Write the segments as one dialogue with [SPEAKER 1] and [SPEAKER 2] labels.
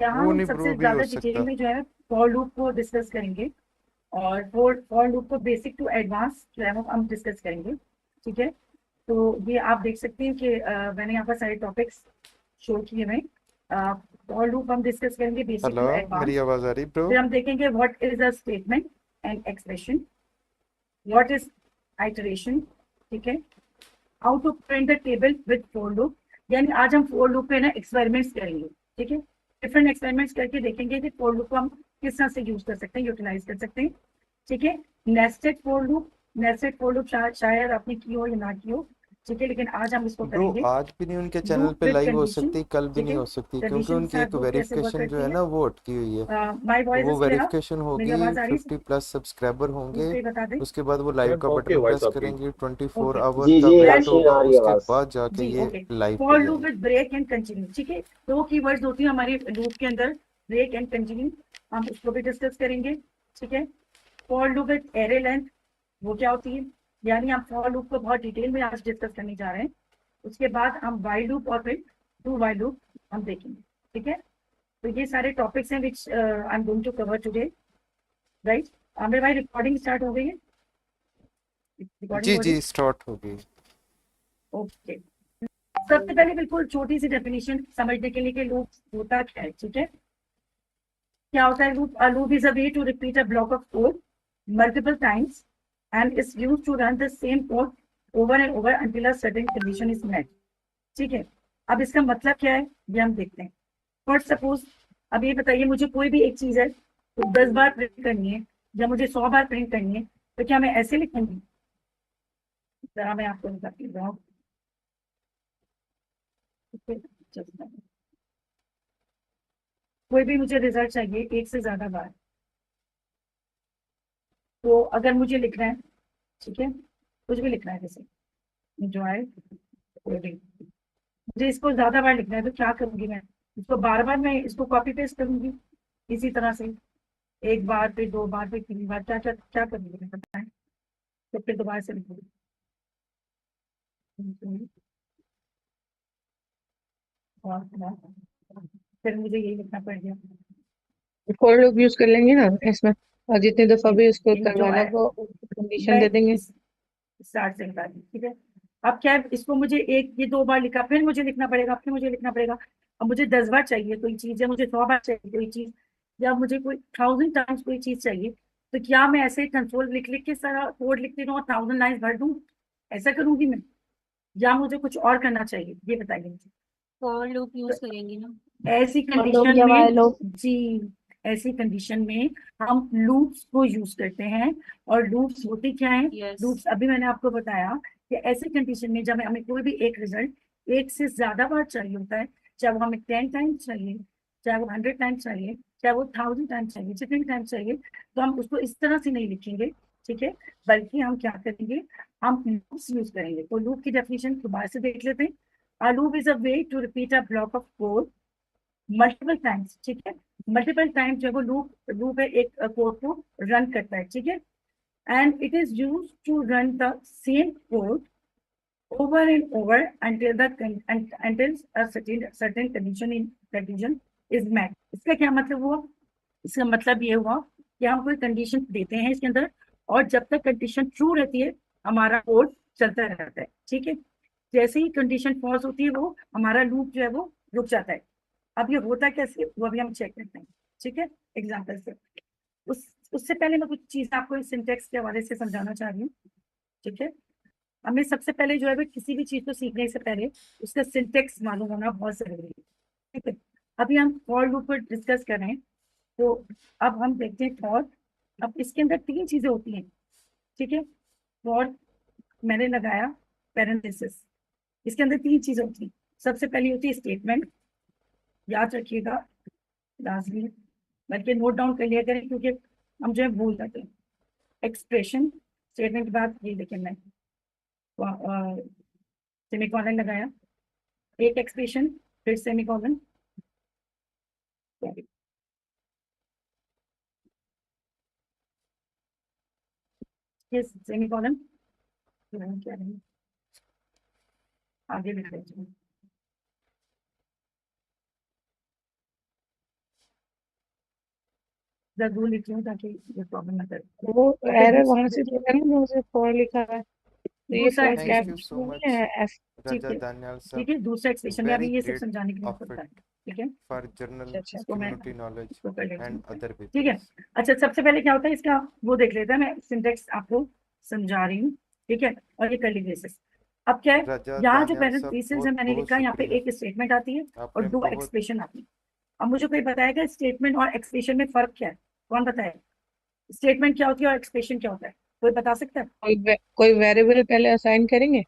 [SPEAKER 1] यहाँ
[SPEAKER 2] वो
[SPEAKER 1] हम
[SPEAKER 2] नहीं
[SPEAKER 1] सबसे
[SPEAKER 2] प्रूव भी हो
[SPEAKER 1] ज्यादा डिटेल
[SPEAKER 2] सकता।
[SPEAKER 1] में जो है फॉर लूप को डिस्कस करेंगे, और फॉर लूप को बेसिक टू एडवांस जो है वो हम डिस्कस करेंगे। ठीक है, तो ये आप देख सकते हैं कि मैंने यहाँ पर सारे टॉपिक्स शो किए हुए हैं। फॉर लूप हम डिस्कस करेंगे बेसिक
[SPEAKER 2] हेलो,
[SPEAKER 1] टू
[SPEAKER 2] मेरी
[SPEAKER 1] एडवांस।
[SPEAKER 2] आवाज आ रही ब्रो?
[SPEAKER 1] फिर हम देखेंगे what is a statement and expression, what is iteration. ठीक है, how to print the table with for loop. यानी आज हम फोर लूप पे ना एक्सपेरिमेंट्स करेंगे। ठीक है, डिफरेंट एक्सपेरिमेंट्स करके देखेंगे कि फोर लूप को हम किस तरह से यूज कर सकते हैं, यूटिलाइज कर सकते हैं। ठीक है, nested for loop, nested for loop शायद आपने की हो या ना की हो। ठीक है, लेकिन आज हम इसको
[SPEAKER 2] ब्रो
[SPEAKER 1] करेंगे।
[SPEAKER 2] आज भी नहीं उनके चैनल
[SPEAKER 1] लूप
[SPEAKER 2] पे
[SPEAKER 1] विद
[SPEAKER 2] लाइव हो
[SPEAKER 1] कंडीशन।
[SPEAKER 2] सकती, कल भी
[SPEAKER 1] ठीक
[SPEAKER 2] नहीं
[SPEAKER 1] है,
[SPEAKER 2] हो सकती, क्योंकि
[SPEAKER 1] कंडीशन के
[SPEAKER 2] उनकी
[SPEAKER 1] साथ
[SPEAKER 2] एक
[SPEAKER 1] लूप कैसे वर्क
[SPEAKER 2] वेरिफिकेशन जो
[SPEAKER 1] करती
[SPEAKER 2] है
[SPEAKER 1] है।
[SPEAKER 2] ना वो अटकी हुई है।
[SPEAKER 1] माई वॉइस
[SPEAKER 2] वो
[SPEAKER 1] इज क्लियर?
[SPEAKER 2] वेरिफिकेशन
[SPEAKER 1] मेरी
[SPEAKER 2] होगी,
[SPEAKER 1] आवाज आ रही है?
[SPEAKER 2] 50+ सब्सक्राइबर होंगे,
[SPEAKER 1] दूसरे बता दें।
[SPEAKER 2] उसके बाद वो लाइव का
[SPEAKER 3] ओके,
[SPEAKER 2] बटन
[SPEAKER 3] वॉइस
[SPEAKER 2] प्रेस
[SPEAKER 3] आपकी।
[SPEAKER 2] करेंगे, 24
[SPEAKER 1] ओके,
[SPEAKER 2] आवर
[SPEAKER 3] जी
[SPEAKER 2] का
[SPEAKER 3] जी,
[SPEAKER 1] देन
[SPEAKER 2] वेट
[SPEAKER 3] अच्छी
[SPEAKER 2] होगा,
[SPEAKER 3] आ रही है
[SPEAKER 2] उसके
[SPEAKER 3] आवाज।
[SPEAKER 2] बाद जाके
[SPEAKER 1] जी
[SPEAKER 2] ये
[SPEAKER 1] ओके।
[SPEAKER 2] लाइव पे
[SPEAKER 1] फॉर लूप
[SPEAKER 2] जाएगी।
[SPEAKER 1] With break and continue. ठीक है, दो कीवर्ड्स होती है हमारे लूप के अंदर, ब्रेक एंड कंटिन्यू। हम उसको भी डिस्कस करेंगे। ठीक है, for loop with array length, वो क्या होती है, यानी हम फॉर लूप को बहुत डिटेल में आज डिस्कस करने जा रहे हैं। उसके बाद हम वाइल लूप और फिर टू वाइल लूप हम देखेंगे। ठीक है, तो ये सारे टॉपिक्स हैं which I am going to cover today. Right, मेरे भाई रिकॉर्डिंग स्टार्ट हो गई है? रिकॉर्डिंग
[SPEAKER 2] जी
[SPEAKER 1] हो रही
[SPEAKER 2] जी,
[SPEAKER 1] है?
[SPEAKER 2] स्टार्ट होगी।
[SPEAKER 1] ओके, सबसे पहले बिल्कुल छोटी सी डेफिनेशन समझने के लिए कि लूप होता क्या है। ठीक है, क्या होता है loop? A loop is a way to repeat a block of code multiple times and is used to run the same code over and over until a certain condition is met. ठीक है, अब इसका मतलब क्या है ये हम देखते हैं। फॉर सपोज, अब ये बताइए मुझे कोई भी एक चीज है तो 10 बार प्रिंट करनी है या मुझे 100 बार प्रिंट करनी है, तो क्या मैं ऐसे लिखूंगी? जरा मैं आपको बताती हूँ। कोई भी मुझे रिजल्ट चाहिए एक से ज्यादा बार, तो अगर मुझे लिखना है, ठीक है, कुछ भी लिखना है, जैसे एंजॉय कोडिंग, मुझे इसको ज्यादा बार लिखना है तो क्या करूंगी मैं? इसको बार बार मैं इसको कॉपी पेस्ट करूंगी इसी तरह से, एक बार फिर 2 बार फिर 3 बार, क्या क्या क्या करूंगी मैं बताएं? तो फिर दोबारा से लिखूंगी, और फिर मुझे यही लिखना पड़ेगा।
[SPEAKER 4] फॉर लूप यूज कर लेंगे ना इसमें, और जितनी दफा भी उसको करवाना
[SPEAKER 1] एंजॉय,
[SPEAKER 4] वो कंडीशन
[SPEAKER 1] मैं
[SPEAKER 4] दे देंगे।
[SPEAKER 1] स्टार्ट से निकाली। ठीक है, अब क्या है, इसको मुझे एक ये 2 बार लिखा, फिर मुझे लिखना पड़ेगा, फिर मुझे लिखना पड़ेगा। अब मुझे 10 बार चाहिए कोई चीज, या मुझे 100 बार चाहिए कोई चीज, या मुझे कोई 1000 टाइम्स कोई चीज चाहिए, तो क्या मैं ऐसे कंट्रोल लिख लिख के सारा कोड लिखती रहूँ और 1000 लाइन भर दूँ? ऐसा करूंगी मैं, या मुझे कुछ और करना चाहिए, ये बताइए मुझे।
[SPEAKER 5] फॉर लूप
[SPEAKER 1] तो
[SPEAKER 5] यूज करेंगे ना।
[SPEAKER 1] ऐसी
[SPEAKER 4] और लोग
[SPEAKER 1] कंडीशन
[SPEAKER 4] या
[SPEAKER 1] में,
[SPEAKER 4] वाले लोग
[SPEAKER 1] जी, ऐसी कंडीशन में हम लूप्स को यूज करते हैं। और लूप्स होती क्या है?
[SPEAKER 5] यस।
[SPEAKER 1] लूप्स अभी मैंने आपको बताया कि ऐसी कंडीशन में जब हमें कोई भी एक रिजल्ट एक से ज्यादा बार चाहिए होता है, चाहे वो हमें 10 टाइम्स चाहिए, चाहे वो 100 टाइम्स चाहिए, चाहे वो 1000 टाइम्स चाहिए, जितने टाइम्स चाहिए, तो हम उसको इस तरह से नहीं लिखेंगे। ठीक है, बल्कि हम क्या करेंगे, हम लूप्स यूज करेंगे। तो लूप की डेफिनेशन दोबारा से देख लेते हैं। A loop is a way to repeat a block of code multiple times. ठीक है, मल्टीपल टाइम्स जो है वो लूप है एक कोड को रन करता है। ठीक है, and it is use to run the same code over and over until a certain condition is met। इसका क्या मतलब हुआ? इसका मतलब ये हुआ कि हम कोई कंडीशन देते हैं इसके अंदर, और जब तक कंडीशन ट्रू रहती है हमारा कोड चलता रहता है। ठीक है, जैसे ही कंडीशन फॉल्स होती है वो हमारा लूप जो है वो रुक जाता है। अब ये होता कैसे वो अभी हम चेक करते हैं। ठीक है, एग्जाम्पल से, उससे पहले मैं कुछ चीज आपको सिंटेक्स के हवाले से समझाना चाह रही हूँ। ठीक है, हमें सबसे पहले जो है वो किसी भी चीज को सीखने से पहले उसका सिंटेक्स मालूम होना बहुत जरूरी है। ठीक है, अभी हम फॉर लूप पर डिस्कस कर रहे हैं, तो अब हम देखते हैं फॉर। अब इसके अंदर 3 चीजें होती हैं। ठीक है, फॉर मैंने लगाया पैरेंथेसिस, इसके अंदर 3 चीजें होती हैं। सबसे पहली होती है स्टेटमेंट, याद रखिएगा लाजमी, बल्कि नोट डाउन कर लिया करें क्योंकि हम जो है भूल जाते हैं। एक्सप्रेशन, स्टेटमेंट के बाद ये देखिए मैं सेमीकोलन लगाया, एक एक्सप्रेशन, फिर सेमीकोलन, ये सेमीकोलन, क्या है आगे लिख लेते हैं। जरूर लिखी हूँ ताकि ये प्रॉब्लम ना करे।
[SPEAKER 4] वो
[SPEAKER 1] और फिर
[SPEAKER 4] एरर वहां से जो है ना, जहाँ से फॉर लिखा है, तो ये
[SPEAKER 1] दूसरा
[SPEAKER 4] for
[SPEAKER 2] thank
[SPEAKER 4] cap
[SPEAKER 2] you
[SPEAKER 1] expression,
[SPEAKER 2] so
[SPEAKER 4] नहीं
[SPEAKER 2] मच
[SPEAKER 4] है, एफ।
[SPEAKER 1] ठीक
[SPEAKER 2] रजा
[SPEAKER 1] है
[SPEAKER 2] दानियाल सर,
[SPEAKER 1] ठीक है, दूसरा एक्सप्रेशन में
[SPEAKER 2] वेरी
[SPEAKER 1] अभी ये सिर्फ
[SPEAKER 2] ग्रेट
[SPEAKER 1] समझाने के लिए
[SPEAKER 2] ऑफ
[SPEAKER 1] होता
[SPEAKER 2] इट
[SPEAKER 1] है, ठीक है।
[SPEAKER 2] फॉर जनरल
[SPEAKER 4] अच्छा।
[SPEAKER 1] इसको मैं
[SPEAKER 2] कम्युनिटी नॉलेज
[SPEAKER 1] इसको कर लेती
[SPEAKER 2] एंड
[SPEAKER 1] हूँ,
[SPEAKER 2] अदर
[SPEAKER 1] ठीक है।
[SPEAKER 2] पीपल्स।
[SPEAKER 1] अच्छा, सबसे पहले क्या होता है इसका वो देख लेते हैं, मैं सिंटेक्स आपको समझा रही हूँ, ठीक है। और ये कर्ली ब्रेसेस, अब क्या है,
[SPEAKER 2] रजा
[SPEAKER 1] यहाँ जो
[SPEAKER 2] दानियाल सर,
[SPEAKER 1] पैरेंथेसिस है
[SPEAKER 2] बहुत
[SPEAKER 1] मैंने
[SPEAKER 2] बहुत
[SPEAKER 1] लिखा है, यहाँ पे
[SPEAKER 2] शुक्रिया,
[SPEAKER 1] एक स्टेटमेंट आती है और
[SPEAKER 2] आपने
[SPEAKER 1] दो
[SPEAKER 2] बहुत
[SPEAKER 1] एक्सप्रेशन आती है। अब मुझे कोई बताएगा स्टेटमेंट और एक्सप्रेशन में फर्क क्या है? कौन बताएगा स्टेटमेंट क्या होती है और एक्सप्रेशन क्या होता है? कोई बता सकता है?
[SPEAKER 4] कोई वेरिएबल पहले असाइन करेंगे,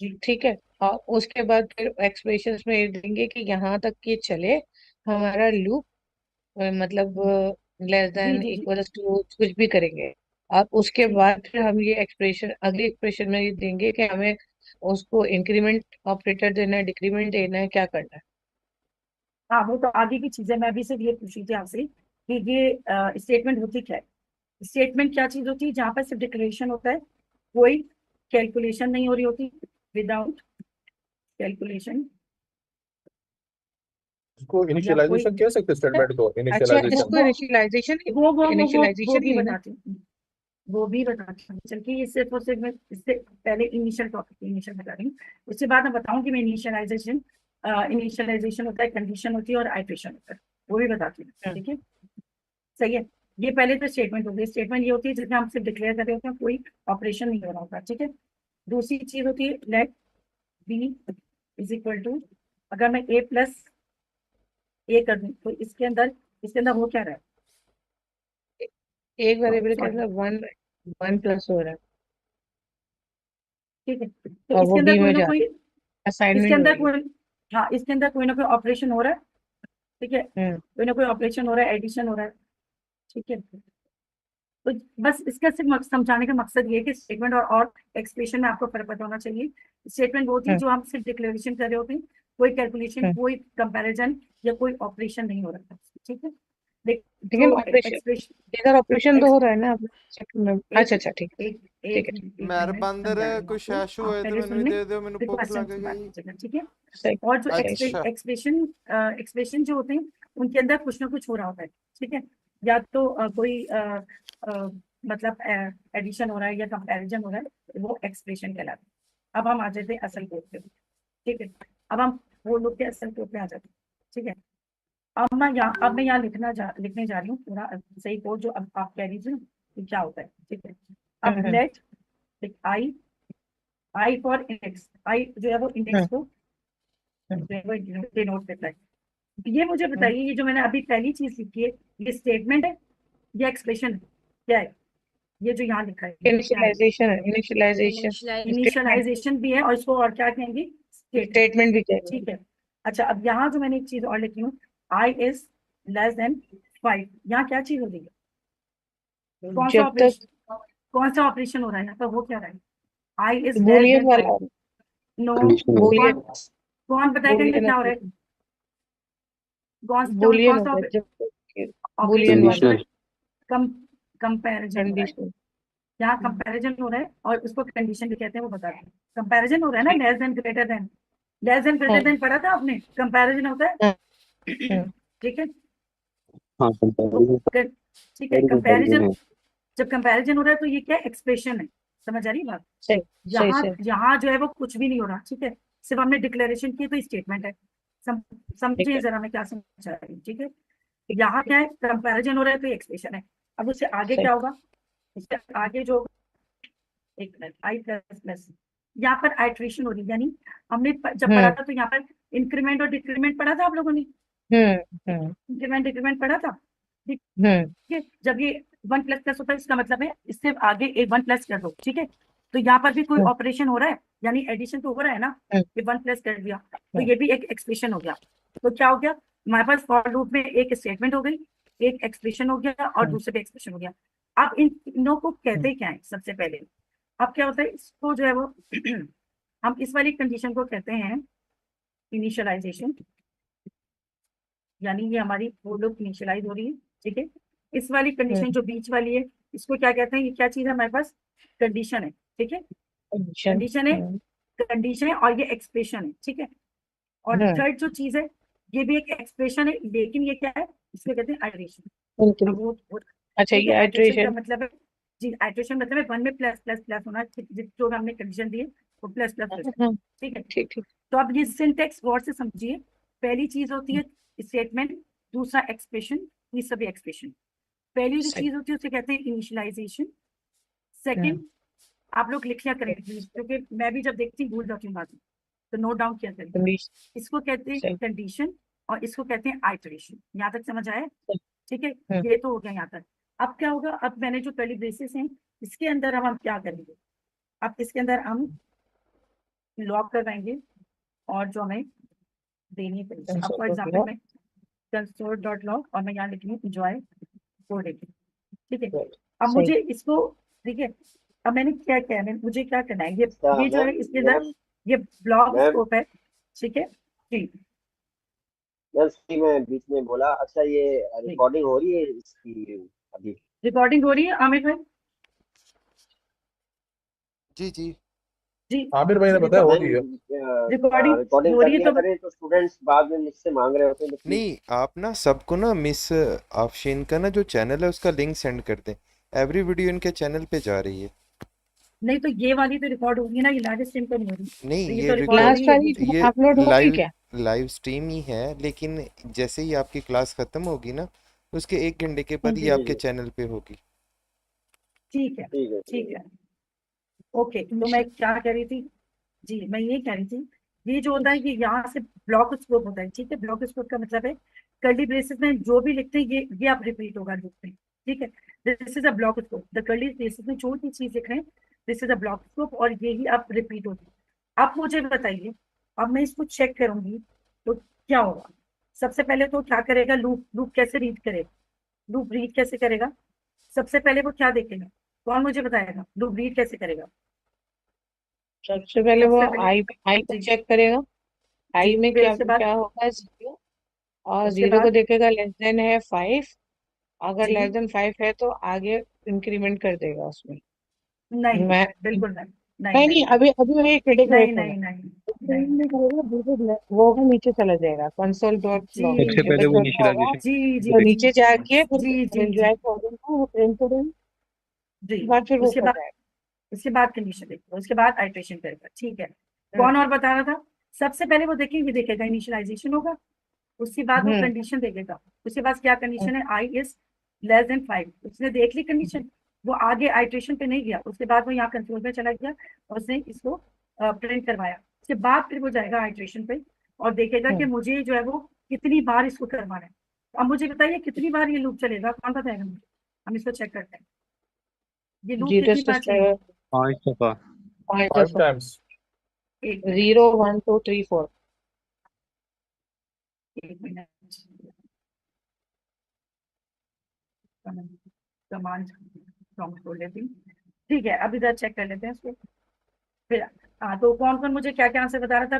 [SPEAKER 1] जी
[SPEAKER 4] ठीक है, और उसके बाद फिर एक्सप्रेशंस में ये देंगे कि यहाँ तक ये चले हमारा लूप, मतलब लेस
[SPEAKER 1] जी
[SPEAKER 4] देन
[SPEAKER 1] जी जी।
[SPEAKER 4] इक्वल्स टू कुछ भी करेंगे। अब उसके
[SPEAKER 1] ठीक है,
[SPEAKER 4] बाद फिर हम ये एक्सप्रेशन अगली एक्सप्रेशन में ये देंगे कि हमें उसको इंक्रीमेंट ऑपरेटर देना है, डिक्रीमेंट देना है, क्या करना है।
[SPEAKER 1] हाँ वो तो आगे की चीज है, मैं अभी सिर्फ ये पूछ रही थी आपसे कि ये स्टेटमेंट होती क्या है। स्टेटमेंट क्या चीज होती है? जहाँ पर सिर्फ डिक्लेरेशन होता है, कोई कैलकुलेशन नहीं हो रही होती, विदाउट कैलकुलेशन,
[SPEAKER 3] इसको
[SPEAKER 1] या कोई
[SPEAKER 3] इनिशियलाइजेशन कह सकते स्टेटमेंट को,
[SPEAKER 4] अच्छा,
[SPEAKER 3] इनिशियलाइजेशन।
[SPEAKER 4] इसको इनिशियलाइजेशन,
[SPEAKER 1] वो
[SPEAKER 4] इनिशियलाइजेशन
[SPEAKER 1] भी
[SPEAKER 4] ही है ना।
[SPEAKER 1] बताती हूँ, वो भी बताती हूँ। चल के ये सिर्फ और सिर्फ मैं इससे पहले इनिशियल टॉपिक इनिशियल बता रही हूँ, उसके बाद मैं बताऊँ कि मैं इनिशियलाइजेशन, इनिशियलाइजेशन होता है, कंडीशन होती है और आइट्रेशन होता है, वो भी बताती हूँ,
[SPEAKER 4] हाँ,
[SPEAKER 1] ठीक है। सही है। ये पहले तो स्टेटमेंट होती है, स्टेटमेंट ये होती है जिसमें हम सिर्फ डिक्लेयर कर रहे होते हैं, कोई ऑपरेशन नहीं हो रहा होता, ठीक है। दूसरी चीज होती है let B is equal to, अगर मैं ए प्लस ए कर दूं तो इसके अंदर हो क्या रहा
[SPEAKER 4] एक
[SPEAKER 1] है?
[SPEAKER 4] वेरिएबल के
[SPEAKER 1] सॉरी,
[SPEAKER 4] अंदर वन वन प्लस हो रहा है,
[SPEAKER 1] ठीक है, तो
[SPEAKER 4] और
[SPEAKER 1] इसके
[SPEAKER 4] वो
[SPEAKER 1] अंदर
[SPEAKER 4] बी
[SPEAKER 1] कोई
[SPEAKER 4] में
[SPEAKER 1] ना
[SPEAKER 4] जा
[SPEAKER 1] कोई,
[SPEAKER 4] रहा है,
[SPEAKER 1] इसके
[SPEAKER 4] असाइनमेंट हो
[SPEAKER 1] अंदर
[SPEAKER 4] रही है।
[SPEAKER 1] कोई, हाँ इसके अंदर कोई ना कोई ऑपरेशन हो रहा है, ठीक है,
[SPEAKER 4] हम्म
[SPEAKER 1] कोई ना कोई ऑपरेशन हो रहा है, एडिशन हो रहा है, ठीक है। तो बस इसका सिर्फ समझाने का मकसद ये है कि स्टेटमेंट और एक्सप्रेशन में आपको फर्क पता होना चाहिए। स्टेटमेंट वो होती है
[SPEAKER 4] हम्म
[SPEAKER 1] जो हम सिर्फ डिक्लेरेशन कर रहे होते हैं, कोई कैलकुलेशन,
[SPEAKER 4] हम्म।
[SPEAKER 1] कोई कंपैरिजन या कोई ऑपरेशन नहीं हो रहा, ठीक है। देख,
[SPEAKER 4] लेकिन
[SPEAKER 1] जो
[SPEAKER 4] ऑपरेशन,
[SPEAKER 1] एक्सप्रेशन,
[SPEAKER 4] इधर ऑपरेशन तो
[SPEAKER 1] एक्स
[SPEAKER 4] हो रहा है ना अपने सेकंड में।
[SPEAKER 1] एक
[SPEAKER 4] अच्छा अच्छा, ठीक है
[SPEAKER 1] एक
[SPEAKER 4] ठीक
[SPEAKER 1] एक
[SPEAKER 4] है।
[SPEAKER 1] एक
[SPEAKER 2] मेरे
[SPEAKER 1] मिनट
[SPEAKER 2] बंदर
[SPEAKER 1] समझा रही हूँ
[SPEAKER 2] कुछ
[SPEAKER 1] आपको,
[SPEAKER 2] इशू
[SPEAKER 1] आप
[SPEAKER 2] होए तो
[SPEAKER 1] पहले
[SPEAKER 2] मैनू
[SPEAKER 1] सुन
[SPEAKER 2] भी
[SPEAKER 1] लें,
[SPEAKER 2] दे दियो, मैनू
[SPEAKER 1] फिर
[SPEAKER 2] भुख
[SPEAKER 1] क्वेश्चन
[SPEAKER 2] लग
[SPEAKER 1] की बात
[SPEAKER 2] गई।
[SPEAKER 1] कीजिएगा, ठीक है।
[SPEAKER 4] सही
[SPEAKER 1] और जो
[SPEAKER 4] सही सही।
[SPEAKER 2] अच्छा
[SPEAKER 1] एक्सप्रेशन एक्सप्रेशन जो होते हैं उनके अंदर कुछ ना कुछ हो रहा होता है, ठीक है। या तो कोई मतलब एडिशन हो रहा है या कंपैरिजन हो रहा है, वो एक्सप्रेशन कहलाता है। अब हम आ जाते हैं असल कोड पे, ठीक है। अब हम वो लोग के असल कोड पे आ जाते हैं, ठीक है। अब मैं यहाँ लिखने जा रही हूँ पूरा सही कोड, जो अब आप कह लीजिए कि क्या होता है, ठीक है। अब
[SPEAKER 4] hmm
[SPEAKER 1] let I, I for index, I जो है वो इंडेक्स
[SPEAKER 4] हम्म
[SPEAKER 1] को
[SPEAKER 4] हम्म
[SPEAKER 1] जो है वो डिनोट करता है। ये मुझे
[SPEAKER 4] हम्म।
[SPEAKER 1] बताइए, ये जो मैंने अभी पहली चीज लिखी है, ये स्टेटमेंट है या एक्सप्रेशन है? क्या है ये जो यहाँ लिखा है, ये क्या है?
[SPEAKER 4] इनिशियलाइजेशन है, इनिशियलाइजेशन स्टेटमेंट,
[SPEAKER 1] इनिशियलाइजेशन भी है और इसको और क्या कहेंगे? स्टेटमेंट,
[SPEAKER 4] स्टेटमेंट भी कहेंगे।
[SPEAKER 1] ठीक है। अच्छा, अब यहाँ जो मैंने एक चीज और लिखी हूँ, आई इज लेस देन 5, यहाँ क्या चीज हो रही है? कौन सा
[SPEAKER 4] जब तक
[SPEAKER 1] ऑपरेशन, कौन सा ऑपरेशन हो रहा है यहाँ पर? वो क्या रहा है? I is less
[SPEAKER 4] Boolean
[SPEAKER 1] then
[SPEAKER 4] वाला,
[SPEAKER 1] 5, नो।
[SPEAKER 4] बूलियन,
[SPEAKER 1] कौन कौन बताएगा ये
[SPEAKER 4] बूलियन
[SPEAKER 1] क्या हो रहा है?
[SPEAKER 4] ऑपरेशन, बूलियन
[SPEAKER 1] कौन सा
[SPEAKER 4] होता है जब तक,
[SPEAKER 1] ऑपरेशन
[SPEAKER 4] बूलियन
[SPEAKER 1] कौन सा हो
[SPEAKER 4] वाला,
[SPEAKER 1] रहा है? कम कंपैरिजन हो रहा है,
[SPEAKER 4] कंडीशनल।
[SPEAKER 1] यहाँ कंपैरिजन हो रहा है और उसको कंडीशन भी कहते हैं, वो बता दें। कंपैरिजन हो रहा है ना, less than greater then, less than
[SPEAKER 4] हाँ
[SPEAKER 1] ग्रेटर देन पढ़ा था आपने, कंपैरिजन होता है,
[SPEAKER 4] हाँ हाँ,
[SPEAKER 1] ठीक है।
[SPEAKER 5] हाँ
[SPEAKER 1] तो
[SPEAKER 5] कंपैरिजन,
[SPEAKER 1] ठीक है,
[SPEAKER 5] कंपैरिजन
[SPEAKER 1] कंपैरिजन,
[SPEAKER 5] है।
[SPEAKER 1] जब कंपैरिजन हो रहा है तो ये क्या एक्सप्रेशन है, समझ आ रही बात?
[SPEAKER 4] सही सही
[SPEAKER 1] यहाँ
[SPEAKER 4] सही।
[SPEAKER 1] यहाँ जो है वो कुछ भी नहीं हो रहा, ठीक है, सिर्फ हमने डिक्लेरेशन की तो स्टेटमेंट है।
[SPEAKER 4] ठीक
[SPEAKER 1] समझिए
[SPEAKER 4] है
[SPEAKER 1] जरा मैं क्या समझा रही हूँ, ठीक है।
[SPEAKER 4] ठीक है
[SPEAKER 1] यहाँ
[SPEAKER 4] ठीक
[SPEAKER 1] क्या है, कंपैरिजन हो रहा है तो एक्सप्रेशन है। अब उससे आगे
[SPEAKER 4] सही।
[SPEAKER 1] क्या होगा? उससे आगे जो, एक मिनट, आई प्लस प्लस, यहाँ पर आइट्रेशन हो रही है, यानी हमने जब पढ़ा
[SPEAKER 4] हम्म
[SPEAKER 1] था तो यहाँ पर इंक्रीमेंट और डिक्रीमेंट पढ़ा था आप लोगों ने,
[SPEAKER 4] हम्म
[SPEAKER 1] इंक्रीमेंट डिक्रीमेंट पढ़ा था, ठीक
[SPEAKER 4] हम्म
[SPEAKER 1] है। जब ये वन प्लस प्लस होता है इसका मतलब है इससे आगे एक वन प्लस कर दो, ठीक है। तो यहाँ पर भी कोई
[SPEAKER 4] हम्म
[SPEAKER 1] ऑपरेशन हो रहा है, यानी एडिशन तो हो रहा है ना,
[SPEAKER 4] हम्म
[SPEAKER 1] ये वन प्लस कर दिया तो
[SPEAKER 4] हम्म
[SPEAKER 1] ये भी एक एक्सप्रेशन हो गया। तो क्या हो गया हमारे पास? फॉर लूप में एक स्टेटमेंट हो गई, एक एक्सप्रेशन हो गया और
[SPEAKER 4] हम्म
[SPEAKER 1] दूसरे पे एक्सप्रेशन हो गया। अब इन तीनों को
[SPEAKER 4] हम्म
[SPEAKER 1] कहते क्या है सबसे पहले? अब क्या होता है, इसको जो है वो हम इस वाली कंडीशन को कहते हैं इनिशियलाइजेशन, यानी ये हमारी वो लोग इनिशियलाइज हो रही है, ठीक है। इस वाली कंडीशन जो बीच वाली है, इसको क्या कहते हैं? ये क्या चीज है हमारे पास? कंडीशन है, ठीक है।
[SPEAKER 4] कंडीशन।
[SPEAKER 1] कंडीशन है,
[SPEAKER 4] हम्म
[SPEAKER 1] कंडीशन है और ये एक्सप्रेशन है, ठीक है। और
[SPEAKER 4] हम्म
[SPEAKER 1] थर्ड जो चीज है, ये भी एक एक्सप्रेशन है, लेकिन ये क्या है? इसको कहते हैं आइटरेशन।
[SPEAKER 4] बिल्कुल।
[SPEAKER 1] अब वो
[SPEAKER 4] अच्छा,
[SPEAKER 1] ठीक
[SPEAKER 4] ये
[SPEAKER 1] है, आइटरेशन का
[SPEAKER 4] आइट्रेशन।
[SPEAKER 1] मतलब है जी, आइटरेशन मतलब है 1 में प्लस प्लस प्लस होना, जो हमने कंडीशन दी है वो प्लस प्लस प्लस,
[SPEAKER 4] हाँ,
[SPEAKER 1] ठीक है।
[SPEAKER 4] ठीक ठीक।
[SPEAKER 1] तो अब ये सिंटेक्स गौर से समझिए। पहली चीज होती है स्टेटमेंट, दूसरा एक्सप्रेशन, तीसरा भी एक्सप्रेशन। पहली जो
[SPEAKER 4] सही।
[SPEAKER 1] चीज होती है उसे कहते हैं इनिशियलाइजेशन।
[SPEAKER 4] हम्म।
[SPEAKER 1] सेकंड, आप लोग लिख लिया करें प्लीज, क्योंकि मैं भी जब देखती हूँ भूल जाती हूँ बातें, तो नोट डाउन किया करें।
[SPEAKER 4] कंडीशन।
[SPEAKER 1] इसको कहते हैं
[SPEAKER 4] सही।
[SPEAKER 1] कंडीशन और इसको कहते हैं आइटरेशन। यहाँ तक समझ आया?
[SPEAKER 4] सही।
[SPEAKER 1] ठीक है,
[SPEAKER 4] हम्म।
[SPEAKER 1] ये तो हो गया यहाँ तक। अब क्या होगा, अब मैंने जो कर्ली ब्रेसेस हैं इसके अंदर अब हम क्या करेंगे, अब इसके अंदर हम लॉक करवाएंगे और जो हमें देनी है कंडीशन। अब फॉर एग्जाम्पल मैं कंसोल डॉट लॉग और मैं यहाँ लिख रही हूँ इंजॉय कोडिंग, ठीक है। अब
[SPEAKER 4] सही।
[SPEAKER 1] मुझे इसको, ठीक है, अब मैंने क्या किया है, मुझे क्या करना है,
[SPEAKER 3] अच्छा
[SPEAKER 1] ये जो है
[SPEAKER 3] मैम,
[SPEAKER 1] इसके अंदर
[SPEAKER 3] मैम
[SPEAKER 1] ये ब्लॉक
[SPEAKER 3] मैम
[SPEAKER 1] स्कोप है, ठीक है जी
[SPEAKER 3] मैम सॉरी, मैं बीच में बोला। अच्छा, ये
[SPEAKER 1] जी।
[SPEAKER 3] रिकॉर्डिंग हो रही है इसकी अभी?
[SPEAKER 1] रिकॉर्डिंग हो रही है आमिर भाई?
[SPEAKER 2] जी जी।
[SPEAKER 1] जी
[SPEAKER 5] आमिर भाई ने बताया हो रही है।
[SPEAKER 3] मैम
[SPEAKER 1] रिकॉर्डिंग
[SPEAKER 3] रिकॉर्डिंग
[SPEAKER 1] हो
[SPEAKER 3] कर
[SPEAKER 1] रही है
[SPEAKER 3] लिया
[SPEAKER 1] तो
[SPEAKER 3] करें, तो स्टूडेंट्स बाद में मुझसे मांग रहे होते हैं, तो प्लीज।
[SPEAKER 2] नहीं, आप ना सबको ना मिस आफशीन का ना जो चैनल है उसका लिंक सेंड कर दें। एवरी वीडियो इनके चैनल पे जा रही है।
[SPEAKER 1] नहीं, तो ये वाली तो रिकॉर्ड होगी ना, ये लाइव स्ट्रीम तो नहीं हो रही,
[SPEAKER 2] नहीं,
[SPEAKER 1] तो ये
[SPEAKER 2] ये
[SPEAKER 1] तो रिकॉर्ड हो रही
[SPEAKER 4] लास्ट
[SPEAKER 1] है।
[SPEAKER 4] वाली
[SPEAKER 2] ये
[SPEAKER 4] अपलोड हो गई
[SPEAKER 2] लाइव
[SPEAKER 4] क्या?
[SPEAKER 2] लाइव स्ट्रीम ही है, लेकिन जैसे ही आपकी क्लास खत्म होगी ना उसके 1 घंटे के बाद
[SPEAKER 1] जी
[SPEAKER 2] ये
[SPEAKER 3] जी
[SPEAKER 2] आपके
[SPEAKER 3] जी,
[SPEAKER 2] चैनल पे होगी।
[SPEAKER 1] ठीक है,
[SPEAKER 3] ठीक है
[SPEAKER 1] ठीक
[SPEAKER 3] ठीक है।
[SPEAKER 1] है। ओके, तो मैं क्या कह रही थी, जी मैं ये कह रही थी, ये जो होता है ये यहाँ से ब्लॉक स्कोप होता है, ठीक है। ब्लॉक स्कोप का मतलब है कर्ली ब्रेसेस में जो भी लिखते हैं ये आप रिपीट होगा लूप में, ठीक है। This is a block scope, the curly braces में जो भी चीज लिख रहे हैं this is a block scope, और यही आप रिपीट होगी। अब मुझे बताइए, अब मैं इसको चेक करूंगी तो क्या होगा। सबसे पहले तो क्या करेगा, लूप लूप कैसे रीड करेगा, लूप रीड कैसे करेगा। सबसे पहले वो क्या देखेगा, कौन मुझे बताएगा लूप रीड कैसे करेगा।
[SPEAKER 4] सबसे पहले वो
[SPEAKER 1] सबसे पहले
[SPEAKER 4] आई आई को
[SPEAKER 1] जी
[SPEAKER 4] चेक करेगा।
[SPEAKER 1] जी,
[SPEAKER 4] आई में
[SPEAKER 1] फिर
[SPEAKER 4] क्या
[SPEAKER 1] उसके बाद,
[SPEAKER 4] क्या होगा? जीरो। और
[SPEAKER 1] उसके
[SPEAKER 4] जीरो को
[SPEAKER 1] बाद
[SPEAKER 4] देखेगा, लेस देन है 5। अगर
[SPEAKER 1] जी
[SPEAKER 4] लेस देन 5 है तो आगे इंक्रीमेंट कर देगा उसमें।
[SPEAKER 1] नहीं,
[SPEAKER 4] मैं
[SPEAKER 1] बिल्कुल नहीं, नहीं
[SPEAKER 4] नहीं
[SPEAKER 1] नहीं
[SPEAKER 4] नहीं, अभी अभी वही क्रिटिक
[SPEAKER 1] नहीं
[SPEAKER 4] वेट होगा।
[SPEAKER 1] नहीं नहीं नहीं
[SPEAKER 4] नहीं
[SPEAKER 1] नहीं
[SPEAKER 4] करेगा, बिल्कुल वो होगा, नीचे चला जाएगा कंसोल डॉट
[SPEAKER 1] जी
[SPEAKER 4] लॉग
[SPEAKER 6] सबसे
[SPEAKER 4] जब
[SPEAKER 6] पहले वो
[SPEAKER 4] तक लिखा होगा।
[SPEAKER 6] इनिशियलाइजेशन
[SPEAKER 1] जी जी
[SPEAKER 4] तो
[SPEAKER 1] जी
[SPEAKER 4] नीचे जाके फिर
[SPEAKER 1] जी जी जी
[SPEAKER 4] एंजॉय करेगा, वो प्रिंट करेगा,
[SPEAKER 1] जी।
[SPEAKER 4] उसके बाद फिर वो
[SPEAKER 1] उसके
[SPEAKER 4] कर
[SPEAKER 1] बाद,
[SPEAKER 4] जाएगा।
[SPEAKER 1] उसके बाद कंडीशन देखो, उसके बाद आइट्रेशन करेगा, ठीक है।
[SPEAKER 4] हम्म।
[SPEAKER 1] कौन और बता रहा था? सबसे पहले वो देखेंगे, देखेगा इनिशियलाइजेशन होगा, उसके बाद वो
[SPEAKER 4] हम्म।
[SPEAKER 1] कंडीशन देखेगा। उसके बाद क्या
[SPEAKER 4] हम्म।
[SPEAKER 1] कंडीशन है, आई इज लेस देन 5, उसने देख ली कंडीशन, वो आगे आइट्रेशन पे नहीं गया, उसके बाद वो यहाँ कंट्रोल पे चला गया और उसने इसको प्रिंट करवाया। उसके बाद फिर वो जाएगा आइट्रेशन पे और देखेगा कि
[SPEAKER 4] हम्म।
[SPEAKER 1] मुझे जो है वो कितनी बार इसको करवाना है। अब मुझे बताइए कितनी बार ये लूप चलेगा, कौन बताएगा मुझे, हम इसको चेक करते हैं, ये लूप
[SPEAKER 4] जीरो
[SPEAKER 1] कितनी
[SPEAKER 4] से
[SPEAKER 1] बार चलेगा।
[SPEAKER 6] 5 दफा।
[SPEAKER 4] 5
[SPEAKER 5] 5 टाइम्स।
[SPEAKER 1] एक मिनट,
[SPEAKER 4] 0 1 2 3 4।
[SPEAKER 1] एक मिनट, कमांड प्रॉम्प्ट खोल लेती हूँ, ठीक है। अब इधर चेक कर लेते हैं इसको फिर। हाँ, तो कौन कौन मुझे क्या क्या आंसर बता रहा था,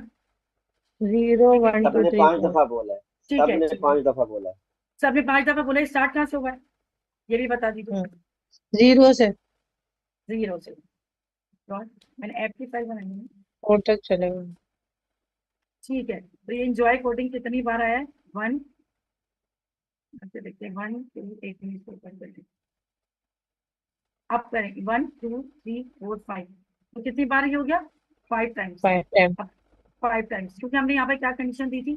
[SPEAKER 4] 0
[SPEAKER 1] ठीक है
[SPEAKER 4] 1 2
[SPEAKER 3] सबने
[SPEAKER 4] 3
[SPEAKER 3] 5
[SPEAKER 4] 4।
[SPEAKER 3] दफा बोला है।
[SPEAKER 1] ठीक है
[SPEAKER 3] सबने
[SPEAKER 1] ठीक है।
[SPEAKER 3] 5 दफा बोला है।
[SPEAKER 1] सबने 5 दफा बोला, स्टार्ट कहाँ से हुआ है ये भी बता दीजिए।
[SPEAKER 4] 0 से
[SPEAKER 1] 0 से, और मैंने ऐप की फाइल बनाई है,
[SPEAKER 4] 4 तक चलेगा।
[SPEAKER 1] ठीक है। तो ये एंजॉय कोडिंग कितनी बार आया है, 1, अच्छा देखते हैं 1 2, एक मिनट इसको ओपन करते हैं। अब करेंगे 1 2 3 4 5, तो कितनी बार ये हो गया, 5 टाइम्स।
[SPEAKER 4] 5 टाइम।
[SPEAKER 1] अब 5 टाइम्स, क्योंकि हमने यहाँ पे क्या कंडीशन दी थी,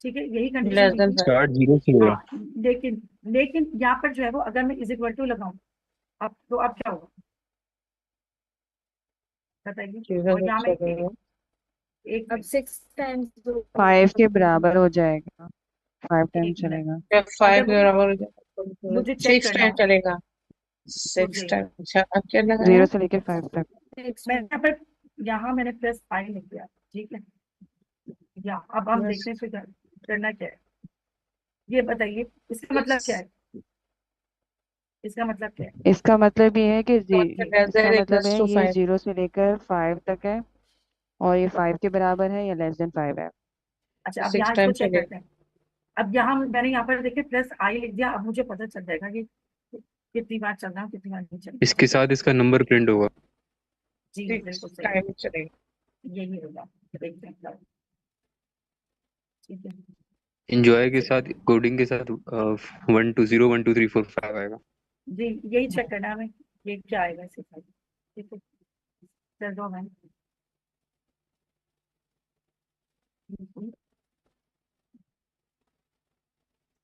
[SPEAKER 1] ठीक है, यही कंडीशन
[SPEAKER 4] लेस
[SPEAKER 1] दी
[SPEAKER 4] देन
[SPEAKER 1] थी।
[SPEAKER 4] 5।
[SPEAKER 6] स्टार्ट 0 से हुआ।
[SPEAKER 1] हाँ, लेकिन लेकिन यहाँ पर जो है वो अगर मैं इज इक्वल टू लगाऊं, अब तो अब क्या होगा बताइए।
[SPEAKER 4] 0
[SPEAKER 1] और
[SPEAKER 4] तक
[SPEAKER 1] यहाँ मैं
[SPEAKER 4] चलेगा।
[SPEAKER 1] एक
[SPEAKER 7] अब
[SPEAKER 1] मिनट,
[SPEAKER 7] 6 टाइम्स
[SPEAKER 8] फाइव के बराबर हो जाएगा, 5 टाइम
[SPEAKER 1] एक मिनट,
[SPEAKER 8] चलेगा।
[SPEAKER 4] जब 5
[SPEAKER 1] अगर
[SPEAKER 4] के
[SPEAKER 1] मुझे
[SPEAKER 4] बराबर हो जाएगा
[SPEAKER 1] मुझे चेक
[SPEAKER 4] 6
[SPEAKER 1] करना
[SPEAKER 4] टाइम
[SPEAKER 1] हो,
[SPEAKER 4] चलेगा। 6
[SPEAKER 1] मुझे
[SPEAKER 4] टाइम। अच्छा, अब क्या लगाया?
[SPEAKER 8] 0 से लेकर 5 तक।
[SPEAKER 7] 6
[SPEAKER 1] मैं
[SPEAKER 7] टाइम्स
[SPEAKER 1] यहाँ पर, यहाँ मैंने प्लस 5 लिख दिया, ठीक है। या अब हम
[SPEAKER 4] प्लस
[SPEAKER 1] देखते हैं फिर करना क्या है, ये बताइए इसका मतलब क्या है, इसका मतलब क्या है।
[SPEAKER 8] इसका मतलब ये है कि
[SPEAKER 4] लेस
[SPEAKER 8] इसका
[SPEAKER 4] देन
[SPEAKER 8] मतलब
[SPEAKER 4] इक्वल्स
[SPEAKER 8] है
[SPEAKER 4] टू
[SPEAKER 8] ये
[SPEAKER 4] 5।
[SPEAKER 8] 0 से लेकर 5 तक है, और ये 5 के बराबर है या लेस देन 5 है।
[SPEAKER 1] अच्छा, अब
[SPEAKER 4] 6
[SPEAKER 1] यहाँ इसको
[SPEAKER 4] टाइम
[SPEAKER 1] चेक
[SPEAKER 4] चलेगा।
[SPEAKER 1] करते हैं। अब यहाँ मैंने यहाँ पर देखे प्लस आई लिख दिया, अब मुझे पता चल जाएगा कि कितनी बार चल रहा है कितनी बार नहीं चल रहा,
[SPEAKER 6] इसके
[SPEAKER 1] ठीक है।
[SPEAKER 6] साथ इसका नंबर प्रिंट होगा।
[SPEAKER 1] जी
[SPEAKER 4] 6
[SPEAKER 1] बिल्कुल सही,
[SPEAKER 4] टाइम चलेगा।
[SPEAKER 1] यही होगा, देखते हैं क्या होगा, ठीक है।
[SPEAKER 6] इंजॉय के साथ कोडिंग के साथ 1 2 0 1 2 3 4 5 आएगा।
[SPEAKER 1] जी यही चेक करना है हमें, ये क्या आएगा इसके साथ। ठीक है, चल दो मैम।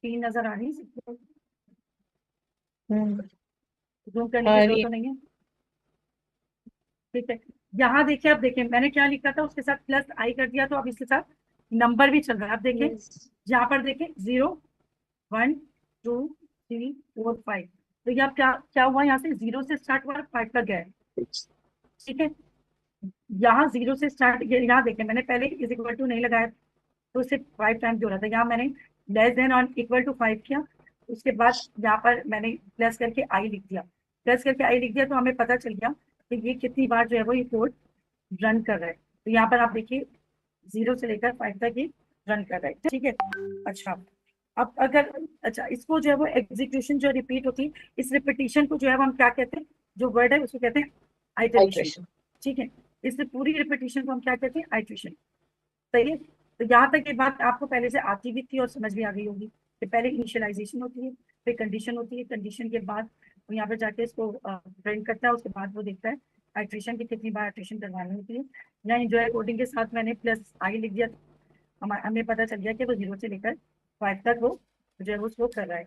[SPEAKER 1] तीन नजर आ रही है सबको? जूम करने
[SPEAKER 4] आ
[SPEAKER 1] की
[SPEAKER 4] रही
[SPEAKER 1] जरूरत
[SPEAKER 4] है।
[SPEAKER 1] तो नहीं है? ठीक है, यहाँ देखिए, अब देखिए मैंने क्या लिखा था, उसके साथ प्लस आई कर दिया, तो अब इसके साथ नंबर भी चल रहा है। अब देखिए यहाँ पर देखिए 0 1 2 3 4 5, तो यहाँ क्या क्या हुआ, यहाँ से 0 से स्टार्ट हुआ, 5 तक गया है। ठीक है, यहाँ 0 से स्टार्ट, यहाँ देखिए मैंने पहले इज इक्वल टू नहीं लगाया, तो सिर्फ 5 टाइम्स हो रहा था। यहाँ मैंने लेस देन और इक्वल टू 5 किया, उसके बाद यहाँ पर मैंने प्लस करके आई लिख दिया। प्लस करके आई लिख दिया तो हमें पता चल गया कि ये कितनी बार जो है वो ये कोड रन कर रहा है। तो यहाँ पर आप देखिए 0 से लेकर 5 तक ये रन कर रहा है। ठीक है, अच्छा अब अगर, अच्छा इसको जो है वो एग्जीक्यूशन जो रिपीट होती है, इस रिपीटिशन को जो है वो हम क्या कहते हैं, जो वर्ड है उसको कहते हैं आइटरेशन। ठीक है, इस पूरी रिपीटिशन को हम क्या कहते हैं, आइटरेशन। सही है, तो यहाँ तक ये बात आपको पहले से आती भी थी और समझ भी आ गई होगी कि पहले इनिशियलाइजेशन होती है, फिर कंडीशन होती है, कंडीशन के बाद वो यहाँ पे जाके इसको प्रिंट करता है, उसके बाद वो देखता है आइटरेशन की कितनी बार आइटरेशन करवानी होती है। यहाँ इंजॉय कोडिंग के साथ मैंने प्लस आई लिख दिया, हमें पता चल गया कि वो 0 से लेकर 5 तक वो जो है वो उसको कर रहा है,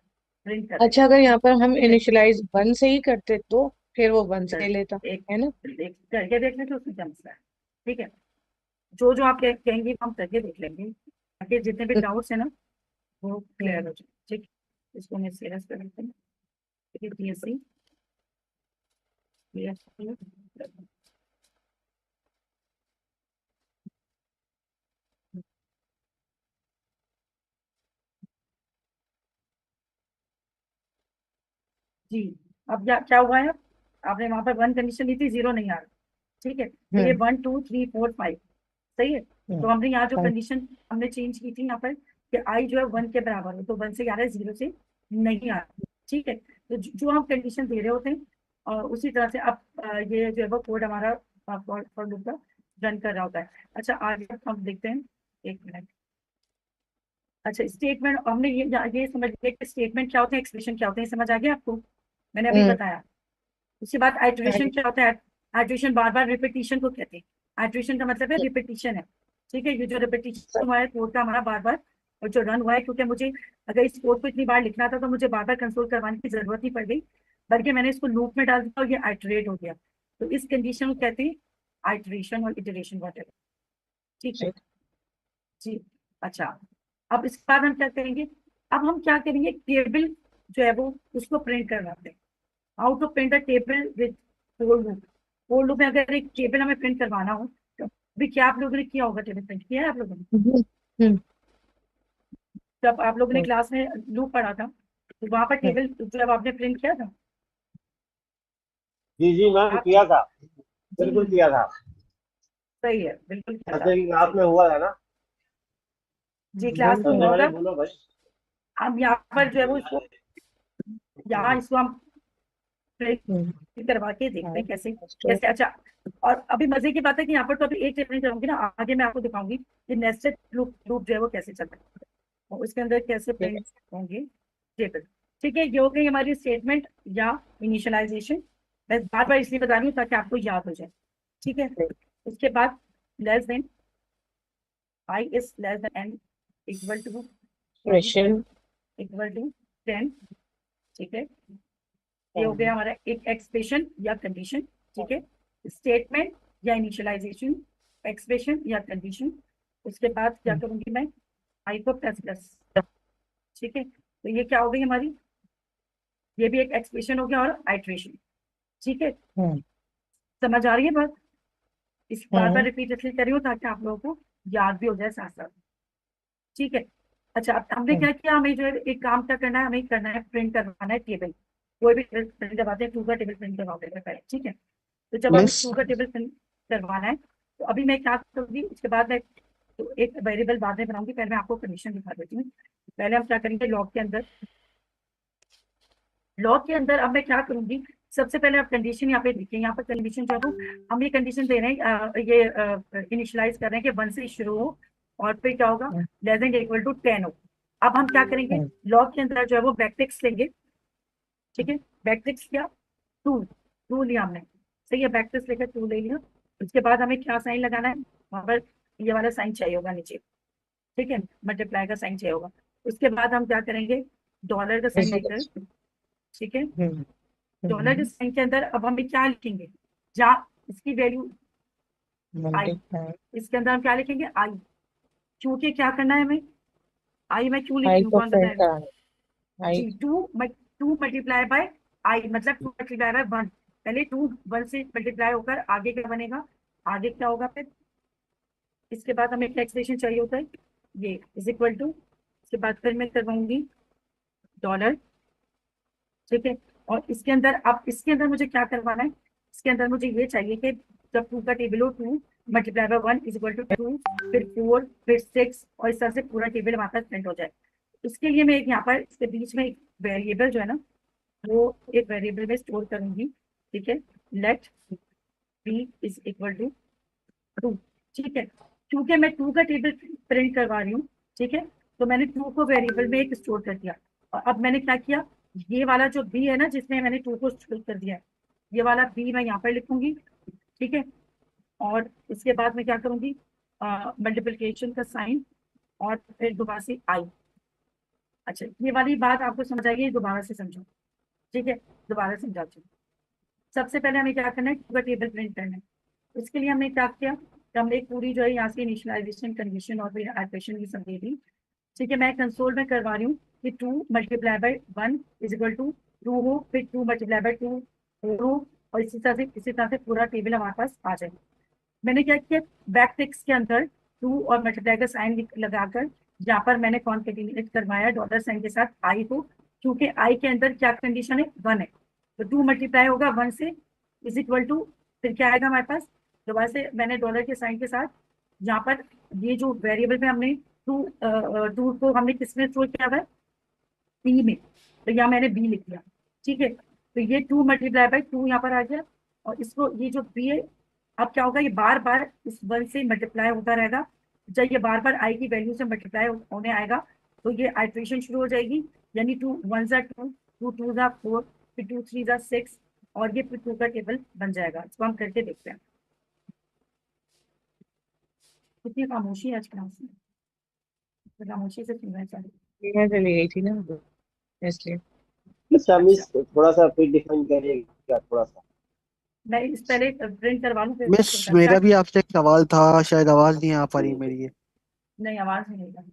[SPEAKER 1] प्रिंट कर रहा है।
[SPEAKER 4] अच्छा, अगर यहाँ पर हम
[SPEAKER 1] ठीक है,
[SPEAKER 4] इनिशियलाइज 1 से ही करते तो फिर वो 1 से लेता,
[SPEAKER 1] एक
[SPEAKER 4] है ना?
[SPEAKER 1] करके देख लेते उसमें क्या मसला है। ठीक है, जो जो आप कहेंगे वो हम करके देख लेंगे, ताकि जितने भी डाउट्स है ना वो क्लियर हो जाए। ठीक, इसको मैं सीरियस कर लेते हैं। ठीक है, BSc जी। अब क्या हुआ है, आपने वहां पर 1 कंडीशन ली थी, 0 नहीं आ रहा। ठीक है, तो ये 1 2 3 4 5 सही है। तो हमने यहाँ जो कंडीशन हमने चेंज की थी यहाँ पर कि आई जो है 1 के बराबर है, तो 1 से आ रहा है, 0 से नहीं आ रहा। ठीक है, तो जो हम कंडीशन दे रहे होते हैं और उसी तरह से अब ये जो है वो कोड हमारा फॉर लूप का रन कर रहा होता है। अच्छा आगे हम देखते हैं, एक मिनट। अच्छा स्टेटमेंट, हमने ये समझ लिया कि स्टेटमेंट क्या होते हैं, एक्सप्रेशन क्या होते हैं, समझ आ गया आपको, मैंने अभी बताया। उसके बाद आइटरेशन क्या होता है, आइटरेशन बार बार रिपीटिशन को कहते हैं। आइटरेशन का मतलब है रिपीटिशन है। ठीक है, ये जो रिपीटिशन हुआ है कोड का हमारा बार बार, और जो रन हुआ है, क्योंकि मुझे अगर इस कोड को इतनी बार लिखना था तो मुझे बार बार कंसोल करवाने की जरूरत नहीं पड़ गई, बल्कि मैंने इसको लूप में डाल दिया और ये आइटरेट हो गया। तो इस कंडीशन को कहते हैं आइटरेशन और इटरेशन वगैरह। ठीक है जी। अच्छा, अब इसके बाद हम क्या करेंगे, अब हम क्या करेंगे, टेबल जो है वो उसको प्रिंट करवाते हैं। How to print a table with for loop. For loop में अगर एक टेबल हमें प्रिंट करवाना हो, तो अभी क्या आप लोगों ने किया होगा, टेबल प्रिंट किया है आप लोगों ने? जब आप लोगों ने क्लास में लूप पढ़ा था तो वहां पर टेबल जब आपने प्रिंट किया था?
[SPEAKER 3] जी जी मैम,
[SPEAKER 1] आप
[SPEAKER 3] किया था, बिल्कुल किया था।
[SPEAKER 1] सही है, बिल्कुल किया था।
[SPEAKER 3] जैसे कि क्लास में हुआ था ना।
[SPEAKER 1] जी क्लास में
[SPEAKER 3] सबसे
[SPEAKER 1] हुआ
[SPEAKER 3] पहले
[SPEAKER 1] होगा।
[SPEAKER 3] बोलो भाई।
[SPEAKER 1] हम यहाँ पर जो है वो इसको, यहाँ इसको हम प्रिंट करवा के देखते हैं कैसे कैसे। अच्छा, और अभी मजे की बात है कि यहाँ पर तो अभी एक टेबल करूंगी ना, आगे मैं आपको दिखाऊंगी कि नेस्टेड लूप जो है वो कैसे चलता है और उसके अंदर कैसे प्रिंट होंगे टेबल। ठीक है, ये हो गई हमारी स्टेटमेंट या इनिशियलाइजेशन। मैं बार बार इसलिए बता रही हूँ ताकि आपको याद हो जाए। ठीक है, उसके बाद less than, I is less than n, equal to
[SPEAKER 4] question
[SPEAKER 1] equal to 10। ठीक है, ये हो गया हमारा एक एक्सप्रेशन या कंडीशन। ठीक है, स्टेटमेंट या इनिशियलाइजेशन, एक्सप्रेशन या कंडीशन। उसके बाद क्या करूंगी मैं, आई को प्लस प्लस। ठीक है, तो ये क्या हो गई हमारी, ये भी एक एक्सप्रेशन हो गया और आइट्रेशन। ठीक है, समझ आ रही है बात? इस बार बार रिपीट इसलिए कर रही हूँ ताकि आप लोगों को याद भी हो जाए साथ साथ। ठीक है, अच्छा अब हमने क्या किया, हमें जो है एक काम क्या करना है, हमें करना है प्रिंट करवाना है टेबल। कोई भी टेबल प्रिंट करवाते हैं, टू का टेबल प्रिंट करवा देते हैं पहले। ठीक है, तो जब हमें टू का टेबल प्रिंट करवाना है तो अभी मैं क्या करूंगी, उसके बाद मैं तो एक वेरिएबल बाद में बनाऊंगी, पहले मैं आपको कंडीशन दिखा देती हूँ। पहले हम क्या करेंगे, लॉग के अंदर, लॉग के अंदर अब मैं क्या करूंगी, सबसे पहले आप कंडीशन यहाँ पे देखिए, यहाँ पर कंडीशन जो है हम ये कंडीशन दे रहे हैं, ये इनिशियलाइज कर रहे हैं कि 1 से शुरू हो और फिर क्या होगा, लेस देन इक्वल टू 10 हो। अब हम क्या करेंगे, लॉग के अंदर जो है वो बैकटिक्स लेंगे, ठीक है। बैकटिक्स क्या, टू, टू लिया हमने, सही है, बैकटिक्स लेकर टू ले लिया। उसके बाद हमें क्या साइन लगाना है, वहां पर ये वाला साइन चाहिए होगा नीचे, ठीक है, मल्टीप्लाई का साइन चाहिए होगा। उसके बाद हम क्या करेंगे, डॉलर का साइन लेकर, ठीक है, डॉलर के साइन के अंदर अब हमें क्या लिखेंगे, जहाँ इसकी वैल्यू आई, इसके अंदर हम क्या लिखेंगे, आई, क्योंकि क्या करना है हमें, आई मैं क्यों लिख
[SPEAKER 4] आई
[SPEAKER 1] रही हूँ,
[SPEAKER 4] को
[SPEAKER 1] कौन
[SPEAKER 4] प्रिंट
[SPEAKER 1] बताएगा,
[SPEAKER 4] कराना, आई
[SPEAKER 1] जी, टू मल्टीप्लाई बाय आई, मतलब टू मल्टीप्लाई बाय वन, पहले टू वन से मल्टीप्लाई होकर आगे क्या बनेगा, आगे क्या होगा फिर, इसके बाद हमें क्या एक्सप्रेशन चाहिए होता है, ये इज इक्वल टू, इसके बाद फिर मैं करवाऊंगी डॉलर, ठीक है। और इसके अंदर, अब इसके अंदर मुझे क्या करवाना है, इसके अंदर मुझे ये चाहिए कि जब टू का टेबल हो, two multiply by one is equal to two, फिर फोर, फिर सिक्स, और इस तरह से पूरा टेबल हमारे पास प्रिंट हो जाए। इसके लिए मैं एक यहाँ पर इसके बीच में एक वेरिएबल जो है ना, वो एक वेरिएबल में स्टोर करूंगी, ठीक है, let B is equal to two, ठीक है, क्योंकि मैं टू का टेबल प्रिंट करवा रही हूँ, ठीक है, तो मैंने टू को वेरिएबल में एक स्टोर कर दिया। और अब मैंने क्या किया, ये वाला जो बी है ना, जिसमें मैंने टू को स्टोर कर दिया है, ये वाला बी मैं यहाँ पर लिखूंगी, ठीक है। और इसके बाद मैं क्या करूंगी, मल्टीप्लिकेशन का साइन, और फिर दोबारा से आई। अच्छा, ये वाली बात आपको समझ आएगी, दोबारा से समझो, ठीक है, दोबारा समझाती हूँ। सबसे पहले हमें क्या करना है, टू का टेबल प्रिंट करना है। इसके लिए हमने क्या किया कि हमने एक पूरी जो है यहाँ से इनिशियलाइजेशन कंडीशन और फिर इटरेशन की सब दे दी, ठीक है। मैं कंसोल में करवा रही हूँ कि two multiply by one is equal to two हो, फिर two multiply by two four हो, और इसी तरह से पूरा टेबल हमारे पास आ जाए। मैंने क्या किया, बैक टिक्स के अंदर टू और मल्टीप्लाई का साइन लगाकर यहाँ पर मैंने कॉन्केटिनेट करवाया डॉलर साइन के साथ आई को, क्योंकि आई के अंदर क्या कंडीशन है, वन है, तो टू मल्टीप्लाई होगा वन से इज इक्वल टू, फिर क्या आएगा हमारे पास, दोबारा से मैंने डॉलर के साइन के साथ यहाँ पर ये जो वेरिएबल में हमने टू, टू को हमने किसमें स्टोर किया हुआ है, बी में, तो यहाँ मैंने बी लिख दिया, ठीक है। तो ये टू मल्टीप्लाई बाय टू यहाँ पर आ गया, और इसको ये जो बी है, अब क्या होगा, ये बार बार इस वन से मल्टीप्लाई होता रहेगा, जब ये बार बार आई की वैल्यू से मल्टीप्लाई होने आएगा तो ये आइट्रेशन शुरू हो जाएगी, यानी टू वन जा टू, टू टू जा फोर, फिर टू थ्री जा सिक्स, और ये फिर टू का टेबल बन जाएगा। इसको हम करके देखते हैं। कितनी खामोशी है आज क्लास में, तो खामोशी से सुनना चाहिए।
[SPEAKER 4] मैं चली गई थी ना, इसलिए।
[SPEAKER 3] अच्छा मिस, थोड़ा सा फिर डिफाइन करिएगा थोड़ा सा।
[SPEAKER 1] मैं इस पहले प्रिंट करवा लूँ फिर
[SPEAKER 7] मिस
[SPEAKER 1] इसको
[SPEAKER 7] मेरा
[SPEAKER 1] क्या,
[SPEAKER 7] भी आपसे एक सवाल था, शायद आवाज नहीं आ पा रही मेरी ये।
[SPEAKER 1] नहीं आवाज नहीं आएगा।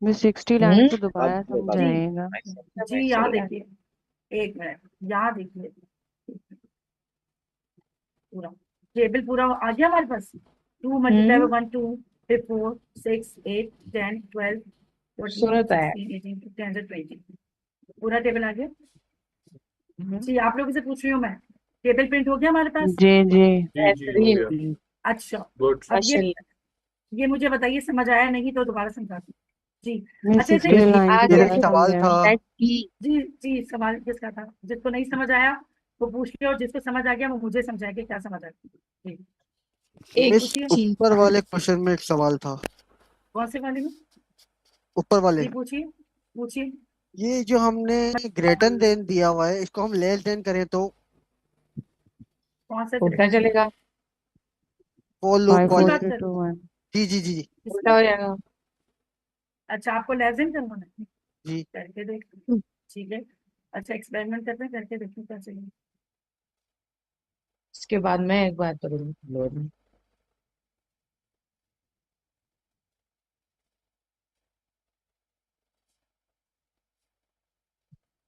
[SPEAKER 8] मिस 60 लाइन को
[SPEAKER 3] बात
[SPEAKER 8] दोबारा
[SPEAKER 3] बात
[SPEAKER 8] समझाइएगा।
[SPEAKER 1] जी यहाँ देखिए, एक मिनट, यहाँ देखिए, पूरा टेबल पूरा आ गया हमारे पास, two multiply by one two, फिर फोर सिक्स एट 10 12 14
[SPEAKER 4] सूरत आया।
[SPEAKER 1] 16 18 15 20, पूरा टेबल आ गया। जी आप लोगों से पूछ रही हूँ मैं, टेबल प्रिंट हो गया हमारे पास।
[SPEAKER 8] जी जी
[SPEAKER 5] जी जी हो गया।
[SPEAKER 8] जी।
[SPEAKER 1] अच्छा,
[SPEAKER 5] गुड।
[SPEAKER 1] अब ये मुझे बताइए, समझ आया, नहीं तो दोबारा समझा दूँ। जी
[SPEAKER 8] मिस
[SPEAKER 1] अच्छा
[SPEAKER 8] 60 लाइन
[SPEAKER 4] आ
[SPEAKER 8] को
[SPEAKER 7] मेरा
[SPEAKER 4] गया
[SPEAKER 7] एक
[SPEAKER 8] दोबारा
[SPEAKER 7] सवाल था।
[SPEAKER 8] समझाएं।
[SPEAKER 1] जी जी, सवाल किसका था, जिसको नहीं समझ आया वो पूछ लिया, और जिसको समझ आ गया वो मुझे समझाए कि क्या समझ आया। जी
[SPEAKER 4] एक
[SPEAKER 7] मिस
[SPEAKER 1] पूछिए,
[SPEAKER 7] ऊपर वाले क्वेश्चन में एक सवाल था।
[SPEAKER 1] कौन से वाले में,
[SPEAKER 7] ऊपर वाले,
[SPEAKER 1] जी पूछिए पूछिए।
[SPEAKER 7] ये जो हमने ग्रेटर देन दिया हुआ है, इसको हम लेस देन करें तो
[SPEAKER 1] कौन सा
[SPEAKER 4] उल्टा
[SPEAKER 1] ग्रेटर,
[SPEAKER 4] चलेगा,
[SPEAKER 7] फॉर लूप
[SPEAKER 8] 5
[SPEAKER 1] किसकी
[SPEAKER 7] वाले।
[SPEAKER 1] बात
[SPEAKER 8] 4
[SPEAKER 1] कर,
[SPEAKER 8] 3 2 1।
[SPEAKER 7] जी जी जी जी
[SPEAKER 4] उल्टा हो जाएगा।
[SPEAKER 1] अच्छा आपको लेजन करवाना है,
[SPEAKER 7] जी।
[SPEAKER 1] करके देख, ठीक है। अच्छा एक्सपेरिमेंट करते हैं, करके देखते हैं क्या चलेगा।
[SPEAKER 4] इसके बाद मैं एक बात करूंगी।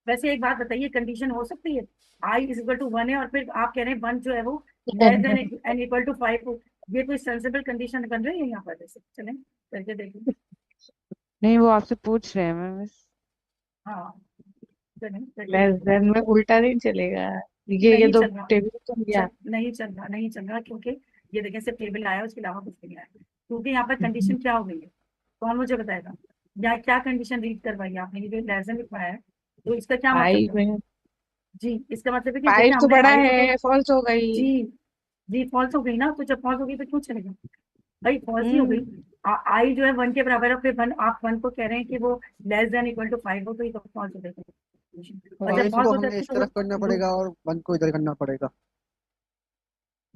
[SPEAKER 1] वैसे एक बात बताइए, कंडीशन हो सकती है I is equal to one है, और फिर आप कह रहे हैं वन जो है वो less than n equal to five हो, ये कोई सेंसिबल कंडीशन बन रही है यहाँ पर, जैसे चलें करके देखें।
[SPEAKER 8] नहीं, वो आपसे पूछ रहे हैं मैं मिस।
[SPEAKER 1] हाँ चलें करके
[SPEAKER 4] लेस
[SPEAKER 1] देखते हैं।
[SPEAKER 4] देन में उल्टा नहीं चलेगा। ये
[SPEAKER 1] नहीं
[SPEAKER 4] तो
[SPEAKER 1] चल रहा,
[SPEAKER 4] टेबल तो गया।
[SPEAKER 1] नहीं चल रहा, नहीं चल रहा, क्योंकि ये देखें सिर्फ टेबल आया, उसके अलावा कुछ भी नहीं आया, क्योंकि यहाँ पर कंडीशन क्या हो गई है, कौन मुझे बताएगा, या क्या कंडीशन रीड करवाई है आपने, ये जो लेसन लिखवाया है, तो इसका क्या मतलब
[SPEAKER 4] फाइव
[SPEAKER 1] है।
[SPEAKER 4] में
[SPEAKER 1] जी इसका मतलब है कि
[SPEAKER 4] फाइव
[SPEAKER 1] जैसे
[SPEAKER 4] तो
[SPEAKER 1] हमने
[SPEAKER 4] बड़ा
[SPEAKER 1] आई को तो,
[SPEAKER 4] है, फॉल्स हो गई।
[SPEAKER 1] जी जी फॉल्स हो गई ना, तो जब फॉल्स हो गई तो क्यों चलेगा, भाई फॉल्स ही हो गई। आई जो है 1 के बराबर है, फिर 1 आप 1 को कह रहे हैं कि वो लेस देन इक्वल टू 5 हो, तो ये तो फॉल्स हो जाएगा। और जब
[SPEAKER 7] 5
[SPEAKER 1] फॉल्स
[SPEAKER 7] को
[SPEAKER 1] हो
[SPEAKER 7] हमें
[SPEAKER 1] जाती है
[SPEAKER 7] इस
[SPEAKER 1] तो
[SPEAKER 7] तरफ करना
[SPEAKER 1] वो
[SPEAKER 7] पड़ेगा और 1 को इधर करना पड़ेगा।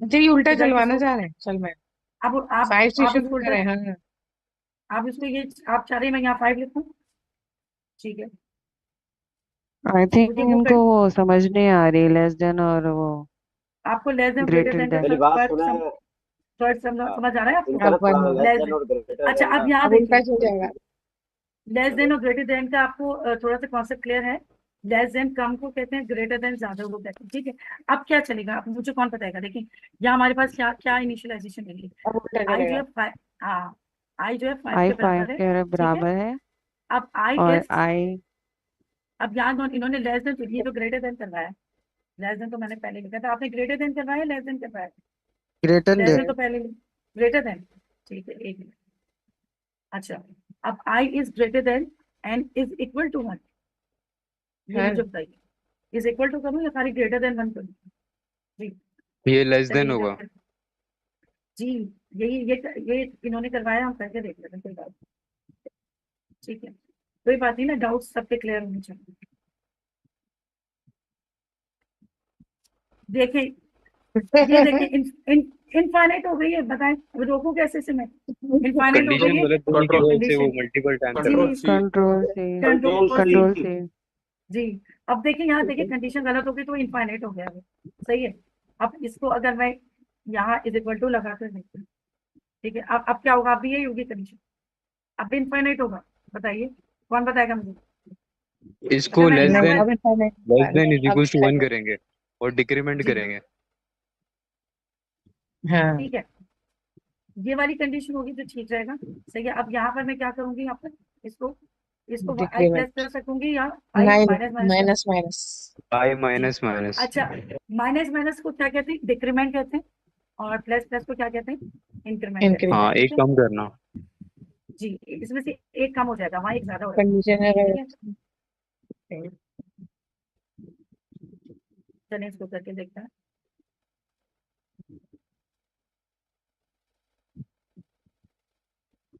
[SPEAKER 4] अच्छा ये उल्टा
[SPEAKER 1] तो जाके
[SPEAKER 4] चलवाना
[SPEAKER 1] इसको
[SPEAKER 4] चाह रहे हैं, चल मैं
[SPEAKER 1] अब
[SPEAKER 4] 5 से
[SPEAKER 1] आप
[SPEAKER 4] शुरू
[SPEAKER 1] इसको उल्टा,
[SPEAKER 4] करें। हाँ
[SPEAKER 1] आप इसको ये आप चाह रहे हैं मैं यहाँ 5 लिखूं, ठीक है।
[SPEAKER 8] आई थिंक
[SPEAKER 1] मुझे वो
[SPEAKER 8] इनको वो समझ नहीं आ रही लेस देन और वो
[SPEAKER 1] आपको less than greater
[SPEAKER 8] greater
[SPEAKER 1] than
[SPEAKER 8] than.
[SPEAKER 1] का
[SPEAKER 3] मेरी बात
[SPEAKER 1] फर्क
[SPEAKER 3] सुना है।
[SPEAKER 1] समझ आ रहा है आपको?
[SPEAKER 3] इनका ना
[SPEAKER 4] अब
[SPEAKER 3] थोड़ा
[SPEAKER 4] 1
[SPEAKER 3] लेस
[SPEAKER 1] लेस
[SPEAKER 3] देन
[SPEAKER 1] देन,
[SPEAKER 3] और ग्रेटर
[SPEAKER 1] अच्छा
[SPEAKER 3] देन
[SPEAKER 1] अब
[SPEAKER 3] ना
[SPEAKER 1] यहाँ
[SPEAKER 4] अब उल्टा
[SPEAKER 1] देखिए,
[SPEAKER 4] चल जाएगा।
[SPEAKER 1] लेस
[SPEAKER 3] चलो
[SPEAKER 1] देन और ग्रेटर देन का आपको थोड़ा सा कॉन्सेप्ट क्लियर है। लेस देन कम को कहते हैं, ग्रेटर देन ज्यादा को कहते हैं, ठीक है। अब क्या चलेगा, अब मुझे कौन बताएगा? देखिए यहाँ हमारे पास क्या क्या इनिशियलाइजेशन है।
[SPEAKER 4] अब उल्टा
[SPEAKER 1] आई जो
[SPEAKER 4] चलेगा।
[SPEAKER 1] है 5, हाँ आई जो है 5
[SPEAKER 8] आई
[SPEAKER 1] के
[SPEAKER 8] 5
[SPEAKER 1] बराबर है,
[SPEAKER 8] के
[SPEAKER 1] ठीक है।
[SPEAKER 8] बराबर है
[SPEAKER 1] अब आई
[SPEAKER 8] और
[SPEAKER 1] इज,
[SPEAKER 8] आई
[SPEAKER 1] अब यहाँ इन्होंने लेस देन, तो ये तो ग्रेटर देन करवाया। लेस देन तो मैंने पहले लिखा था, आपने ग्रेटर देन करवाया, लेस देन करवाया?
[SPEAKER 7] Greater
[SPEAKER 1] less than
[SPEAKER 7] than.
[SPEAKER 1] तो पहले, ग्रेटर देन, ठीक है, एक मिनट। अच्छा, अब I is greater than and is equal to 1, ये
[SPEAKER 4] हाँ
[SPEAKER 1] मुझे बताइए। इज इक्वल टू करूँ या खाली ग्रेटर देन 1 करूँ? जी
[SPEAKER 6] ये लेस देन
[SPEAKER 1] चलिए
[SPEAKER 6] होगा।
[SPEAKER 1] जी, यही ये इन्होंने करवाया, हम करके देख लेते हैं, कोई बात नहीं, ठीक है। कोई बात नहीं ना, डाउट्स सबके क्लियर होने चाहिए। देखें, ये देखिए इनफाइनाइट हो गई है, बताएं अब रोकू कैसे से मैं? इनफाइनाइट हो गई
[SPEAKER 6] कंडीशन
[SPEAKER 1] है
[SPEAKER 6] गलत होने की
[SPEAKER 5] कंट्रोल
[SPEAKER 6] वजह से वो
[SPEAKER 1] कंडीशन।
[SPEAKER 6] मल्टीपल टाइम कर रहा
[SPEAKER 1] जी
[SPEAKER 5] कंट्रोल सी।
[SPEAKER 8] कंट्रोल से
[SPEAKER 3] कंट्रोल
[SPEAKER 1] कंट्रोल,
[SPEAKER 8] कंट्रोल
[SPEAKER 3] सी।
[SPEAKER 8] से
[SPEAKER 1] जी। अब देखिए यहाँ देखिए कंडीशन गलत हो गई तो इनफाइनाइट हो गया है, सही है। अब इसको अगर मैं यहाँ इज इक्वल टू लगा कर देखती हूँ, ठीक है। अब क्या होगा, अब भी यही होगी कंडीशन, अब भी इनफाइनाइट होगा। बताइए कौन बताएगा मुझे?
[SPEAKER 6] है। इसको
[SPEAKER 1] अगर मैं
[SPEAKER 6] लेस
[SPEAKER 1] यहाँ
[SPEAKER 4] नहीं
[SPEAKER 6] देन,
[SPEAKER 1] पर,
[SPEAKER 4] अब इतना नहीं
[SPEAKER 6] लेस
[SPEAKER 4] होगा।
[SPEAKER 6] देन इज
[SPEAKER 4] अब
[SPEAKER 6] इक्वल टू 1
[SPEAKER 4] चलेगा।
[SPEAKER 6] करेंगे और डिक्रीमेंट
[SPEAKER 1] जी
[SPEAKER 6] करेंगे।
[SPEAKER 4] हाँ
[SPEAKER 1] ठीक है, ये वाली कंडीशन होगी तो ठीक रहेगा, सही है। अब यहाँ पर मैं क्या करूंगी, यहाँ पर इसको इसको आई प्लस
[SPEAKER 4] डिक्रीमेंट
[SPEAKER 1] प्लस रखूंगी या आई
[SPEAKER 4] नाइन
[SPEAKER 1] माइनस माइनस कर,
[SPEAKER 4] माइनस माइनस।
[SPEAKER 6] आई
[SPEAKER 1] जी।
[SPEAKER 6] Minus minus.
[SPEAKER 1] अच्छा, माइनस माइनस को क्या कहते हैं? डिक्रीमेंट कहते हैं। और प्लस प्लस को क्या कहते हैं? इंक्रीमेंट कहते हैं,
[SPEAKER 6] हाँ,
[SPEAKER 4] इंक्रीमेंट
[SPEAKER 1] ठीक
[SPEAKER 6] एक
[SPEAKER 1] है।
[SPEAKER 6] कम करना।
[SPEAKER 1] जी, इसमें से एक कम हो जाएगा, वहाँ एक ज्यादा हो जाएगा,
[SPEAKER 4] कंडीशन अगर
[SPEAKER 1] ठीक है। चलिए इसको करके देखते हैं।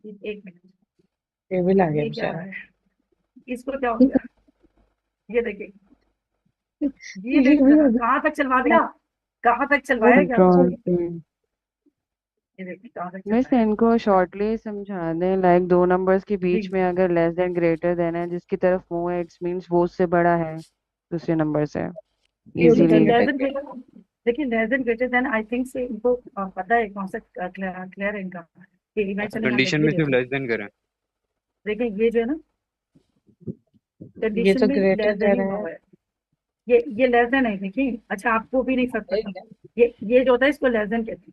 [SPEAKER 1] एक मिनट,
[SPEAKER 4] टेबल आ गया
[SPEAKER 1] ये क्या हो
[SPEAKER 4] बेचारा।
[SPEAKER 1] रहा है, इसको क्या हो गया? ये देखिए, ये
[SPEAKER 4] ये
[SPEAKER 1] देखिए
[SPEAKER 4] भी
[SPEAKER 1] जरा
[SPEAKER 4] हो
[SPEAKER 1] कहाँ तक चलवा दिया, कहाँ तक चलवाया क्या
[SPEAKER 8] कंट्रोल
[SPEAKER 1] बताइए?
[SPEAKER 8] से।
[SPEAKER 1] ये देखिए कहाँ तक
[SPEAKER 8] वैसे
[SPEAKER 1] चलवाया।
[SPEAKER 8] इनको शॉर्टली समझा दें, लाइक दो नंबर्स के
[SPEAKER 1] जी
[SPEAKER 8] बीच में अगर लेस देन ग्रेटर देन है जिसकी तरफ मुंह है, इट्स मींस वो उससे बड़ा है दूसरे नंबर से,
[SPEAKER 4] ये उल्टा
[SPEAKER 8] इजीली।
[SPEAKER 1] लेस
[SPEAKER 4] लटक
[SPEAKER 1] देन
[SPEAKER 4] गया।
[SPEAKER 1] ग्रेटर, देखिए less than greater than I think से इनको पता है कॉन्सेप्ट, क्लियर है इनका कि इवेंचुअली यहाँ
[SPEAKER 6] कंडीशन
[SPEAKER 1] लिख भी
[SPEAKER 6] में सिर्फ
[SPEAKER 1] देते हैं।
[SPEAKER 6] लेस देन करें।
[SPEAKER 1] देखिए ये जो है ना,
[SPEAKER 4] ये
[SPEAKER 1] कंडीशन
[SPEAKER 4] तो
[SPEAKER 1] में
[SPEAKER 4] ग्रेटर
[SPEAKER 1] लेस देन ही
[SPEAKER 4] देन
[SPEAKER 1] हुआ
[SPEAKER 4] है।
[SPEAKER 1] हुआ है। ये लेस देन है, देखिए। अच्छा आपको भी नहीं फर्क पड़ता, ये जो होता है इसको लेस देन कहते हैं,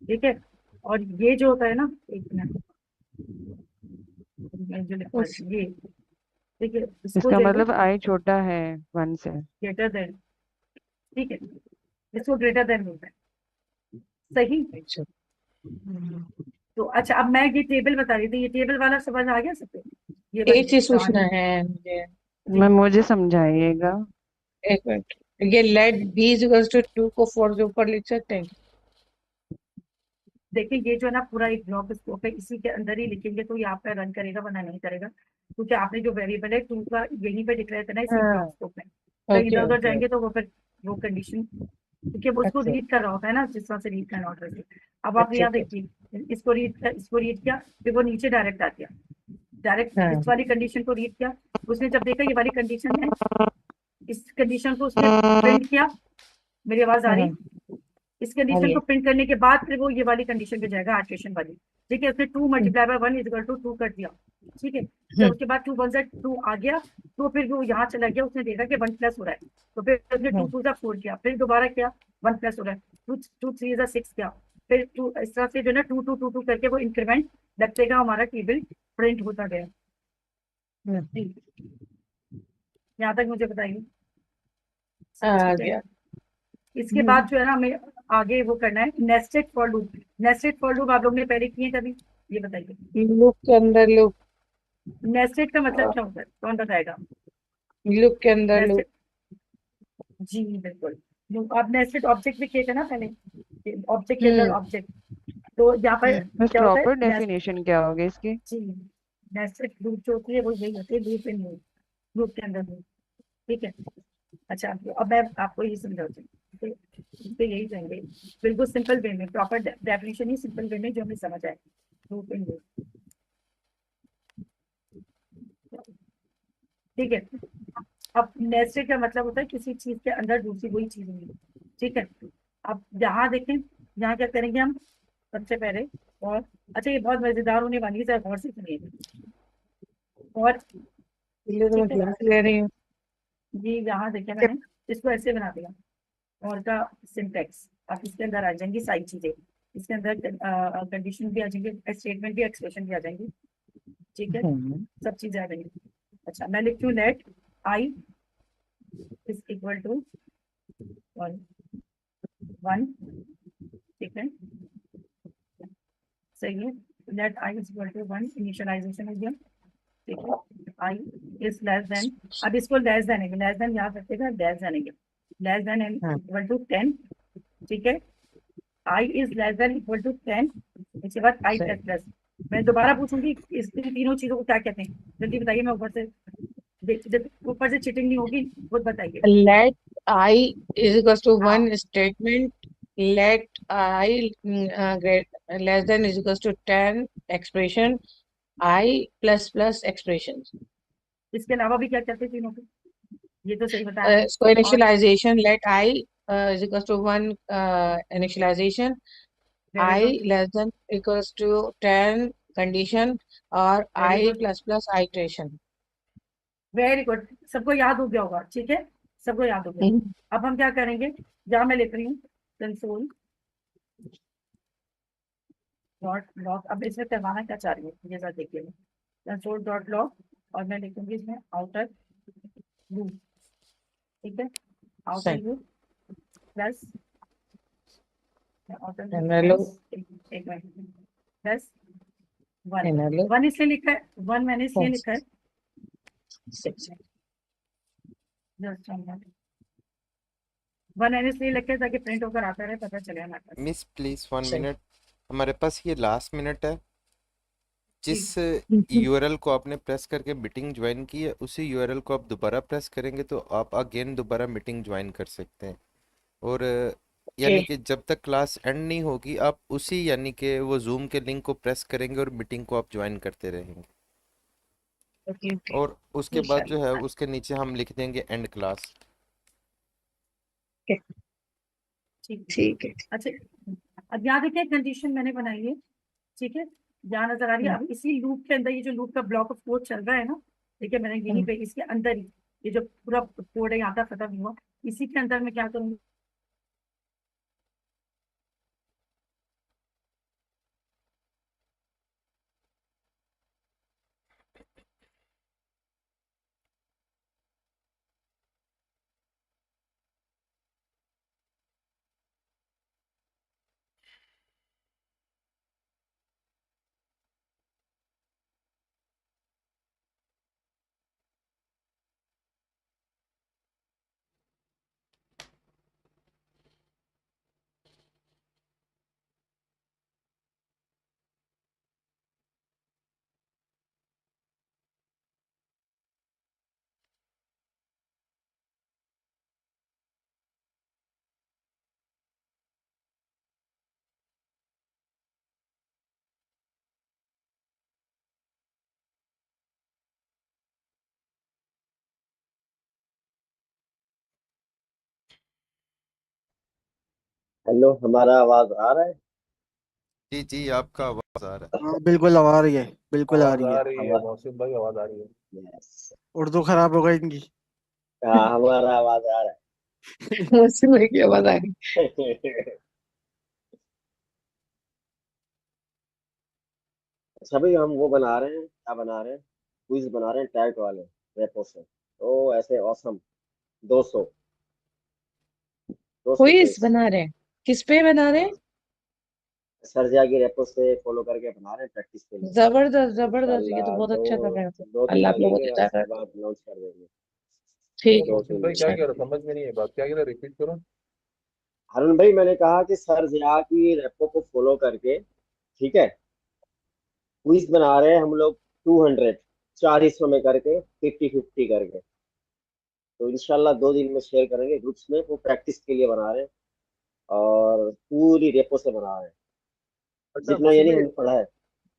[SPEAKER 1] ठीक है। और ये जो होता है ना, एक मिनट, मैं जो लिखवा
[SPEAKER 4] उस
[SPEAKER 1] रही हूँ, ये देखिए इसको
[SPEAKER 8] इसका
[SPEAKER 1] जो है वो
[SPEAKER 8] मतलब आई छोटा है 1 से।
[SPEAKER 1] ग्रेटर देन, ठीक है, इसको ग्रेटर देन बोलते हैं, सही।
[SPEAKER 4] अच्छा
[SPEAKER 1] तो अच्छा अब मैं ये टेबल बता रही थी, ये टेबल वाला समझ आ गया सबको? ये वाली
[SPEAKER 4] एक चीज पूछना
[SPEAKER 1] कहानी,
[SPEAKER 4] है मुझे।
[SPEAKER 1] जी।
[SPEAKER 8] मैं मुझे समझाइएगा।
[SPEAKER 4] एक मिनट, ये लेट बी इक्वल्स टू 2 को 4 के ऊपर लिख सकते हैं?
[SPEAKER 1] देखिए ये जो है ना पूरा एक ब्लॉक स्कोप है, इसी के अंदर ही लिखेंगे तो ये आपका रन करेगा, वरना नहीं करेगा, क्योंकि आपने जो वेरिएबल है टू का यहीं पे डिक्लेयर करना है, इसी
[SPEAKER 4] हाँ
[SPEAKER 1] ब्लॉक स्कोप में। कहीं
[SPEAKER 4] ओके
[SPEAKER 1] इधर उधर
[SPEAKER 4] ओके।
[SPEAKER 1] जाएंगे तो वो फिर वो कंडीशन, क्योंकि वो उसको
[SPEAKER 4] अच्छा
[SPEAKER 1] रीड कर रहा होता है ना, जिस तरह से रीड करना होता है। अब आप
[SPEAKER 4] अच्छा
[SPEAKER 1] यहाँ
[SPEAKER 4] अच्छा।
[SPEAKER 1] देखिए, इसको रीड किया, फिर वो नीचे डायरेक्ट आ गया, डायरेक्ट
[SPEAKER 4] हाँ
[SPEAKER 1] इस वाली कंडीशन को रीड किया। उसने जब देखा ये वाली कंडीशन है, इस कंडीशन को उसने प्रिंट किया। मेरी आवाज आ
[SPEAKER 4] हाँ
[SPEAKER 1] रही?
[SPEAKER 4] हाँ,
[SPEAKER 1] इस
[SPEAKER 4] आ
[SPEAKER 1] कंडीशन
[SPEAKER 4] रही
[SPEAKER 1] को
[SPEAKER 4] है।
[SPEAKER 1] प्रिंट करने के बाद फिर वो ये वाली कंडीशन पे जाएगा, आर्ट्रेशन वाली, ठीक है। उसने 2 मल्टीप्लाई बाय 1 इक्वल टू 2 कर दिया, ठीक है। जब उसके बाद 2 1 से 2 आ गया, तो फिर वो यहाँ चला गया, उसने देखा कि 1 प्लस हो रहा है, तो फिर उसने 2 2 4 किया, फिर दोबारा किया 1 प्लस हो रहा है, 2 3 6 किया, फिर 2 इस तरह से जो है ना 2 2 2 2 करके वो इंक्रीमेंट लगते गया, हमारा टेबल प्रिंट होता गया। जी, यहाँ तक मुझे बताइए,
[SPEAKER 4] आ
[SPEAKER 1] ठीक है।
[SPEAKER 4] गया।
[SPEAKER 1] इसके बाद जो है ना हमें आगे वो करना है nested for loop. Nested for loop आप लोग ने पहले किए कभी? ये बताइए,
[SPEAKER 4] लूप के अंदर लूप।
[SPEAKER 1] नेस्टेड का मतलब क्या होता है, कौन बताएगा?
[SPEAKER 4] लूप के अंदर लूप।
[SPEAKER 1] नेस्टेड, जी बिल्कुल। आप नेस्टेड ऑब्जेक्ट भी किए थे ना पहले? ऑब्जेक्ट के अंदर
[SPEAKER 4] हम्म
[SPEAKER 1] ऑब्जेक्ट। तो यहाँ पर
[SPEAKER 8] बस
[SPEAKER 1] क्या होता है,
[SPEAKER 8] प्रॉपर डेफिनेशन क्या होगी इसकी?
[SPEAKER 1] जी नेस्टेड लूप जो होती है वो यही होती है, लूप इन लूप, लूप के अंदर लूप। ठीक है। अच्छा, तो अब मैं आपको ये समझाती हूँ। तो यही कहेंगे बिल्कुल सिंपल वे में, प्रॉपर डेफिनेशन ही सिंपल वे में जो हमें समझ आए, लूप इन लूप। ठीक है। अब नेस्टेड का मतलब होता है किसी चीज के अंदर दूसरी वही चीज होगी। ठीक है। अब यहाँ देखें, यहाँ क्या करेंगे हम सबसे पहले। और अच्छा, ये बहुत मजेदार होने वाली है, जरा गौर से सुनिए। और
[SPEAKER 4] इसलिए तो मैं
[SPEAKER 1] ठीक है,
[SPEAKER 4] क्लास ले रही हूँ।
[SPEAKER 1] ये यहाँ देखे मैंने इसको ऐसे बना दिया, और का सिंटेक्स। अब इसके अंदर आ जाएंगी सारी चीजें, इसके अंदर कंडीशन भी आ जाएंगे, स्टेटमेंट भी, एक्सप्रेशन भी आ जाएंगे। ठीक है, सब चीजें आ जाएंगी। अच्छा, मैं लिखती हूँ let I is equal to 1। ठीक है, सही है। Let I is equal to 1, initialization हो गया। ठीक है, आई इज लेस देन, अब इसको लेस देन है, लेस देन याद रखिएगा, लेस देन है, लेस देन इक्वल टू 10। ठीक है, I is less than equal to 10। इसके बाद आई प्लस प्लस। मैं दोबारा पूछूंगी इस तीनों चीजों को क्या कहते हैं, जल्दी बताइए, मैं ऊपर से ऊपर से चीटिंग नहीं होगी, खुद बताइए।
[SPEAKER 4] Let I is equals to one statement. Let I less than is equals to 10 expression. I plus expressions.
[SPEAKER 1] इसके अलावा भी क्या कहते हैं तीनों को, ये तो सही बताया।
[SPEAKER 4] So initialization, let I is equals to one initialization.
[SPEAKER 1] Very
[SPEAKER 4] I
[SPEAKER 1] good.
[SPEAKER 4] less than equals to 10 condition or
[SPEAKER 1] Very
[SPEAKER 4] I
[SPEAKER 1] good.
[SPEAKER 4] plus iteration.
[SPEAKER 1] Very good, सबको याद हो गया होगा। ठीक है, सबको याद हो गया। अब हम क्या करेंगे, जहाँ मैं लिख रही हूँ कंसोल डॉट लॉग। अब इसमें करवाना क्या चाह रही हूँ ये जरा देखिए, कंसोल डॉट लॉग, और मैं लिखूंगी इसमें आउटर लूप। ठीक है, आउटर
[SPEAKER 4] सही।
[SPEAKER 1] Loop plus, outer loop
[SPEAKER 4] Inner
[SPEAKER 1] plus,
[SPEAKER 4] loop,
[SPEAKER 1] एक मिनट, प्लस 1।
[SPEAKER 4] inner loop,
[SPEAKER 1] 1 इसलिए लिखा है, 1 मैंने इसलिए
[SPEAKER 4] yes,
[SPEAKER 1] लिखा है,
[SPEAKER 4] 6.
[SPEAKER 1] जस्ट 1 मैंने इसलिए लिखा है ताकि प्रिंट होकर आता रहे, पता चले हमारे पास।
[SPEAKER 2] मिस प्लीज 1
[SPEAKER 4] सही।
[SPEAKER 2] मिनट, हमारे पास ये लास्ट मिनट है।
[SPEAKER 1] जी
[SPEAKER 2] जिस यूआरएल को आपने प्रेस करके मीटिंग ज्वाइन की है, उसी यूआरएल को आप दोबारा प्रेस करेंगे तो आप अगेन दोबारा मीटिंग ज्वाइन कर सकते हैं। और यानी
[SPEAKER 4] Okay.
[SPEAKER 2] कि जब तक क्लास एंड नहीं होगी आप उसी यानी कि वो जूम के लिंक को प्रेस करेंगे और मीटिंग को आप ज्वाइन करते रहेंगे।
[SPEAKER 4] Okay.
[SPEAKER 2] और उसके बाद जो
[SPEAKER 4] इंशाल्लाह।
[SPEAKER 2] है उसके नीचे हम लिख देंगे एंड क्लास।
[SPEAKER 1] ठीक है।
[SPEAKER 4] ठीक है।
[SPEAKER 1] अच्छा, अब यहाँ देखिए कंडीशन मैंने बनाई है। ठीक है, यहाँ नजर आ रही है। अब इसी लूप के अंदर, ये जो लूप का ब्लॉक ऑफ कोड चल रहा है ना, देखिए मैंने यहीं पे इसके अंदर ही, ये जो पूरा कोड है यहाँ तक खत्म हुआ, इसी के अंदर मैं क्या करूंगी,
[SPEAKER 3] हेलो, हमारा आवाज आ रहा है?
[SPEAKER 2] जी जी, आपका आवाज आ रहा
[SPEAKER 7] हाँ बिल्कुल आ रही है, बिल्कुल आ
[SPEAKER 5] आवाज
[SPEAKER 7] रही
[SPEAKER 5] आ
[SPEAKER 7] है।
[SPEAKER 5] रही है
[SPEAKER 3] हमारा
[SPEAKER 5] मौसिफ भाई, आवाज आ रही है।
[SPEAKER 3] यस,
[SPEAKER 7] उर्दू खराब हो गई इनकी।
[SPEAKER 3] हाँ हमारा आवाज आ रहा
[SPEAKER 4] मुझसे वही की आवाज आ रही।
[SPEAKER 3] है। अच्छा भाई, हम वो बना रहे हैं, क्या बना रहे हैं, क्विज बना रहे हैं टैग वाले, रेपो से। तो ऐसे औसम 200 200
[SPEAKER 4] क्विज
[SPEAKER 3] क्विज।
[SPEAKER 4] बना रहे हैं? किस पे बना रहे हैं?
[SPEAKER 3] हाँ, सरजा की रेपो से फॉलो करके बना रहे हैं प्रैक्टिस के लिए।
[SPEAKER 4] जबरदस्त जबरदस्त, ये तो
[SPEAKER 3] इंशाल्लाह
[SPEAKER 4] बहुत
[SPEAKER 3] दो
[SPEAKER 4] अच्छा कर रहे हैं।
[SPEAKER 3] 2 दिन
[SPEAKER 4] अल्लाह आप लोगों को
[SPEAKER 3] लगेंगे और
[SPEAKER 4] हिदायत
[SPEAKER 3] उसके
[SPEAKER 4] करे।
[SPEAKER 3] बाद लॉन्च कर देंगे।
[SPEAKER 4] ठीक है।
[SPEAKER 5] मौसिफ
[SPEAKER 3] 2-3
[SPEAKER 5] भाई
[SPEAKER 3] दिन।
[SPEAKER 5] क्या
[SPEAKER 4] चलो।
[SPEAKER 5] कह रहे हो, समझ में नहीं है बात, क्या कह रहे हो, रिपीट करो।
[SPEAKER 3] हारून भाई, मैंने कहा कि सर जिया की रेपो को फॉलो करके, ठीक है, क्विज बना रहे हैं हम लोग 200, 4 हिस्सों में करके, 50-50 करके। तो इंशाल्लाह 2 दिन में शेयर करेंगे ग्रुप्स में। वो प्रैक्टिस के लिए बना रहे हैं और पूरी रेपो से बना रहे हैं,
[SPEAKER 5] अच्छा
[SPEAKER 3] जितना ये
[SPEAKER 5] मुर्शिद
[SPEAKER 3] नहीं
[SPEAKER 5] भाई,
[SPEAKER 3] हमने पढ़ा है।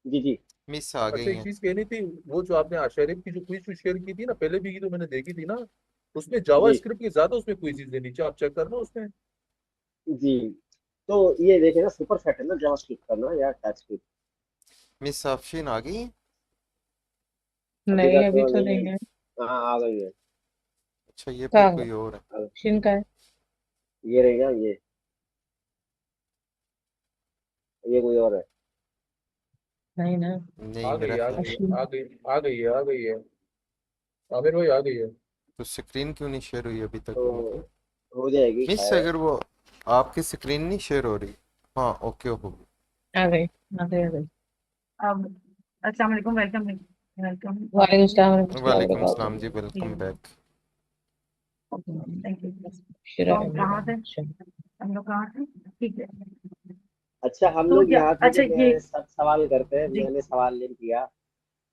[SPEAKER 3] जी जी।
[SPEAKER 2] मिस आ
[SPEAKER 5] अच्छा
[SPEAKER 2] गई
[SPEAKER 5] एक
[SPEAKER 2] हैं।
[SPEAKER 5] चीज कहनी थी, वो जो आपने आशारिफ की जो क्विज शेयर की थी ना पहले भी की, तो मैंने देखी थी ना, उसमें जावा
[SPEAKER 3] जी
[SPEAKER 5] स्क्रिप्ट के ज्यादा उसमें क्विज़ है नीचे, आप चेक करना उसमें।
[SPEAKER 3] जी। तो ये देखे ना, सुपर सेट है ना जावास्क्रिप्ट करना या टाइपस्क्रिप्ट।
[SPEAKER 2] मिस आफशीन आ गई हैं।
[SPEAKER 3] अभी
[SPEAKER 4] नहीं,
[SPEAKER 3] तक
[SPEAKER 4] अभी
[SPEAKER 3] तो
[SPEAKER 4] तो
[SPEAKER 3] नहीं।
[SPEAKER 4] नहीं है।
[SPEAKER 3] हाँ, आ गई है।
[SPEAKER 2] अच्छा ये फिर
[SPEAKER 4] कहाँ?
[SPEAKER 2] कोई और है।
[SPEAKER 4] शिन का है?
[SPEAKER 3] ये रहेगा ये कोई और है।
[SPEAKER 4] नहीं ना।
[SPEAKER 2] नहीं
[SPEAKER 5] आ गई
[SPEAKER 2] मेरा
[SPEAKER 5] आ
[SPEAKER 2] ख्याल।
[SPEAKER 5] गई
[SPEAKER 4] अश्विन।
[SPEAKER 5] आ गई आ गई है आ गई है। आमिर भाई आ गई है।
[SPEAKER 2] तो स्क्रीन क्यों नहीं शेयर हुई अभी तक
[SPEAKER 3] तो
[SPEAKER 2] उनकी।
[SPEAKER 3] हो जाएगी
[SPEAKER 2] मिस
[SPEAKER 3] शायद।
[SPEAKER 2] अगर वो आपकी स्क्रीन नहीं शेयर हो रही। हाँ ओके हो गई।
[SPEAKER 4] आ गई, आ गई, आ गई।
[SPEAKER 1] अब अस्सलाम वालेकुम, वेलकम वेलकम।
[SPEAKER 4] वालेकुम सलाम, वालेकुम सलाम,
[SPEAKER 2] वालेकुम
[SPEAKER 4] बताओ।
[SPEAKER 2] सलाम जी, वेलकम बैक।
[SPEAKER 1] Thank you.
[SPEAKER 4] शुरू
[SPEAKER 1] तो हम कहाँ थे?
[SPEAKER 4] है।
[SPEAKER 1] हम लोग कहाँ थे? ठीक है।
[SPEAKER 3] अच्छा, हम
[SPEAKER 1] तो
[SPEAKER 3] लोग
[SPEAKER 1] या
[SPEAKER 3] यहाँ थे
[SPEAKER 1] अच्छा
[SPEAKER 3] कि
[SPEAKER 1] ये
[SPEAKER 3] मैं सब सवाल करते हैं,
[SPEAKER 1] जी
[SPEAKER 3] मैंने सवाल नहीं किया।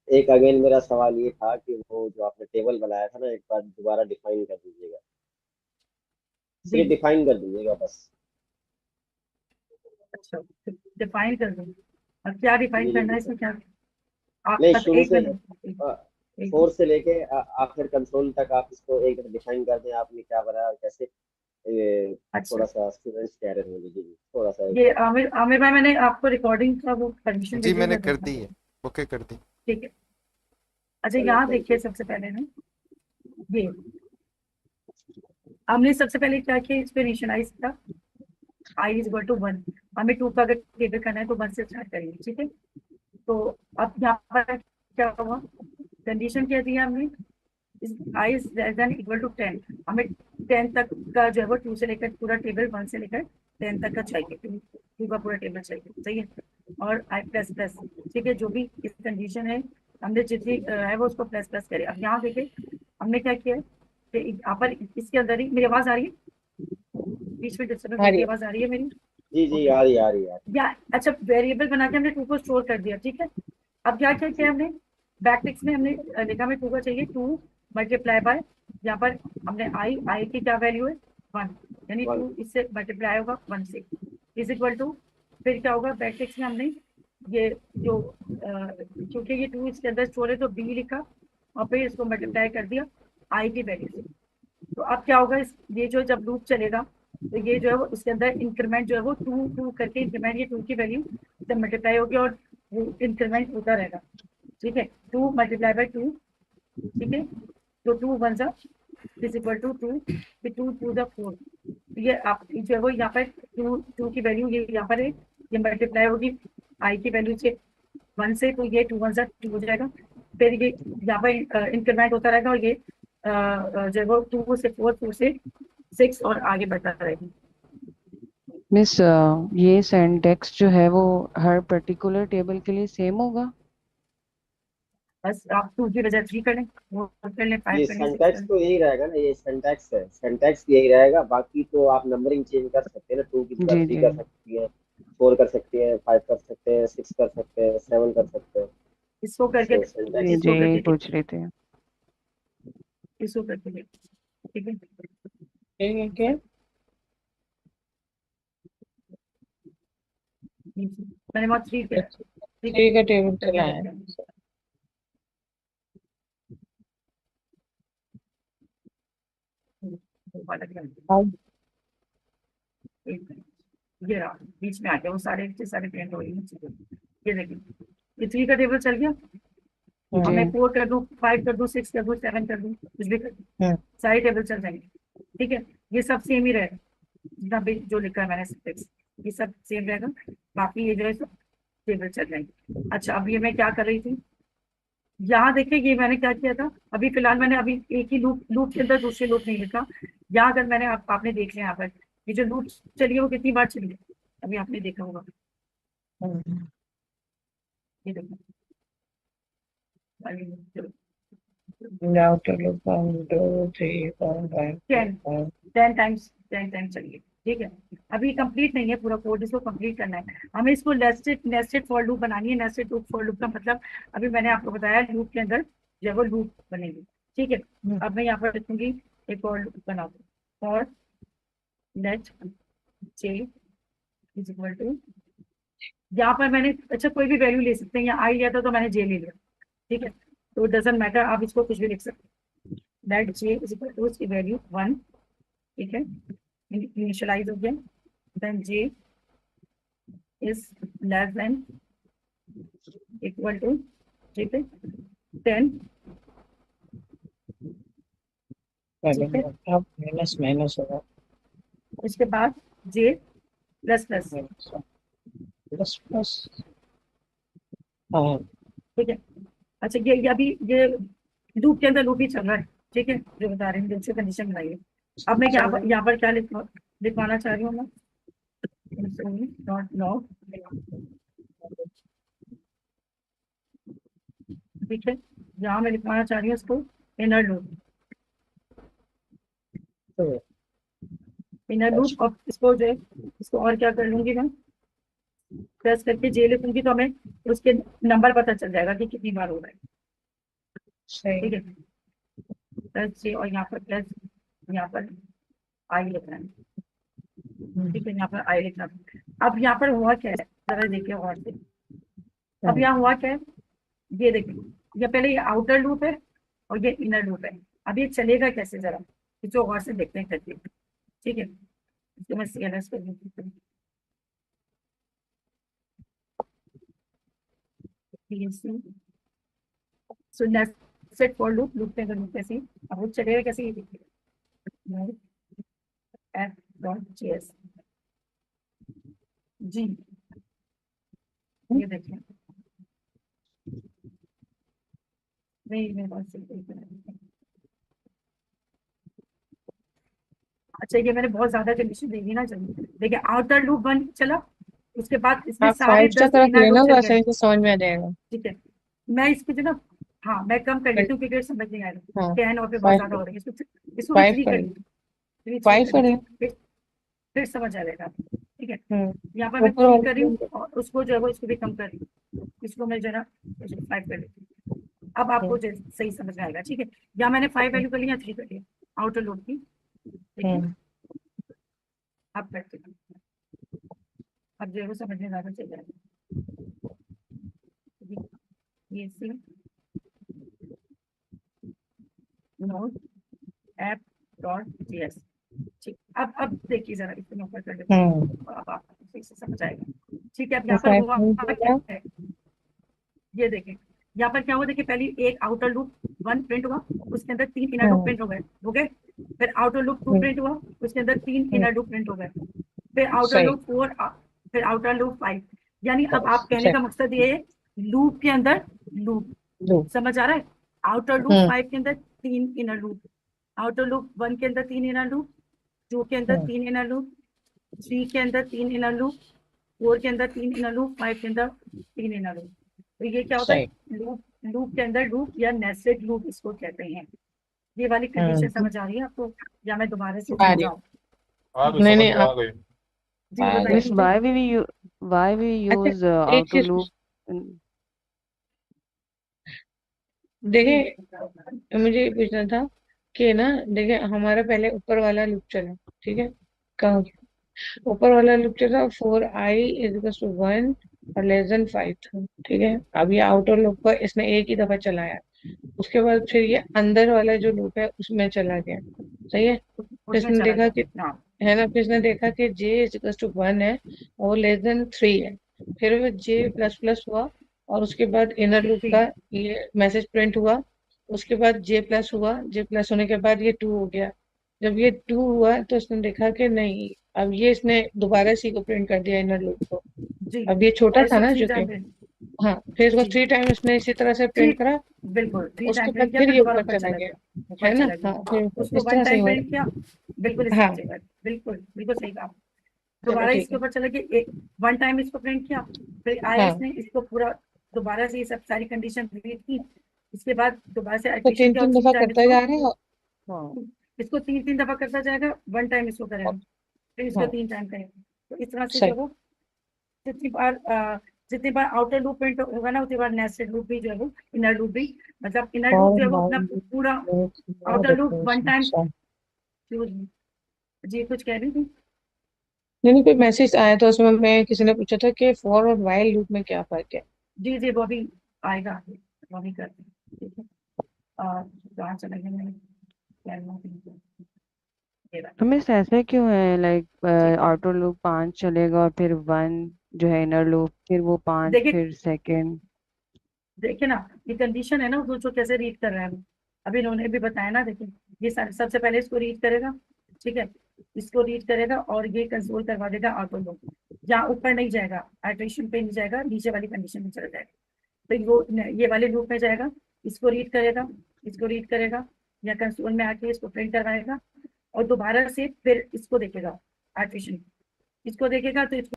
[SPEAKER 3] एक अगेन मेरा सवाल ये था कि वो जो आपने टेबल बनाया था ना, एक बार दोबारा डिफाइन कर दीजिएगा।
[SPEAKER 1] जी।
[SPEAKER 3] सिर्फ डिफाइन कर दीजिएगा बस।
[SPEAKER 1] अच्छा, डिफाइन कर दो। अब क्या डिफाइन
[SPEAKER 3] जी जी
[SPEAKER 1] करना है
[SPEAKER 3] डिफाइन।
[SPEAKER 1] इसमें क्या? आप
[SPEAKER 3] नहीं,
[SPEAKER 1] बस
[SPEAKER 3] शुरू
[SPEAKER 1] एक
[SPEAKER 3] से
[SPEAKER 1] मिनट, एक
[SPEAKER 3] 4 से लेके आखिर कंसोल तक आप इसको एक डिफाइन कर दें, आपने क्या बनाया और कैसे। ये
[SPEAKER 1] अच्छा।
[SPEAKER 3] थोड़ा सा स्टूडेंट्स कह रहे थे। जी जी, थोड़ा सा एक
[SPEAKER 1] ये
[SPEAKER 3] बार।
[SPEAKER 1] आमिर आमिर भाई, मैंने आपको रिकॉर्डिंग का वो परमिशन
[SPEAKER 2] जी
[SPEAKER 1] भेजी है
[SPEAKER 2] मैंने
[SPEAKER 1] क्या?
[SPEAKER 2] कर
[SPEAKER 1] देखना
[SPEAKER 2] दी है।
[SPEAKER 1] पड़ेगा।
[SPEAKER 2] ओके कर दी।
[SPEAKER 1] ठीक है। अच्छा,
[SPEAKER 3] चले,
[SPEAKER 1] यहाँ
[SPEAKER 3] थैंक
[SPEAKER 1] देखिए
[SPEAKER 3] यू।
[SPEAKER 1] सबसे पहले ना, ये हमने सबसे पहले क्या किया, इस पे इनिशियलाइज किया आई इज इक्वल टू 1। हमें 2 का अगर टेबल करना है तो 1 से स्टार्ट करेंगे, ठीक है। तो अब यहाँ पर क्या हुआ, कंडीशन क्या दिया हमने, I is less than equal to 10। हमें 10 तक का जो है वो 2 से लेकर पूरा टेबल, 1 से लेकर 10 तक का चाहिए, 2 का पूरा टेबल चाहिए, सही है। और आई प्लस प्लस, ठीक है, जो भी इस कंडीशन है, हमने जितनी है वो उसको प्लस प्लस करे। अब यहाँ देखिए हमने क्या किया है कि यहाँ पर इसके अंदर ही, मेरी आवाज आ रही है? बीच में डिस्टर्बेंस
[SPEAKER 4] आ
[SPEAKER 1] होती
[SPEAKER 4] रही
[SPEAKER 1] है,
[SPEAKER 4] है।
[SPEAKER 1] आवाज आ रही है मेरी?
[SPEAKER 3] जी जी,
[SPEAKER 1] ओके।
[SPEAKER 3] आ रही आ रही आ रही।
[SPEAKER 1] या अच्छा, वेरिएबल बना के हमने 2 को स्टोर कर दिया, ठीक है। अब क्या क्या किया
[SPEAKER 3] जी
[SPEAKER 1] हमने, बैक टिक्स में हमने लिखा, में 2 का चाहिए, 2 मल्टीप्लाई बाय, यहाँ पर हमने आई की क्या वैल्यू है, 1, यानी
[SPEAKER 3] 1।
[SPEAKER 1] 2 इससे मल्टीप्लाई होगा 1 से, इज इक्वल टू, फिर क्या होगा, बैक टिक्स में हमने ये जो क्योंकि ये 2 इसके अंदर स्टोर है तो बी लिखा, और फिर इसको मल्टीप्लाई कर दिया आई की वैल्यू से। तो अब क्या होगा, ये जो जब लूप चलेगा तो ये जो है वो इसके अंदर इंक्रीमेंट जो है वो 2 करके इंक्रीमेंट, ये 2 की वैल्यू जब मल्टीप्लाई होगी और वो इंक्रीमेंट होता रहेगा, ठीक है। 2 मल्टीप्लाई बाय 2, ठीक है। तो 2 वन जा इज इक्वल टू 2, फिर 2 टू जा 4। ये आप जो है वो यहाँ पर 2 की वैल्यू ये यहाँ पर है, ये मल्टीप्लाई होगी आई की वैल्यू से 1 से, तो ये 2 वन जा 2 हो जाएगा। फिर ये यहाँ पर इंक्रीमेंट होता रहेगा, और ये जो है वो 2 से 4, 4 से 6 और आगे बढ़ता रहेगा।
[SPEAKER 8] मिस ये सिंटैक्स जो है वो हर पर्टिकुलर टेबल के लिए सेम होगा?
[SPEAKER 1] बस आप 2 की बजाय 3 कर लें, वो कर लें, 5
[SPEAKER 3] ये
[SPEAKER 1] कर लें, 6 कर
[SPEAKER 3] सिंटैक्स
[SPEAKER 1] लें।
[SPEAKER 3] तो यही रहेगा ना, ये सिंटैक्स है, सिंटैक्स यही रहेगा। बाकी तो आप नंबरिंग चेंज कर सकते हैं ना, 2 की जगह
[SPEAKER 8] जी
[SPEAKER 3] 3
[SPEAKER 8] जी।
[SPEAKER 3] कर सकती हैं, 4 कर सकते हैं, 5 कर सकते हैं, 6 कर सकते हैं, 7 कर सकते हैं।
[SPEAKER 1] इसको करके,
[SPEAKER 3] तो
[SPEAKER 8] जी
[SPEAKER 3] सिंटैक्स।
[SPEAKER 8] जी,
[SPEAKER 1] इसको
[SPEAKER 8] यही
[SPEAKER 1] करके
[SPEAKER 8] पूछ
[SPEAKER 1] देखिए,
[SPEAKER 8] रही थी।
[SPEAKER 1] इसको करके देखिए, ठीक है।
[SPEAKER 4] ठीक है क्या?
[SPEAKER 1] मैंने वहाँ 3 किया है, ठीक है,
[SPEAKER 4] ठीक है, टेबल
[SPEAKER 1] फिर मैं
[SPEAKER 4] चलाए।
[SPEAKER 1] देखते हैं। वाला क्या है?
[SPEAKER 4] अब
[SPEAKER 1] एक मिनट, ये रहा, बीच में आ गया, वो सारे के सारे प्रिंट हो रही है। ये देखिए, ये 3 का टेबल चल गया। अब
[SPEAKER 8] जी।
[SPEAKER 1] मैं 4 कर दूं, 5 कर दूं, 6 कर दूं, 7 कर दूं, कुछ भी कर दूं,
[SPEAKER 4] हम्म,
[SPEAKER 1] सारे टेबल चल जाएंगे, ठीक है। ये सब सेम ही रहेगा, जितना भी जो लिखा है मैंने टेक्स्ट, ये सब सेम रहेगा। बाकी ये जो है सब टेबल चल जाएंगे। अच्छा, अब ये मैं क्या कर रही थी, यहाँ देखिए ये मैंने क्या किया था, अभी फिलहाल मैंने अभी एक ही लूप लूप के अंदर दूसरे लूप नहीं लिखा। यहाँ अगर मैंने आपने देख लिया, यहाँ पर ये जो लूप चली है वो कितनी बार चली है, अभी आपने देखा होगा,
[SPEAKER 4] हम्म।
[SPEAKER 1] ये देखो,
[SPEAKER 4] Now to look 1, 2, 3, 4, 5, 6,
[SPEAKER 1] 10
[SPEAKER 4] 7.
[SPEAKER 1] 10 times, 10 times चली है, ठीक है। अभी कंप्लीट नहीं है पूरा कोड, इसको कंप्लीट करना है हमें। इसको नेस्टेड नेस्टेड फॉर लूप बनानी है। नेस्टेड लूप फॉर लूप का मतलब अभी मैंने आपको बताया, लूप के अंदर जो है वो लूप बनेगी, ठीक है। अब मैं यहाँ पर लिखूंगी एक और लूप बना दूँ, for let J is equal to, यहाँ पर मैंने अच्छा कोई भी वैल्यू ले सकते हैं, यहाँ आई लिया था तो मैंने जे ले लिया, ठीक है। तो डजंट मैटर, आप इसको कुछ भी लिख सकते हैं। Let J is equal to इसकी वैल्यू 1, ठीक है, इनिशियलाइज हो गया। Then J is less than equal to, ठीक है, 10, ठीक है।
[SPEAKER 4] अब माइनस माइनस होगा,
[SPEAKER 1] उसके बाद जे प्लस प्लस,
[SPEAKER 4] प्लस प्लस, हाँ
[SPEAKER 1] ठीक है। अच्छा ये अभी ये लूप के अंदर लूप ही चल रहा है, ठीक है, जो बता रहे हैं जैसे कंडीशन बनाइए। अब मैं यहाँ पर क्या लिखवाना चाह रही हूँ मैं, नॉट लॉग, ठीक है। यहाँ मैं लिखवाना चाह रही हूँ इसको इनर लूप, इनर लूप। और इसको जो है इसको और क्या कर लूंगी मैं, प्रेस करके जे लिखूंगी तो हमें उसके नंबर पता चल जाएगा कि कितनी बार हो रहा है, ठीक है। प्लस जे और यहाँ पर प्लस, यहाँ पर आई लिखना है, ठीक है, यहाँ पर आई लिखना है। अब यहाँ पर हुआ क्या है जरा देखिए और से। अब यहाँ हुआ क्या है, ये देखिए, ये पहले ये आउटर लूप है और ये इनर लूप है। अब ये चलेगा कैसे जरा जो और से देखते हैं करके, ठीक है। इसको मैं CLS कर देती हूँ। सो नेस्टेड फॉर लूप, लूप के अंदर लूप कैसे, अब वो चलेगा कैसे ये देखिए, f.js जी, ये देखिए नहीं मेरे पास अच्छा ये मैंने बहुत ज्यादा कंडीशन दे दी ना। चलिए देखिए, आउटर लूप 1 चला, उसके बाद इसमें
[SPEAKER 4] आप
[SPEAKER 1] सारे
[SPEAKER 4] 5 तक
[SPEAKER 1] 10
[SPEAKER 4] रख
[SPEAKER 1] इनर
[SPEAKER 4] लेना,
[SPEAKER 1] लूप चल
[SPEAKER 4] बस
[SPEAKER 1] गए,
[SPEAKER 4] सही से समझ में आ जाएगा।
[SPEAKER 1] ठीक है। मैं इसको जो ना, हाँ मैं कम कर लेती हूँ क्योंकि समझ नहीं आएगा,
[SPEAKER 4] हाँ
[SPEAKER 1] 10 और फिर बहुत
[SPEAKER 4] 5
[SPEAKER 1] ज्यादा हो रही है, इसको भी
[SPEAKER 4] 5
[SPEAKER 1] 3 कर
[SPEAKER 4] करें,
[SPEAKER 1] लीजिए, 3
[SPEAKER 4] 5
[SPEAKER 1] कर
[SPEAKER 4] करें।
[SPEAKER 1] लीजिए, फिर समझ आ जाएगा, ठीक है। यहाँ पर मैं
[SPEAKER 4] ऊपर
[SPEAKER 1] 3 कर रही हूँ
[SPEAKER 4] वाले
[SPEAKER 1] और उसको जो है वो इसको भी कम कर रही हूँ, इसको मैं जो है ना 5 कर लेती हूँ। अब आपको सही समझ में आएगा, ठीक है। यहाँ मैंने 5 वैल्यू कर लिया, 3 कर लिया आउटर लूप की, ठीक है। अब करते हैं, अब जो है वो समझ में ज्यादा चल जाएगा, ये सी नोड ऐप डॉट जीएस, ठीक। अब देखिए जरा इसको मैं ऊपर कर देती हूँ, अब आप सही से समझ आएगा, ठीक है। अब यहाँ पर हुआ क्या है, ये देखें यहाँ पर क्या हुआ, देखिए पहले एक आउटर लूप 1 प्रिंट हुआ, उसके अंदर 3 इनर लूप प्रिंट हो गए। फिर आउटर लूप 2 प्रिंट हुआ, उसके अंदर 3 इनर लूप प्रिंट हो गए। फिर आउटर लूप 4, फिर आउटर लूप 5। यानी अब आप कहने का मकसद ये है, लूप के अंदर लूप, समझ आ रहा है। आउटर लूप 5 के अंदर 3 इनर लूप, आउटर लूप 1 के अंदर 3 इनर लूप, 2 के अंदर 3 इनर लूप, 3 के अंदर 3 इनर लूप, 4 के अंदर 3 इनर लूप, 5 के अंदर 3 इनर लूप। तो ये क्या होता है, लूप के अंदर लूप या नेस्टेड लूप इसको कहते हैं। ये वाली कंडीशन समझ आ रही है आपको, या मैं दोबारा से समझाऊं?
[SPEAKER 4] नहीं नहीं
[SPEAKER 5] आ गई।
[SPEAKER 1] जी बताइए
[SPEAKER 8] Miss,
[SPEAKER 1] मुझे।
[SPEAKER 8] why we
[SPEAKER 4] अच्छा
[SPEAKER 8] use
[SPEAKER 4] एक
[SPEAKER 8] outer
[SPEAKER 4] चीज
[SPEAKER 8] loop?
[SPEAKER 4] देखिए, मुझे ये पूछना था कि ना, देखिए हमारा पहले ऊपर वाला लूप चला, ठीक है, कहाँ ऊपर वाला लूप चला 4i = 1 और <5 था, ठीक है। अब ये आउटर लूप पर इसने एक ही दफा चलाया, उसके बाद फिर ये अंदर वाला जो लूप है उसमें चला गया, सही है। फिर
[SPEAKER 1] उसमें
[SPEAKER 4] इसने
[SPEAKER 1] चला
[SPEAKER 4] देखा कि
[SPEAKER 1] गया, हाँ
[SPEAKER 4] है ना, फिर इसने देखा कि j = 1 है और <3 है, फिर वो j++ हुआ और उसके बाद इनर लूप का ये मैसेज प्रिंट हुआ, उसके बाद j+ हुआ, j+ होने के बाद ये 2 हो गया। जब ये 2 हुआ तो इसने देखा कि नहीं, अब ये इसने दोबारा इसी को प्रिंट कर दिया इनर लूप को।
[SPEAKER 1] जी,
[SPEAKER 4] अब ये छोटा
[SPEAKER 1] और
[SPEAKER 4] था
[SPEAKER 1] इसको
[SPEAKER 4] ना
[SPEAKER 1] 3
[SPEAKER 4] जो कि,
[SPEAKER 1] टाइम
[SPEAKER 4] हाँ, फिर इसको
[SPEAKER 1] जी
[SPEAKER 4] 3 टाइम इसने इसी तरह से
[SPEAKER 1] थ्री,
[SPEAKER 4] प्रिंट करा,
[SPEAKER 1] बिल्कुल 3
[SPEAKER 4] उसके
[SPEAKER 1] टाइम
[SPEAKER 4] बाद
[SPEAKER 1] प्रिंट किया,
[SPEAKER 4] फिर
[SPEAKER 1] फिर
[SPEAKER 4] ये
[SPEAKER 1] दोबारा
[SPEAKER 4] ऊपर
[SPEAKER 1] ऊपर
[SPEAKER 4] चला
[SPEAKER 1] चला
[SPEAKER 4] गया,
[SPEAKER 1] गया, ऊपर
[SPEAKER 4] है ना।
[SPEAKER 1] चला गया।
[SPEAKER 4] हाँ फिर
[SPEAKER 1] उसको
[SPEAKER 4] इस
[SPEAKER 1] 1
[SPEAKER 4] तरह से
[SPEAKER 1] टाइम
[SPEAKER 4] हुआ।
[SPEAKER 1] प्रिंट किया, बिल्कुल इस
[SPEAKER 4] हाँ
[SPEAKER 1] तरह से, बिल्कुल बिल्कुल सही कहा।
[SPEAKER 4] चलो
[SPEAKER 1] दोबारा
[SPEAKER 4] ठीक
[SPEAKER 1] इसके
[SPEAKER 4] है।
[SPEAKER 1] ऊपर चला गया, 1 टाइम इसको प्रिंट किया, फिर आया
[SPEAKER 4] हाँ
[SPEAKER 1] इसने इसको पूरा दोबारा से ये सब सारी कंडीशन रिपीट की, इसके बाद दोबारा से
[SPEAKER 4] तो
[SPEAKER 1] एडिशन
[SPEAKER 4] तीन
[SPEAKER 1] किया और
[SPEAKER 4] तीन
[SPEAKER 1] 3
[SPEAKER 4] दफा
[SPEAKER 1] टाइम
[SPEAKER 4] करता
[SPEAKER 1] इसको,
[SPEAKER 4] जा रहे हो। हाँ
[SPEAKER 1] इसको 3 3 दफा करता जाएगा, 1 टाइम इसको करेगा, फिर इसको
[SPEAKER 4] हाँ
[SPEAKER 1] 3 टाइम करेंगे। तो इस तरह से
[SPEAKER 4] सही।
[SPEAKER 1] जो वो जितनी बार जितनी बार आउटर लूप में होगा ना, उतनी बार नेस्टेड लूप भी जो है वो, इनर लूप भी, मतलब इनर लूप
[SPEAKER 4] और
[SPEAKER 1] जो है वो अपना
[SPEAKER 4] मान
[SPEAKER 1] पूरा outer loop one time use. जी कुछ कह रही थी?
[SPEAKER 4] नहीं नहीं, कोई मैसेज आया था उसमें, मैं किसी ने पूछा था कि फॉर और वाइल लूप में क्या फर्क है।
[SPEAKER 1] जी जी वो भी आएगा आगे, वो भी करते हैं, ठीक है। और कहाँ चले गए मैंने, क्या नाम था? ये रहा।
[SPEAKER 8] तो मिस ऐसे क्यों है, लाइक
[SPEAKER 1] जी
[SPEAKER 8] ऑटो लूप 5 चलेगा और फिर 1 जो है इनर लूप, फिर वो 5
[SPEAKER 1] देखिए,
[SPEAKER 8] फिर सेकेंड।
[SPEAKER 1] देखिए ना, ये कंडीशन है ना, वो जो कैसे रीड कर रहा है अभी, अभी इन्होंने भी बताया ना, देखिए ये सबसे पहले इसको रीड करेगा, ठीक है, इसको रीड करेगा और ये कंसोल करवा देगा ऑटो लूप, जहाँ ऊपर नहीं जाएगा, आइट्रेशन पे नहीं जाएगा, नीचे वाली कंडीशन में चला जाएगा। तो वो ये वाले लूप में जाएगा, इसको रीड करेगा, इसको रीड करेगा, या कंसोल में आके इसको प्रिंट करवाएगा, और दोबारा से फिर इसको देखेगा, आर्टिशन, इसको देखेगा तो इसको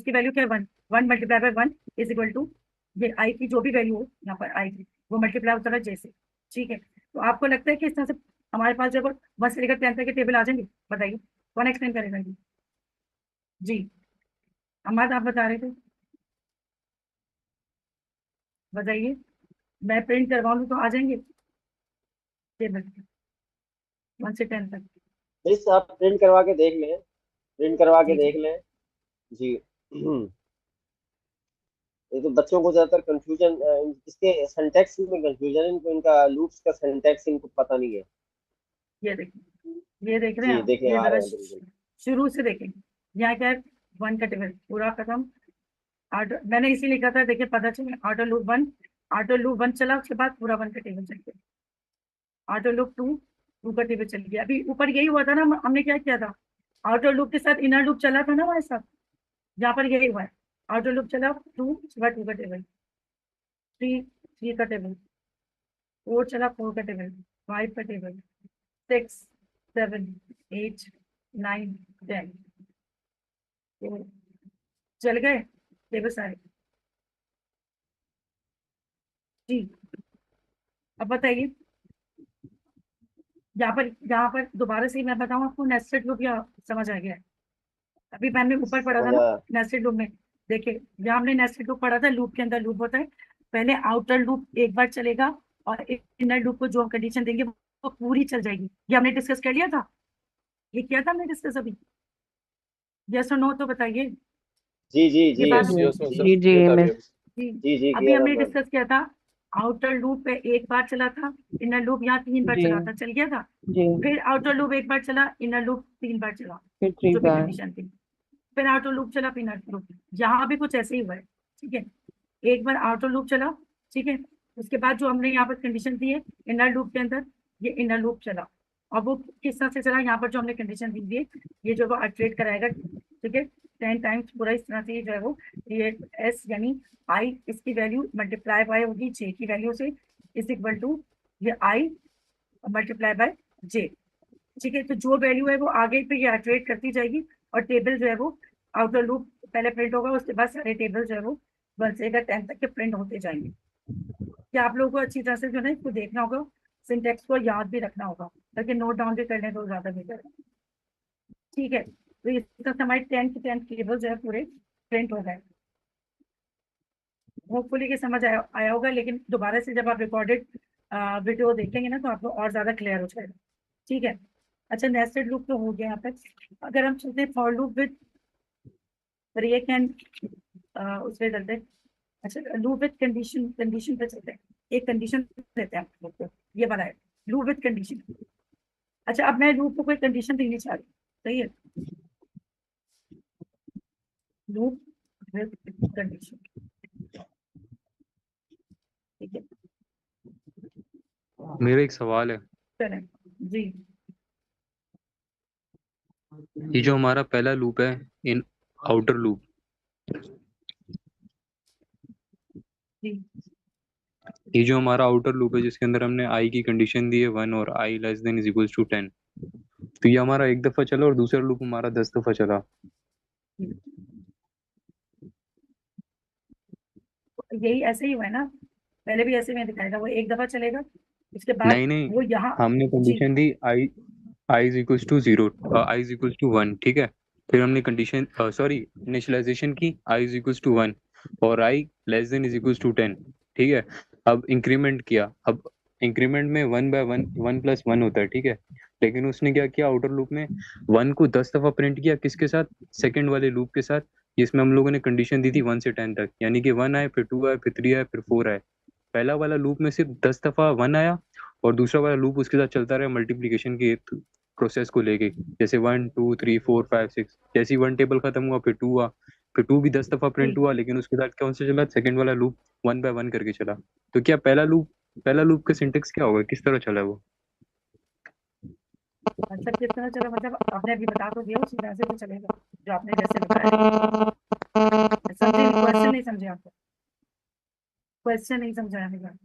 [SPEAKER 1] उसकी वैल्यू क्या है 1, 1 multiply by 1 is equal to ये आई की जो भी वैल्यू हो यहाँ पर आई की वो मल्टीप्लाई होता है जैसे, ठीक है। तो आपको लगता है कि इस तरह से हमारे पास जब 1 से लेकर 10 तक के टेबल आ जाएंगे? बताइए कौन एक्सप्लेन करेगा ये? जी अहमद आप बता रहे थे, बताइए। मैं प्रिंट करवा लूँ तो आ जाएंगे टेबल 1 से 10 तक?
[SPEAKER 3] मिस आप प्रिंट करवा के देख लें, प्रिंट करवा के
[SPEAKER 1] जी जी
[SPEAKER 3] देख लें जी। ये तो बच्चों को ज्यादातर कंफ्यूजन, इसके सिंटैक्स में कंफ्यूजन है इनको, इनका लूप्स का सिंटैक्स इनको पता नहीं है।
[SPEAKER 1] ये देखिए, ये देख रहे हैं
[SPEAKER 3] जी
[SPEAKER 1] आप,
[SPEAKER 3] देखिए
[SPEAKER 1] ये
[SPEAKER 3] आ
[SPEAKER 1] जरा
[SPEAKER 3] रहे हैं बिल्कुल।
[SPEAKER 1] शुरू से देखें। यहाँ क्या है 1 का टेबल पूरा खत्म। मैंने इसी लिखा था, देखिए पता चले ऑटो लूप 1, ऑटो लूप 1 चला, उसके बाद पूरा 1 का टेबल चल गया। ऑटो लूप 2, 2 का टेबल चल गया। अभी ऊपर यही हुआ था ना, हमने क्या किया था, आउटर लूप के साथ इनर लूप चला था ना हमारे साथ, यहाँ पर यही हुआ है। आउटर लूप चला 2, उसके बाद 2 का टेबल, 3, 3 का टेबल, 4 चला, 4 का टेबल, 5 का टेबल, 6, 7, 8, 9, 10 तो चल गए टेबल सारे। जी अब बताइए, यहाँ पर दोबारा से मैं बताऊँ आपको नेस्टेड लूप या समझ आ गया है? अभी मैंने ऊपर पढ़ा था
[SPEAKER 3] समझ
[SPEAKER 1] ना
[SPEAKER 3] आया।
[SPEAKER 1] नेस्टेड लूप में, देखिए यहाँ हमने नेस्टेड लूप पढ़ा था, लूप के अंदर लूप होता है, पहले आउटर लूप एक बार चलेगा और इनर लूप को जो हम कंडीशन देंगे वो पूरी चल जाएगी। ये हमने डिस्कस कर लिया था, ये किया था हमने डिस्कस अभी? यस और नो तो बताइए।
[SPEAKER 3] जी जी
[SPEAKER 1] ये
[SPEAKER 3] जी
[SPEAKER 1] बात
[SPEAKER 5] यस यस सर
[SPEAKER 8] जी जी
[SPEAKER 5] किया था
[SPEAKER 8] मिस।
[SPEAKER 1] जी
[SPEAKER 3] जी
[SPEAKER 1] अभी
[SPEAKER 3] किया था
[SPEAKER 1] हमने
[SPEAKER 3] मैम।
[SPEAKER 1] डिस्कस किया था, आउटर लूप पे एक बार चला था, इनर लूप यहाँ 3 बार
[SPEAKER 8] जी
[SPEAKER 1] चला था, चल गया था।
[SPEAKER 8] जी
[SPEAKER 1] फिर आउटर लूप एक बार चला, इनर लूप 3 बार चला,
[SPEAKER 8] फिर 3
[SPEAKER 1] जो भी
[SPEAKER 8] बार।
[SPEAKER 1] कंडीशन थी। फिर आउटर लूप चला, फिर इनर लूप, यहाँ भी कुछ ऐसे ही हुआ है, ठीक है। एक बार आउटर लूप चला, ठीक है, उसके बाद जो हमने यहाँ पर कंडीशन दी है इनर लूप के अंदर, ये इनर लूप चला, और वो किस तरह से चला, यहाँ पर जो हमने कंडीशन दी है ये जो वो अल्टरेट कराएगा, ठीक है, 10 टाइम्स पूरा इस तरह से ये जो है वो ये एस यानी आई, इसकी वैल्यू मल्टीप्लाई बाय होगी जे की वैल्यू से, इज इक्वल टू ये आई मल्टीप्लाई बाय जे, ठीक है। तो जो वैल्यू है वो आगे पे ये अल्टरेट करती जाएगी, और टेबल जो है वो आउटर लूप पहले प्रिंट होगा, उसके बाद सारे टेबल जो है वो 1 से लेकर 10 तक के प्रिंट होते जाएंगे। क्या आप लोगों को अच्छी तरह से जो है इसको देखना होगा, सिंटेक्स को याद भी रखना होगा, ताकि नोट डाउन भी कर लें तो ज्यादा बेहतर है, ठीक है। तो इस तरह से हमारे 10 के 10 टेबल जो है पूरे प्रिंट हो गए। होपफुली कि समझ आया होगा, लेकिन दोबारा से जब आप रिकॉर्डेड वीडियो देखेंगे ना तो आपको और ज्यादा क्लियर हो जाएगा, ठीक है। अच्छा नेस्टेड लूप तो हो गया यहाँ पे। अगर हम चलते हैं for loop with break and उस पे चलते हैं। अच्छा लूप विद कंडीशन, कंडीशन पे चलते हैं, एक कंडीशन देते हैं आप लोग को, ये वाला है लूप विद कंडीशन। अच्छा अब मैं लूप को कोई कंडीशन देनी चाह रही हूँ, सही है, लूप विद कंडीशन, ठीक है।
[SPEAKER 6] मेरा एक सवाल है,
[SPEAKER 1] चलें जी
[SPEAKER 6] ये जो हमारा पहला लूप है इन आउटर लूप,
[SPEAKER 1] जी
[SPEAKER 6] ये जो हमारा आउटर लूप है जिसके अंदर हमने आई की कंडीशन दी है 1 और I less than is equals to 10, तो ये हमारा एक दफा चला और दूसरा लूप हमारा 10 दफा चला।
[SPEAKER 1] यही ऐसे ही हुआ है ना, पहले भी ऐसे में दिखाया था, वो एक दफा चलेगा, उसके बाद
[SPEAKER 6] नहीं नहीं,
[SPEAKER 1] वो यहाँ
[SPEAKER 6] हमने
[SPEAKER 1] जी
[SPEAKER 6] कंडीशन दी I I is equals to 0, I is equals to 1, ठीक है। फिर हमने कंडीशन सॉरी इनिशियलाइजेशन की आई इज इक्वल्स टू 1 और I less than is equals to 10, ठीक है। अब इंक्रीमेंट किया, अब इंक्रीमेंट में 1 बाय 1 1 प्लस 1 होता है, ठीक है। लेकिन उसने क्या किया आउटर लूप में 1 को 10 दफा प्रिंट किया, किसके साथ, सेकंड वाले लूप के साथ, जिसमें हम लोगों ने कंडीशन दी थी 1 से 10 तक, यानी कि 1 आए, फिर 2 आए, फिर 3 आए, फिर 4 आए। पहला वाला लूप में सिर्फ 10 दफा 1 आया और दूसरा वाला लूप उसके साथ चलता रहा मल्टीप्लीकेशन के प्रोसेस को लेके, जैसे 1 2 3 4 5 6, जैसे ही 1 टेबल खत्म हुआ फिर 2 हुआ, फिर 2 भी 10 दफा प्रिंट
[SPEAKER 1] जी
[SPEAKER 6] हुआ, लेकिन उसके साथ कौन सा चला, सेकंड वाला लूप 1 बाय 1 करके चला। तो क्या पहला लूप का सिंटेक्स क्या होगा, किस तरह चला वो?
[SPEAKER 1] अच्छा किस तरह चला, मतलब आपने अभी बता तो दिया उसी तरह से तो चलेगा जो आपने जैसे बताया। समझे क्वेश्चन नहीं समझे आपको, क्वेश्चन नहीं समझा मेरा,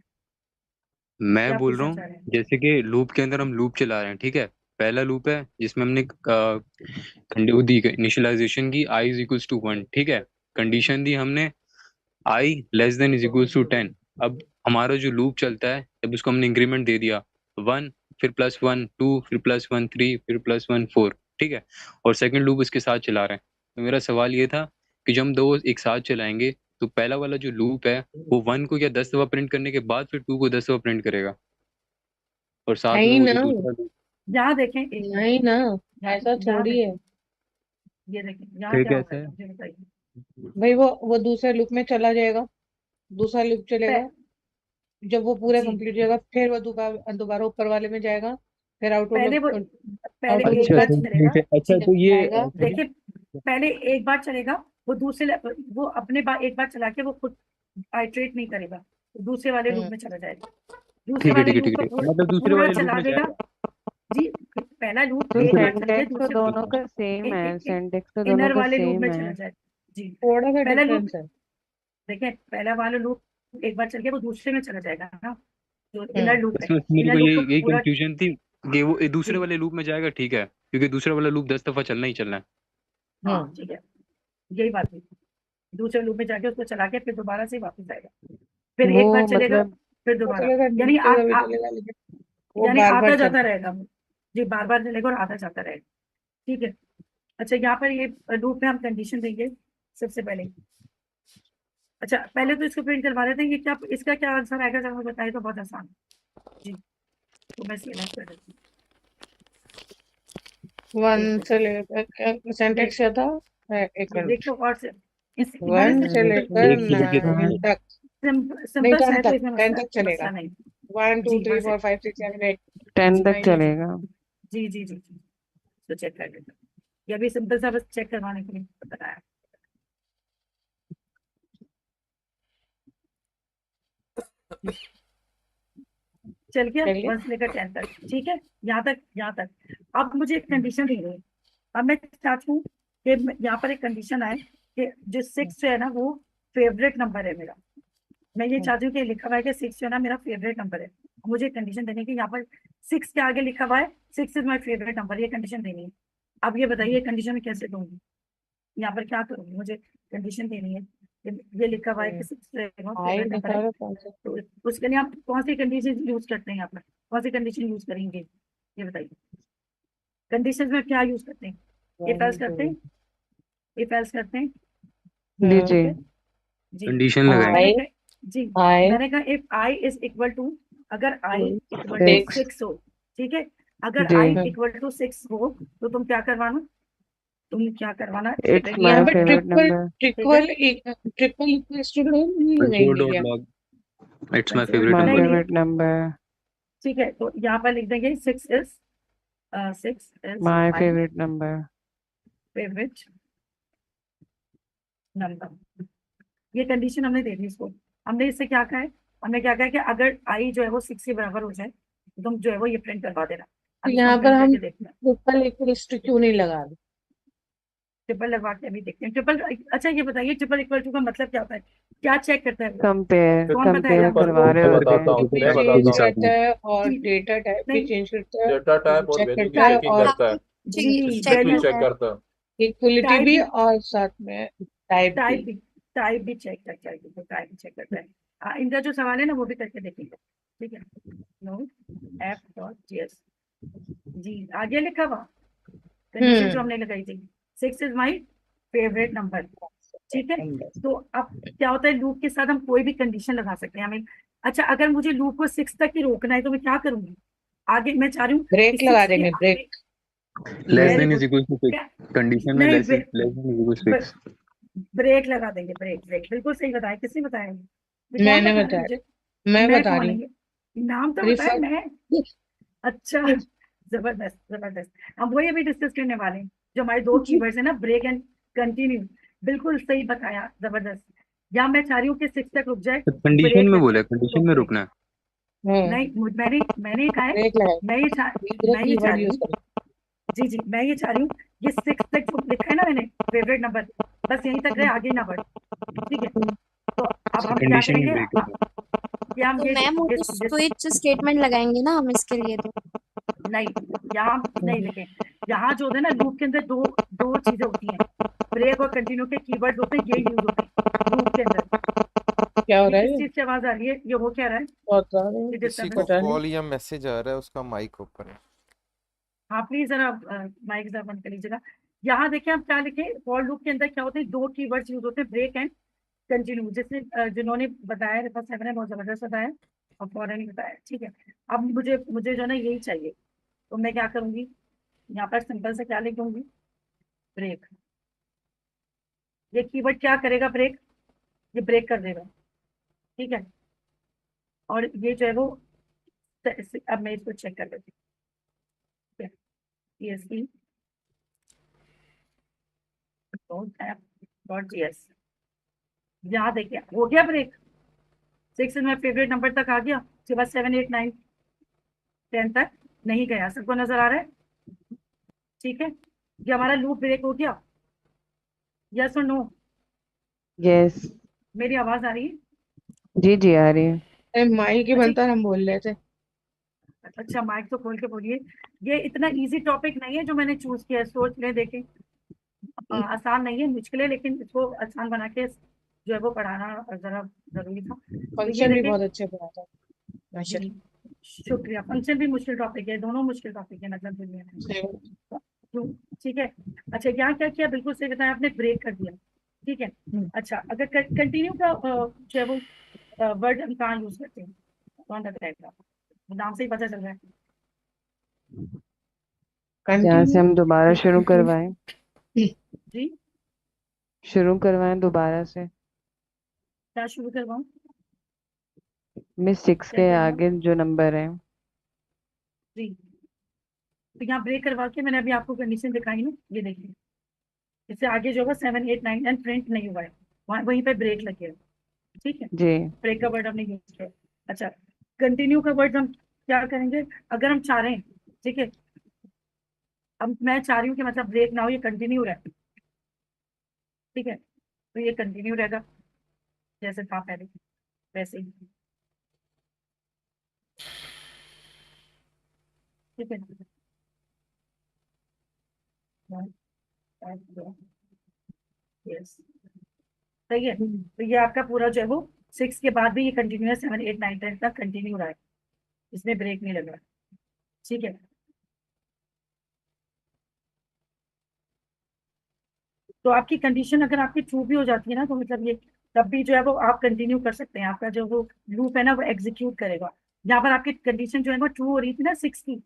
[SPEAKER 6] मैं
[SPEAKER 1] क्या
[SPEAKER 6] बोल रहा
[SPEAKER 1] पूछना
[SPEAKER 6] हूँ
[SPEAKER 1] चाह रहे हैं?
[SPEAKER 6] जैसे कि लूप के अंदर हम लूप चला रहे हैं, ठीक है। पहला लूप है जिसमें हमने वो दी इनिशियलाइजेशन की आई इज इक्वल्स टू 1, ठीक है। कंडीशन दी हमने i less than is equal to 10। अब हमारा जो लूप चलता है, जब उसको हमने इंक्रीमेंट दे दिया 1, फिर +1 2, फिर +1 3, फिर +1 4, ठीक है, और सेकंड लूप उसके साथ चला रहे हैं। तो मेरा सवाल ये था कि जब हम दो एक साथ चलाएंगे तो पहला वाला जो लूप है वो 1 को क्या 10 दफा प्रिंट करने के बाद फिर 2 को 10 दफा प्रिंट करेगा, और साथ में
[SPEAKER 4] नहीं
[SPEAKER 6] वो
[SPEAKER 4] ना,
[SPEAKER 6] जो दूसरा लूप।
[SPEAKER 1] यहाँ देखें एक मिनट,
[SPEAKER 4] नहीं ना,
[SPEAKER 1] यहाँ
[SPEAKER 4] ऐसा
[SPEAKER 1] यहाँ
[SPEAKER 4] थोड़ी है
[SPEAKER 1] देखें, ये देखें यहाँ
[SPEAKER 6] फिर
[SPEAKER 1] क्या
[SPEAKER 6] कैसे
[SPEAKER 1] होगा
[SPEAKER 6] है?
[SPEAKER 1] मुझे बताइए।
[SPEAKER 4] भाई। वो दूसरे लूप में चला जाएगा, दूसरा लूप चलेगा,
[SPEAKER 1] पह-
[SPEAKER 4] जब वो पूरा
[SPEAKER 1] जी
[SPEAKER 4] कंप्लीट हो जाएगा फिर वो दोबारा ऊपर वाले में जाएगा, फिर
[SPEAKER 1] पहले वो पहले
[SPEAKER 4] आउटपुट
[SPEAKER 1] एक
[SPEAKER 6] अच्छा
[SPEAKER 1] बार
[SPEAKER 6] तो
[SPEAKER 1] चलेगा।
[SPEAKER 6] अच्छा
[SPEAKER 1] जी
[SPEAKER 6] तो ये
[SPEAKER 4] जाएगा।
[SPEAKER 1] देखिए, पहले एक बार चलेगा, वो वो अपने एक बार चला के वो खुद आइटरेट नहीं करेगा, वो दूसरे वाले लूप में चला जाएगा, दूसरे
[SPEAKER 6] ठीक है
[SPEAKER 1] वाले
[SPEAKER 6] ठीक है
[SPEAKER 1] लूप
[SPEAKER 6] ठीक
[SPEAKER 1] को
[SPEAKER 6] है ठीक है, मतलब दूसरे
[SPEAKER 1] पूरा
[SPEAKER 6] वाले लूप
[SPEAKER 1] चला
[SPEAKER 6] में
[SPEAKER 1] देगा।
[SPEAKER 6] जाएगा।
[SPEAKER 1] जी पहला लूप
[SPEAKER 8] तो
[SPEAKER 1] एक बार चल के
[SPEAKER 8] सिंटेक्स तो
[SPEAKER 1] दूसरे
[SPEAKER 8] दोनों का सेम है, सिंटेक्स तो दोनों
[SPEAKER 1] इनर
[SPEAKER 8] का
[SPEAKER 1] वाले लूप
[SPEAKER 8] सेम
[SPEAKER 1] में
[SPEAKER 8] है।
[SPEAKER 1] चला जाएगा। जी
[SPEAKER 4] थोड़ा सा
[SPEAKER 1] पहला लूप
[SPEAKER 4] डिफरेंस है।
[SPEAKER 1] देखें, पहला वाला लूप एक बार चल के वो दूसरे में चला जाएगा ना, जो इनर लूप है,
[SPEAKER 6] बस मेरे
[SPEAKER 1] इनर
[SPEAKER 6] को
[SPEAKER 1] लूप को
[SPEAKER 6] यही
[SPEAKER 1] पूरा।
[SPEAKER 6] कंफ्यूजन थी कि वो ये दूसरे
[SPEAKER 1] जी
[SPEAKER 6] वाले लूप में जाएगा, ठीक है, क्योंकि दूसरा वाला लूप 10 दफा चलना ही चलना है।
[SPEAKER 1] हाँ ठीक है, यही बात है। दूसरे लूप में जाके उसको चला के फिर दोबारा से वापस आएगा, फिर
[SPEAKER 8] वो
[SPEAKER 1] एक बार चलेगा,
[SPEAKER 8] मतलब
[SPEAKER 1] फिर
[SPEAKER 4] वो
[SPEAKER 1] दोबारा,
[SPEAKER 4] चलेगा,
[SPEAKER 1] यानी
[SPEAKER 4] नीचे का भी चलेगा, लेकिन वो
[SPEAKER 1] यानी
[SPEAKER 4] बार
[SPEAKER 1] आता
[SPEAKER 4] बार
[SPEAKER 1] जाता
[SPEAKER 4] चलता
[SPEAKER 1] रहेगा। जी बार बार चलेगा और आता जाता रहेगा, ठीक है। अच्छा यहाँ पर ये लूप में हम कंडीशन देंगे सबसे पहले। अच्छा पहले तो इसको प्रिंट करवा देते हैं, ये क्या इसका क्या आंसर आएगा जब हमें बताए तो बहुत आसान है। जी तो मैं सिलेक्ट कर देती हूँ।
[SPEAKER 4] वन से लेकर सिंटेक्स क्या था? एक
[SPEAKER 1] जी
[SPEAKER 4] मिनट,
[SPEAKER 1] देखो और से मैंने
[SPEAKER 4] 1
[SPEAKER 1] सिर्फ
[SPEAKER 4] से लेकर
[SPEAKER 6] एक से लेके
[SPEAKER 4] 9 तक, नहीं
[SPEAKER 1] सिंपल सा
[SPEAKER 4] 10
[SPEAKER 1] है तो
[SPEAKER 4] तक,
[SPEAKER 1] इसमें
[SPEAKER 4] 10
[SPEAKER 1] मसला
[SPEAKER 4] तक चलेगा।
[SPEAKER 1] मसला नहीं।
[SPEAKER 4] 1 2
[SPEAKER 1] जी
[SPEAKER 4] 3
[SPEAKER 1] बस
[SPEAKER 4] 4 5 6 7 8
[SPEAKER 8] 10 तक
[SPEAKER 4] 9
[SPEAKER 8] चलेगा।
[SPEAKER 1] जी जी जी जी तो चेक कर लेते हैं। ये भी सिंपल सा बस चेक करवाने के लिए बताया। चल गया
[SPEAKER 4] चलिए।
[SPEAKER 1] 1 से लेकर 10 तक, ठीक है, यहाँ तक। अब मुझे एक कंडीशन दी है, अब मैं चाहती हूँ कि यहाँ पर एक कंडीशन आए कि जो 6 है ना वो फेवरेट नंबर है मेरा। मैं ये चाहती हूँ कि लिखा हुआ है कि 6 जो है ना मेरा फेवरेट नंबर है। मुझे कंडीशन देनी है कि यहाँ पर 6 के आगे लिखा हुआ है 6 इज माई फेवरेट नंबर, ये कंडीशन देनी है। अब ये बताइए कंडीशन में कैसे दूंगी, यहाँ पर क्या करूंगी, मुझे कंडीशन देनी है ये लिखा हुआ है कि 6
[SPEAKER 4] आई
[SPEAKER 1] फेवरेट नंबर
[SPEAKER 4] दिखा
[SPEAKER 1] है।
[SPEAKER 4] रहा कौन सा?
[SPEAKER 1] तो उसके लिए आप कौन सी कंडीशन यूज करते हैं, यहाँ पर कौन सी कंडीशन यूज करेंगे ये बताइए। कंडीशन में क्या यूज करते हैं, इफ एल्स करते हैं, इफ एल्स करते हैं, ठीक
[SPEAKER 8] दीजिए।
[SPEAKER 1] है जी।
[SPEAKER 6] कंडीशन
[SPEAKER 1] तो
[SPEAKER 6] लगाएंगे।
[SPEAKER 1] मैंने कहा जी
[SPEAKER 4] आई
[SPEAKER 1] मैंने कहा if I is equal to, अगर आई इक्वल टू
[SPEAKER 8] 6
[SPEAKER 1] 6 हो, ठीक है, अगर
[SPEAKER 8] जी,
[SPEAKER 1] आई इक्वल टू 6 हो तो तुम क्या करवाना,
[SPEAKER 8] इट्स
[SPEAKER 1] ये
[SPEAKER 4] यहाँ
[SPEAKER 8] माय
[SPEAKER 4] पे
[SPEAKER 8] favourite
[SPEAKER 4] triple
[SPEAKER 8] number.
[SPEAKER 4] Triple equals to नहीं
[SPEAKER 6] कंसोल
[SPEAKER 4] लगाएंगे
[SPEAKER 6] डॉट
[SPEAKER 4] क्या?
[SPEAKER 6] Log it's my favourite
[SPEAKER 8] my
[SPEAKER 1] नहीं
[SPEAKER 6] नंबर।
[SPEAKER 1] नहीं
[SPEAKER 8] फेवरेट नंबर।
[SPEAKER 1] ठीक है, तो यहाँ पर लिख देंगे 6 is
[SPEAKER 8] my
[SPEAKER 1] my
[SPEAKER 8] favourite number.
[SPEAKER 1] Favourite number. ये कंडीशन हमने दे दी इसको। हमने इससे क्या कहा है, हमने क्या कहा है कि अगर आई जो है वो 6 के बराबर हो जाए तो तुम जो है वो ये प्रिंट करवा देना।
[SPEAKER 4] तो
[SPEAKER 1] अब इसको
[SPEAKER 4] यहाँ
[SPEAKER 1] हम
[SPEAKER 4] पर
[SPEAKER 1] प्रिंट
[SPEAKER 4] हम
[SPEAKER 1] करके देखते हैं,
[SPEAKER 4] ट्रिपल इक्वल्स टू क्यों नहीं लगा रहे?
[SPEAKER 1] ट्रिपल लगवा के अभी देखते हैं। ट्रिपल, अच्छा ये बताइए ट्रिपल इक्वल टू का मतलब क्या होता है, क्या चेक करता है वो,
[SPEAKER 8] कंपेयर
[SPEAKER 1] कौन बताएगा
[SPEAKER 8] कंपेयर
[SPEAKER 1] मुझे?
[SPEAKER 8] करवा रहे
[SPEAKER 5] मैं
[SPEAKER 8] होते
[SPEAKER 5] बताता
[SPEAKER 8] हैं।
[SPEAKER 5] हूँ
[SPEAKER 4] भी
[SPEAKER 5] मैं
[SPEAKER 6] के
[SPEAKER 5] बताता
[SPEAKER 4] चेंज
[SPEAKER 5] हूँ
[SPEAKER 6] साथ में।
[SPEAKER 4] करता है और
[SPEAKER 1] जी
[SPEAKER 4] डेटा टाइप भी
[SPEAKER 1] नहीं
[SPEAKER 4] चेंज करता है,
[SPEAKER 5] डेटा टाइप और
[SPEAKER 4] चेक
[SPEAKER 5] वैल्यू भी
[SPEAKER 4] करता है,
[SPEAKER 1] टाइप,
[SPEAKER 5] चेकिंग
[SPEAKER 4] और
[SPEAKER 5] करता है,
[SPEAKER 1] जी
[SPEAKER 5] स्ट्रिक्ट भी
[SPEAKER 1] वैल्यू
[SPEAKER 5] चेक करता है।
[SPEAKER 4] इक्वलिटी
[SPEAKER 1] टाइप
[SPEAKER 4] भी,
[SPEAKER 1] भी
[SPEAKER 4] और साथ में टाइप
[SPEAKER 1] टाइप
[SPEAKER 4] भी।
[SPEAKER 1] भी टाइप भी चेक करता है, टाइप भी चेक करता है। इनका जो सवाल है ना वो भी करके देखेंगे, ठीक है। नो एफ डॉट जीएस जी आगे लिखा हुआ कंडीशन जो हमने लगाई थी 6 इज माई फेवरेट नंबर, ठीक है। तो अब क्या होता है लूप के साथ हम कोई भी कंडीशन लगा सकते हैं हमें। अच्छा अगर मुझे लूप को 6 तक ही रोकना है तो मैं क्या करूंगी, आगे मैं चाह रही हूँ
[SPEAKER 4] ब्रेक
[SPEAKER 1] कि
[SPEAKER 4] लगा
[SPEAKER 1] 6 के
[SPEAKER 4] देंगे,
[SPEAKER 1] आगे,
[SPEAKER 4] break.
[SPEAKER 6] Less
[SPEAKER 1] very
[SPEAKER 6] than is
[SPEAKER 1] good,
[SPEAKER 6] equal to 6 condition में
[SPEAKER 1] नहीं
[SPEAKER 6] less than is equal to 6।
[SPEAKER 1] Break लगा देंगे, ब्रेक ब्रेक बिल्कुल सही बताया, किसने बताया ये कौन
[SPEAKER 4] मैंने
[SPEAKER 1] बता रहा है
[SPEAKER 4] बताया,
[SPEAKER 1] मुझे,
[SPEAKER 4] मैं
[SPEAKER 1] मैं
[SPEAKER 4] बता
[SPEAKER 1] कौन
[SPEAKER 4] रही
[SPEAKER 1] है
[SPEAKER 4] हूँ।
[SPEAKER 1] ये? नाम तो बताया
[SPEAKER 4] रिफर
[SPEAKER 1] मैं, अच्छा जबरदस्त जबरदस्त। हम वही अभी डिस्कस करने वाले हैं जो हमारे दो कीवर्ड्स है ना, ब्रेक एंड कंटिन्यू, बिल्कुल सही बताया, जबरदस्त। या मैं चाह रही हूँ कि 6 तक रुक जाए,
[SPEAKER 6] कंडीशन
[SPEAKER 1] ब्रेक
[SPEAKER 6] में
[SPEAKER 1] लग
[SPEAKER 6] बोला
[SPEAKER 1] जाए
[SPEAKER 6] है, कंडीशन
[SPEAKER 1] तो
[SPEAKER 6] में
[SPEAKER 1] ब्रेक,
[SPEAKER 6] रुकना है।
[SPEAKER 1] नहीं मैंने कहा है,
[SPEAKER 4] ब्रेक लगाए,
[SPEAKER 1] मैं ये चाह
[SPEAKER 4] कीवर्ड
[SPEAKER 1] रही
[SPEAKER 4] यूज
[SPEAKER 1] हूँ,
[SPEAKER 4] करें।
[SPEAKER 1] जी मैं ये चाह रही हूँ ये 6 तक जो लिखा है ना मैंने फेवरेट नंबर, बस यहीं तक रहे, आगे ना बढ़, ठीक है। तो अब हम क्या
[SPEAKER 6] कंडीशन में
[SPEAKER 1] करेंगे,
[SPEAKER 6] ब्रेक करना है।
[SPEAKER 1] कि हम
[SPEAKER 9] तो
[SPEAKER 1] ये
[SPEAKER 9] मैम वो स्विच स्टेटमेंट लगाएंगे ना हम इसके लिए तो।
[SPEAKER 1] नहीं यहाँ नहीं देखें, यहाँ जो है ना लूप के अंदर दो दो चीजें होती हैं, ब्रेक और कंटिन्यू के कीवर्ड होते हैं, ये यूज होते हैं लूप के अंदर।
[SPEAKER 4] क्या हो
[SPEAKER 1] ये
[SPEAKER 4] रहा
[SPEAKER 1] किस
[SPEAKER 4] है?
[SPEAKER 1] चीज से आवाज आ रही है? ये हो क्या रहा है?
[SPEAKER 4] बता रहे
[SPEAKER 1] ये
[SPEAKER 4] हैं,
[SPEAKER 2] किसी
[SPEAKER 1] डिस्टर्ब
[SPEAKER 2] को
[SPEAKER 4] बता नहीं।
[SPEAKER 2] कॉल या मैसेज आ रहा है, उसका माइक ओपन है।
[SPEAKER 1] हाँ प्लीज जरा माइक जरा बंद कर लीजिएगा। यहाँ देखिए हम क्या लिखे, फॉर लूप के अंदर क्या होते हैं, दो कीवर्ड्स यूज होते हैं, ब्रेक एंड कंटिन्यू। जैसे जिन्होंने बताया मेरे पास 7 है, बहुत जबरदस्त बताया और फौरन बताया। ठीक है, अब मुझे मुझे जो है ना यही चाहिए, तो मैं क्या करूंगी, यहाँ पर सिंपल से क्या लिख दूंगी, ब्रेक। ये कीवर्ड क्या करेगा, ब्रेक, ये ब्रेक कर देगा। ठीक है, और ये जो है वो अब मैं इसको चेक कर लेती हूँ। CSV .app.js, यहाँ देखिए हो गया break. 6 is my favourite number तक आ गया, उसके बाद 7, 8, 9, 10 तक नहीं गया। सबको नजर आ रहा है? ठीक है, ये हमारा लूप ब्रेक हो गया। यस और नो?
[SPEAKER 8] यस।
[SPEAKER 1] मेरी आवाज आ रही है?
[SPEAKER 8] जी जी आ रही है।
[SPEAKER 4] अरे माइक ही
[SPEAKER 1] अच्छा,
[SPEAKER 4] बनता, हम बोल रहे थे।
[SPEAKER 1] अच्छा माइक तो खोल के बोलिए। ये इतना इजी टॉपिक नहीं है जो मैंने चूज किया है, सोच ले देखें। आसान नहीं है, मुश्किल है, लेकिन इसको आसान बना के जो है वो पढ़ाना जरा जरूरी था। तो ये
[SPEAKER 4] फंक्शन भी
[SPEAKER 1] देखें।
[SPEAKER 4] बहुत अच्छे पढ़ा था मास्टर।
[SPEAKER 1] जी, शुक्रिया। फंक्शन भी मुश्किल टॉपिक है, दोनों मुश्किल टॉपिक है मतलब दुनिया में।
[SPEAKER 4] सही।
[SPEAKER 1] तो ठीक है। अच्छा, यहाँ क्या किया, बिल्कुल सही बताया आपने, ब्रेक कर दिया। ठीक है। अच्छा, अगर कंटिन्यू का जो है वो वर्ड हम कहाँ यूज करते हैं, कौन बताएगा? नाम से ही पता चल रहा है।
[SPEAKER 8] जहाँ से हम दोबारा शुरू
[SPEAKER 4] कंटिन्यू।
[SPEAKER 8] करवाएं,
[SPEAKER 1] जी,
[SPEAKER 8] शुरू करवाएं दोबारा से।
[SPEAKER 1] क्या शुरू करवाऊँ?
[SPEAKER 8] मिस 6
[SPEAKER 1] क्या
[SPEAKER 8] के
[SPEAKER 1] करवाऊँ?
[SPEAKER 8] आगे जो नंबर है।
[SPEAKER 1] जी, तो यहाँ ब्रेक करवा के मैंने अभी आपको कंडीशन दिखाई ना, ये देखिए। इससे आगे जो होगा 7, 8, 9, 10 प्रिंट नहीं हुआ है, वहीं पे ब्रेक लगे। ठीक है,
[SPEAKER 8] जी
[SPEAKER 1] ब्रेक का वर्ड हमने यूज किया। अच्छा, कंटिन्यू का वर्ड हम क्या करेंगे, अगर हम चाह रहे हैं, ठीक है, अब मैं चाह रही हूँ कि मतलब ब्रेक ना हो, ये कंटिन्यू रहे। ठीक है, तो ये कंटिन्यू रहेगा जैसे था पहले वैसे ही। ठीक है, यस, सही है। तो ये आपका पूरा जो है वो 6 के बाद भी ये कंटिन्यू है, 7, 8, 9, 10 तक कंटिन्यू रहा है, इसमें ब्रेक नहीं लग रहा। ठीक है, तो आपकी कंडीशन अगर आपकी ट्रू भी हो जाती है ना, तो मतलब ये तब भी जो है वो आप कंटिन्यू कर सकते हैं, आपका जो वो लूप है ना वो एग्जीक्यूट करेगा। यहाँ पर आपकी कंडीशन जो है वो ट्रू हो रही थी ना, 6 की,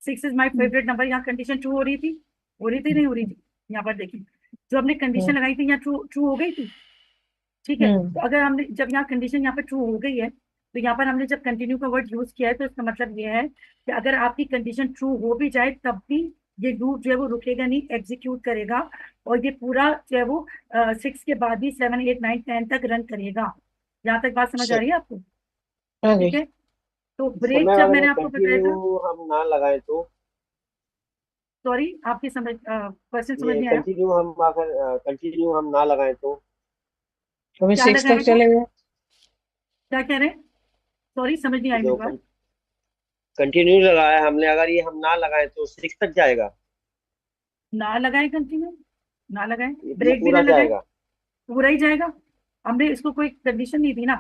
[SPEAKER 1] 6 इज माई फेवरेट नंबर, यहाँ कंडीशन ट्रू हो रही थी, नहीं हो रही थी? यहाँ पर देखिए, जो हमने कंडीशन लगाई थी यहाँ ट्रू ट्रू हो गई थी। ठीक है, तो अगर हमने जब यहाँ कंडीशन यहाँ पे ट्रू हो गई है, तो यहाँ पर हमने जब कंटिन्यू का वर्ड यूज किया है, तो इसका मतलब ये है कि अगर आपकी कंडीशन ट्रू हो भी जाए तब भी ये लूप जो है वो रुकेगा नहीं, एग्जीक्यूट करेगा, और ये पूरा जो है वो 6 के बाद भी 7, 8, 9, 10 तक रन करेगा। यहाँ तक बात समझ आ रही है आपको? ठीक है, तो ब्रेक
[SPEAKER 3] समय
[SPEAKER 1] जब
[SPEAKER 3] अगर
[SPEAKER 1] मैंने आपको बताया
[SPEAKER 3] कंटिन्यू
[SPEAKER 1] था,
[SPEAKER 3] हम ना लगाएं तो,
[SPEAKER 1] सॉरी आपकी समझ क्वेश्चन समझ
[SPEAKER 3] ये
[SPEAKER 1] नहीं आया।
[SPEAKER 3] कंटिन्यू हम ना लगाएं तो
[SPEAKER 4] हमें
[SPEAKER 1] क्या
[SPEAKER 4] 6 तक
[SPEAKER 1] लगाएगा?
[SPEAKER 4] चलेगा।
[SPEAKER 1] क्या कह रहे हैं? सॉरी समझ नहीं आई
[SPEAKER 3] जो
[SPEAKER 1] मेरी बात।
[SPEAKER 3] कंटिन्यू लगाया हमने, अगर ये हम ना लगाएं तो 6 तक जाएगा,
[SPEAKER 1] ना लगाए कंटिन्यू, ना लगाए,
[SPEAKER 3] ये
[SPEAKER 1] ब्रेक भी ना
[SPEAKER 3] पूरा
[SPEAKER 1] लगाए,
[SPEAKER 3] जाएगा।
[SPEAKER 1] पूरा ही जाएगा। हमने इसको कोई कंडीशन नहीं दी ना।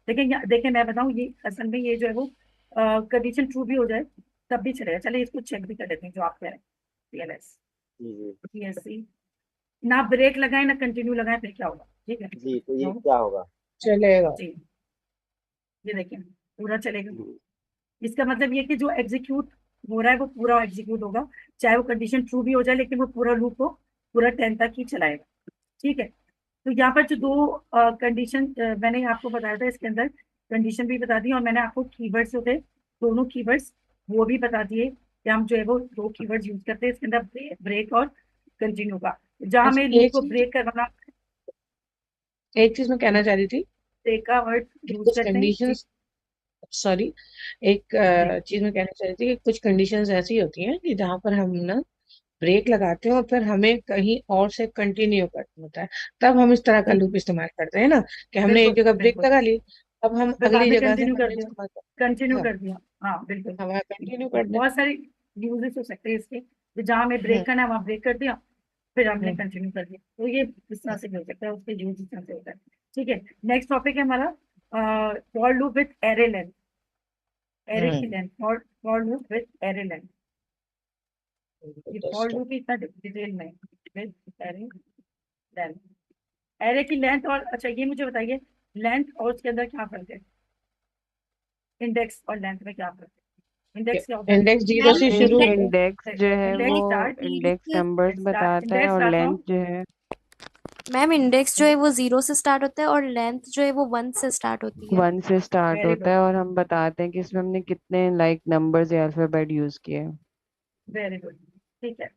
[SPEAKER 1] देखें देखें, मैं बताऊं, ये असल में ये जो है वो कंडीशन ट्रू भी हो जाए तब भी चलेगा। चले इसको चेक भी कर लेते हैं जो आप कह रहे हैं। PLS
[SPEAKER 3] जी जी
[SPEAKER 1] PSC, ना ब्रेक लगाए ना कंटिन्यू लगाए, फिर क्या होगा? ठीक है,
[SPEAKER 3] जी, तो ये
[SPEAKER 1] तो
[SPEAKER 3] क्या होगा?
[SPEAKER 4] चलेगा।
[SPEAKER 1] जी, ये देखिए पूरा चलेगा। इसका मतलब ये कि जो एग्जीक्यूट हो रहा है वो पूरा एग्जीक्यूट होगा, चाहे वो कंडीशन ट्रू भी हो जाए, लेकिन वो पूरा लूप को पूरा 10 तक ही चलाएगा। ठीक है, तो यहाँ पर जो दो कंडीशन मैंने आपको बताया था, इसके अंदर कंडीशन भी बता दी और मैंने आपको कीवर्ड्स जो थे, दोनों कीवर्ड्स वो भी बता दिए कि हम जो है वो दो कीवर्ड्स यूज करते हैं इसके अंदर, ब्रेक और कंटिन्यू का। जहाँ
[SPEAKER 4] अच्छा,
[SPEAKER 1] हमें लूप को ब्रेक करवाना,
[SPEAKER 4] एक चीज मैं कहना चाह रही थी
[SPEAKER 1] ब्रेक का वर्ड
[SPEAKER 4] कि
[SPEAKER 1] यूज
[SPEAKER 4] कुछ
[SPEAKER 1] करते हैं जी।
[SPEAKER 4] कंडीशंस, सॉरी, एक
[SPEAKER 1] जी,
[SPEAKER 4] चीज मैं कहना चाह रही थी कि कुछ कंडीशंस ऐसी होती हैं कि जहां पर हम ना ब्रेक लगाते हैं और फिर हमें कहीं और से कंटिन्यू करना होता है, तब हम इस तरह का
[SPEAKER 1] जी,
[SPEAKER 4] लूप इस्तेमाल करते हैं ना, कि हमने एक
[SPEAKER 1] बिल्कुल
[SPEAKER 4] जगह ब्रेक
[SPEAKER 1] बिल्कुल,
[SPEAKER 4] लगा ली, अब हम
[SPEAKER 1] फिर बाद
[SPEAKER 4] अगली
[SPEAKER 1] में
[SPEAKER 4] जगह से
[SPEAKER 1] कंटिन्यू कर
[SPEAKER 4] हमने
[SPEAKER 1] दिया,
[SPEAKER 4] इस्तेमाल
[SPEAKER 1] कंटिन्यू
[SPEAKER 4] हाँ,
[SPEAKER 1] कर दिया। हाँ बिल्कुल,
[SPEAKER 4] हमारा कंटिन्यू कर दें।
[SPEAKER 1] बहुत सारी यूजेस हो सकते हैं इसके, तो जहाँ हमें
[SPEAKER 4] हम्म
[SPEAKER 1] ब्रेक करना है वहां ब्रेक कर दिया, फिर हमने
[SPEAKER 4] हम्म,
[SPEAKER 1] कंटिन्यू कर दिया। तो ये इस तरह से भी हो सकता है, उसके यूज इस तरह से होता है। ठीक है, नेक्स्ट टॉपिक है हमारा for loop with array length. Array की
[SPEAKER 4] hmm,
[SPEAKER 1] length, for loop with array length. ये फॉर लूप इतना डिटेल में विथ एरे लेंथ। एरे की लेंथ, और अच्छा ये मुझे बताइए, लेंथ और उसके अंदर क्या फर्क है? इंडेक्स और लेंथ में क्या फर्क है? इंडेक्स क्या होता है?
[SPEAKER 4] इंडेक्स जीरो
[SPEAKER 9] मैम
[SPEAKER 4] से शुरू
[SPEAKER 8] एक
[SPEAKER 4] होता है।
[SPEAKER 8] इंडेक्स जो है वो
[SPEAKER 1] इंडेक्स स्टार्ट,
[SPEAKER 8] इंडेक्स नंबर्स बताता है
[SPEAKER 1] इंडेक्स
[SPEAKER 8] और
[SPEAKER 1] स्टार्ट
[SPEAKER 8] लेंथ
[SPEAKER 1] फ्रॉम,
[SPEAKER 8] जो है
[SPEAKER 9] मैम इंडेक्स जो है वो 0 से स्टार्ट होता है और लेंथ जो है वो 1 से स्टार्ट होती है।
[SPEAKER 8] 1 से स्टार्ट
[SPEAKER 1] वेरी
[SPEAKER 8] होता
[SPEAKER 1] गुड,
[SPEAKER 8] है, और हम बताते हैं कि इसमें हमने कितने लाइक नंबर्स या अल्फाबेट यूज किए हैं।
[SPEAKER 1] Very good. ठीक है,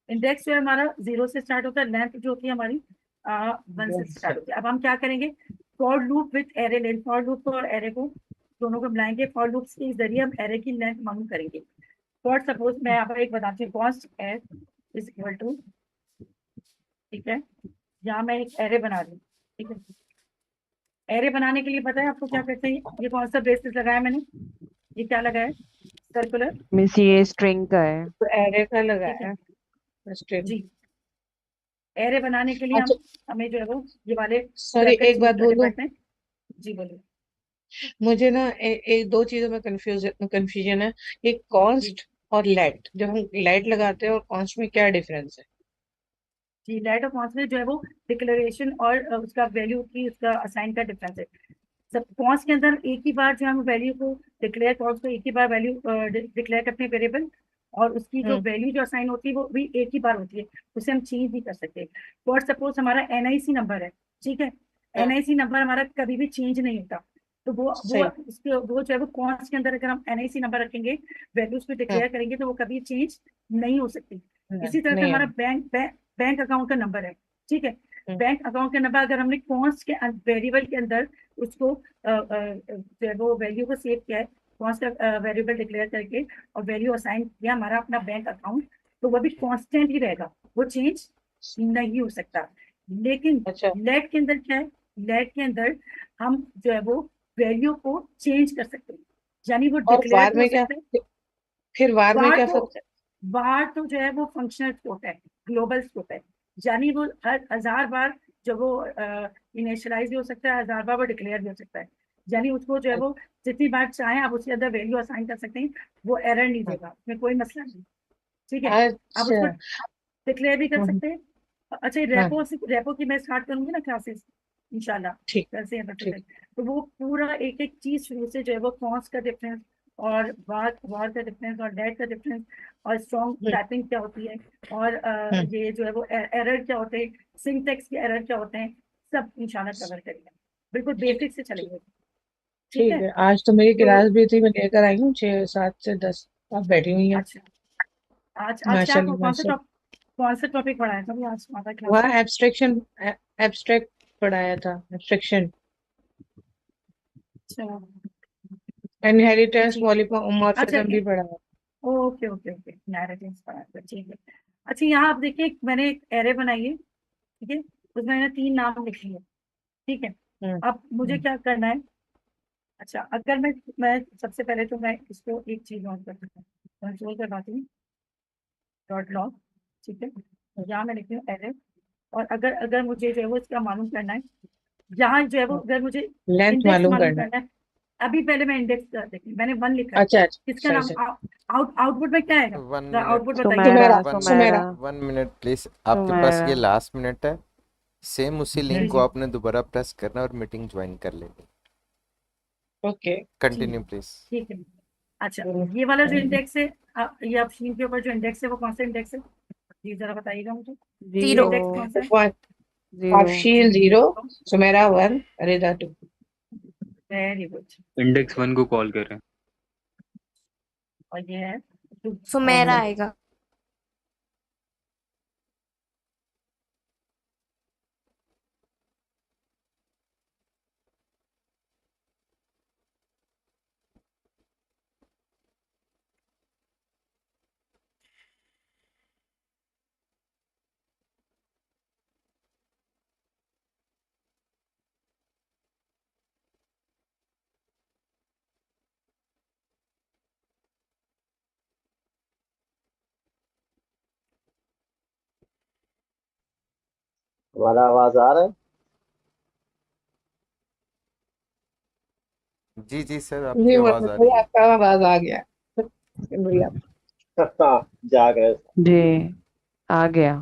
[SPEAKER 1] इंडेक्स जो है हमारा 0 से स्टार्ट होता है, लेंथ जो होती है हमारी 1 से स्टार्ट होती है। अब हम क्या करेंगे? For loop with array length, for loop को और एरे को दोनों को मिलाएंगे, फॉर लूप के जरिए हम एरे की लेंथ मालूम करेंगे। फॉर सपोज मैं यहाँ पर एक बताती हूँ, const S is equal to, ठीक है, यहाँ मैं एक एरे बना रही हूँ। ठीक है, एरे बनाने के लिए पता है आपको क्या करते हैं? ये कौन सा बेसिस लगाया मैंने? ये क्या लगाया है? सर्कुलर।
[SPEAKER 8] मिस ये स्ट्रिंग का है।
[SPEAKER 4] तो एरे का
[SPEAKER 1] ठीक है
[SPEAKER 4] लगाया स्ट्रिंग।
[SPEAKER 1] जी। एरे बनाने के लिए
[SPEAKER 4] अच्छा,
[SPEAKER 1] हमें जो है वो ये वाले
[SPEAKER 4] सॉरी
[SPEAKER 1] ब्रैकेट्स
[SPEAKER 4] एक
[SPEAKER 1] यूज
[SPEAKER 4] बात
[SPEAKER 1] करने
[SPEAKER 4] बोलूं।
[SPEAKER 1] पड़ते हैं। जी बोलिए।
[SPEAKER 4] मुझे ना एक दो चीजों में कंफ्यूजन है। एक
[SPEAKER 1] जी
[SPEAKER 4] कॉन्स्ट और लेट, जब हम लेट लगाते हैं और कॉन्स्ट में क्या डिफरेंस है?
[SPEAKER 1] जी, लाइट ऑफ कॉन्स में जो है वो डिक्लेरेशन और उसका वैल्यू की, उसका असाइन का डिफरेंस है। सब कॉन्स के अंदर एक ही बार जो हम वैल्यू को डिक्लेयर, कॉन्स को एक ही बार वैल्यू डिक्लेयर करते हैं वेरिएबल, और उसकी जो
[SPEAKER 4] हम्म,
[SPEAKER 1] वैल्यू जो असाइन होती है वो भी एक ही बार होती है, उसे हम चेंज नहीं कर सकते। फॉर सपोज हमारा एनआईसी नंबर है, ठीक है,
[SPEAKER 4] हाँ,
[SPEAKER 1] एनआईसी नंबर हमारा कभी भी चेंज नहीं होता। तो वो
[SPEAKER 4] सही।
[SPEAKER 1] उसके वो जो है वो कॉन्स के अंदर अगर हम एनआईसी नंबर रखेंगे, वैल्यूज को
[SPEAKER 4] हाँ,
[SPEAKER 1] डिक्लेयर करेंगे, तो वो कभी चेंज नहीं हो सकती। इसी तरह से
[SPEAKER 4] नहीं
[SPEAKER 1] हमारा
[SPEAKER 4] है।
[SPEAKER 1] बैंक अकाउंट का नंबर है, ठीक है,
[SPEAKER 4] हम्म,
[SPEAKER 1] बैंक अकाउंट का नंबर अगर हमने कॉन्स्ट के वेरिएबल के अंदर उसको जो है वो वैल्यू को सेव किया है, कॉन्स्ट का वेरिएबल डिक्लेयर करके और वैल्यू असाइन किया हमारा अपना बैंक अकाउंट, तो वो भी कांस्टेंट ही रहेगा, वो चेंज नहीं हो सकता। लेकिन
[SPEAKER 4] अच्छा।
[SPEAKER 1] लेट के अंदर क्या है? लेट के अंदर हम जो है वो वैल्यू को चेंज कर सकते हैं, यानी वो
[SPEAKER 4] और
[SPEAKER 1] डिक्लेयर
[SPEAKER 4] वार
[SPEAKER 1] भी हो
[SPEAKER 4] में क्या?
[SPEAKER 1] सकता है।
[SPEAKER 4] फिर वार में
[SPEAKER 1] वार
[SPEAKER 4] क्या
[SPEAKER 1] तो
[SPEAKER 4] फर्क है?
[SPEAKER 1] वार तो जो है वो फंक्शनल स्कोप है, ग्लोबल स्कोप है, यानी वो हर 1000 बार जो वो इनिशियलाइज भी हो सकता है, 1000 बार वो डिक्लेयर भी हो सकता है, यानी उसको जो है वो जितनी बार चाहें आप उसके अंदर वैल्यू असाइन कर सकते हैं, वो एरर नहीं देगा, उसमें कोई मसला नहीं। ठीक है, आप
[SPEAKER 4] अच्छा।
[SPEAKER 1] उसको डिक्लेयर भी कर
[SPEAKER 4] हम्म,
[SPEAKER 1] सकते हैं। अच्छा,
[SPEAKER 4] हाँ,
[SPEAKER 1] रेपो की मैं स्टार्ट करूंगी ना क्लासेस, इंशाल्लाह
[SPEAKER 4] ठीक।
[SPEAKER 1] कल से या परसों
[SPEAKER 4] ठीक।
[SPEAKER 1] तक। तो वो पूरा एक एक चीज शुरू से जो है वो कॉस्ट का डिफरेंस, और वार का डिफरेंस, और डेट का डिफरेंस, और स्ट्रॉन्ग
[SPEAKER 4] हम्म,
[SPEAKER 1] टाइपिंग क्या होती है, और
[SPEAKER 4] हम्म,
[SPEAKER 1] ये जो है वो एरर क्या होते हैं, सिंटेक्स के एरर क्या होते हैं, सब इंशाल्लाह कवर करेंगे, बिल्कुल
[SPEAKER 4] ठीक।
[SPEAKER 1] बेसिक से
[SPEAKER 4] ठीक।
[SPEAKER 1] चलेंगे। ठीक
[SPEAKER 4] ठीक
[SPEAKER 1] है,
[SPEAKER 4] है, आज तो मेरी
[SPEAKER 1] तो
[SPEAKER 4] क्लास भी थी, मैं लेकर आई हूँ 6 7 से 10। आप बैठी हुई हैं।
[SPEAKER 1] अच्छा, आज आज क्या
[SPEAKER 4] माशाल्लाह माशाल्लाह।
[SPEAKER 1] कौन सा टॉपिक पढ़ाया था भी आज हमारा क्लास में?
[SPEAKER 4] वहाँ एब्स्ट्रैक्शन, एब्स्ट्रैक्ट पढ़ाया था, एब्स्ट्रैक्शन,
[SPEAKER 1] अच्छा
[SPEAKER 4] इनहेरिटेंस,
[SPEAKER 1] ठीक है, अच्छा
[SPEAKER 4] मॉर्फिज्म भी पढ़ाया।
[SPEAKER 1] ओके ओके ओके, नैरेटिव्स पढ़ा था, ठीक है। अच्छा, यहाँ आप देखिए, मैंने एक एरे बनाई है, ठीक है, उसमें मैंने 3 नाम लिख लिए, ठीक है।
[SPEAKER 4] हम्म,
[SPEAKER 1] अब मुझे
[SPEAKER 4] हम्म,
[SPEAKER 1] क्या करना है? अच्छा, अगर मैं सबसे पहले तो मैं इसको एक चीज और करती हूँ, कंट्रोल करवाती हूँ, डॉट लॉग, ठीक है, यहाँ मैं लिखती हूँ एरे। और अगर अगर मुझे जो है वो इसका मालूम करना है, यहाँ जो है वो अगर मुझे
[SPEAKER 4] लेंथ
[SPEAKER 1] इंडेक्स
[SPEAKER 4] मालूम
[SPEAKER 1] मालूम
[SPEAKER 4] करना है।
[SPEAKER 1] करना है, अभी पहले मैं इंडेक्स कर देखिए, मैंने 1 लिखा है,
[SPEAKER 4] अच्छा अच्छा,
[SPEAKER 1] इसका
[SPEAKER 4] सही
[SPEAKER 1] नाम
[SPEAKER 4] सही।
[SPEAKER 1] आउटपुट में क्या आएगा?
[SPEAKER 2] वन
[SPEAKER 1] आउटपुट
[SPEAKER 2] मिनट
[SPEAKER 1] बताइए।
[SPEAKER 8] Sumera,
[SPEAKER 4] Sumera.
[SPEAKER 2] One
[SPEAKER 8] Sumera,
[SPEAKER 4] Sumera.
[SPEAKER 2] Minute 1 minute please, आपके पास
[SPEAKER 8] सुमेरा।
[SPEAKER 2] ये लास्ट मिनट है। सेम उसी
[SPEAKER 1] जी
[SPEAKER 2] लिंक को
[SPEAKER 1] जी,
[SPEAKER 2] आपने दोबारा प्रेस करना और मीटिंग ज्वाइन कर लेनी।
[SPEAKER 4] ओके।
[SPEAKER 1] ठीक
[SPEAKER 2] कंटिन्यू
[SPEAKER 1] है
[SPEAKER 2] प्लीज।
[SPEAKER 1] ठीक है। अच्छा, ये वाला जो इंडेक्स है, ये आप स्क्रीन के ऊपर जो इंडेक्स है वो कौन सा इंडेक्स है? जी जरा बताइएगा मुझे, ये
[SPEAKER 9] 0।
[SPEAKER 8] 0,
[SPEAKER 1] इंडेक्स कौन सा है?
[SPEAKER 4] वन।
[SPEAKER 8] 0।
[SPEAKER 4] अफशील
[SPEAKER 1] जी
[SPEAKER 4] 0, सुमेरा 1, रिदा 2।
[SPEAKER 1] वेरी गुड, ठीक
[SPEAKER 6] इंडेक्स
[SPEAKER 1] है।
[SPEAKER 6] 1 को कॉल करें।
[SPEAKER 1] और ये है 2,
[SPEAKER 9] सुमेरा आएगा।
[SPEAKER 3] हमारा आवाज आ रहा
[SPEAKER 2] जी जी सर,
[SPEAKER 4] जी
[SPEAKER 2] आपकी आवाज़ आ
[SPEAKER 4] मुझे
[SPEAKER 2] रही है।
[SPEAKER 4] आपका आवाज आ गया बढ़िया।
[SPEAKER 3] है? जाग रहे हैं।
[SPEAKER 8] जी आ गया।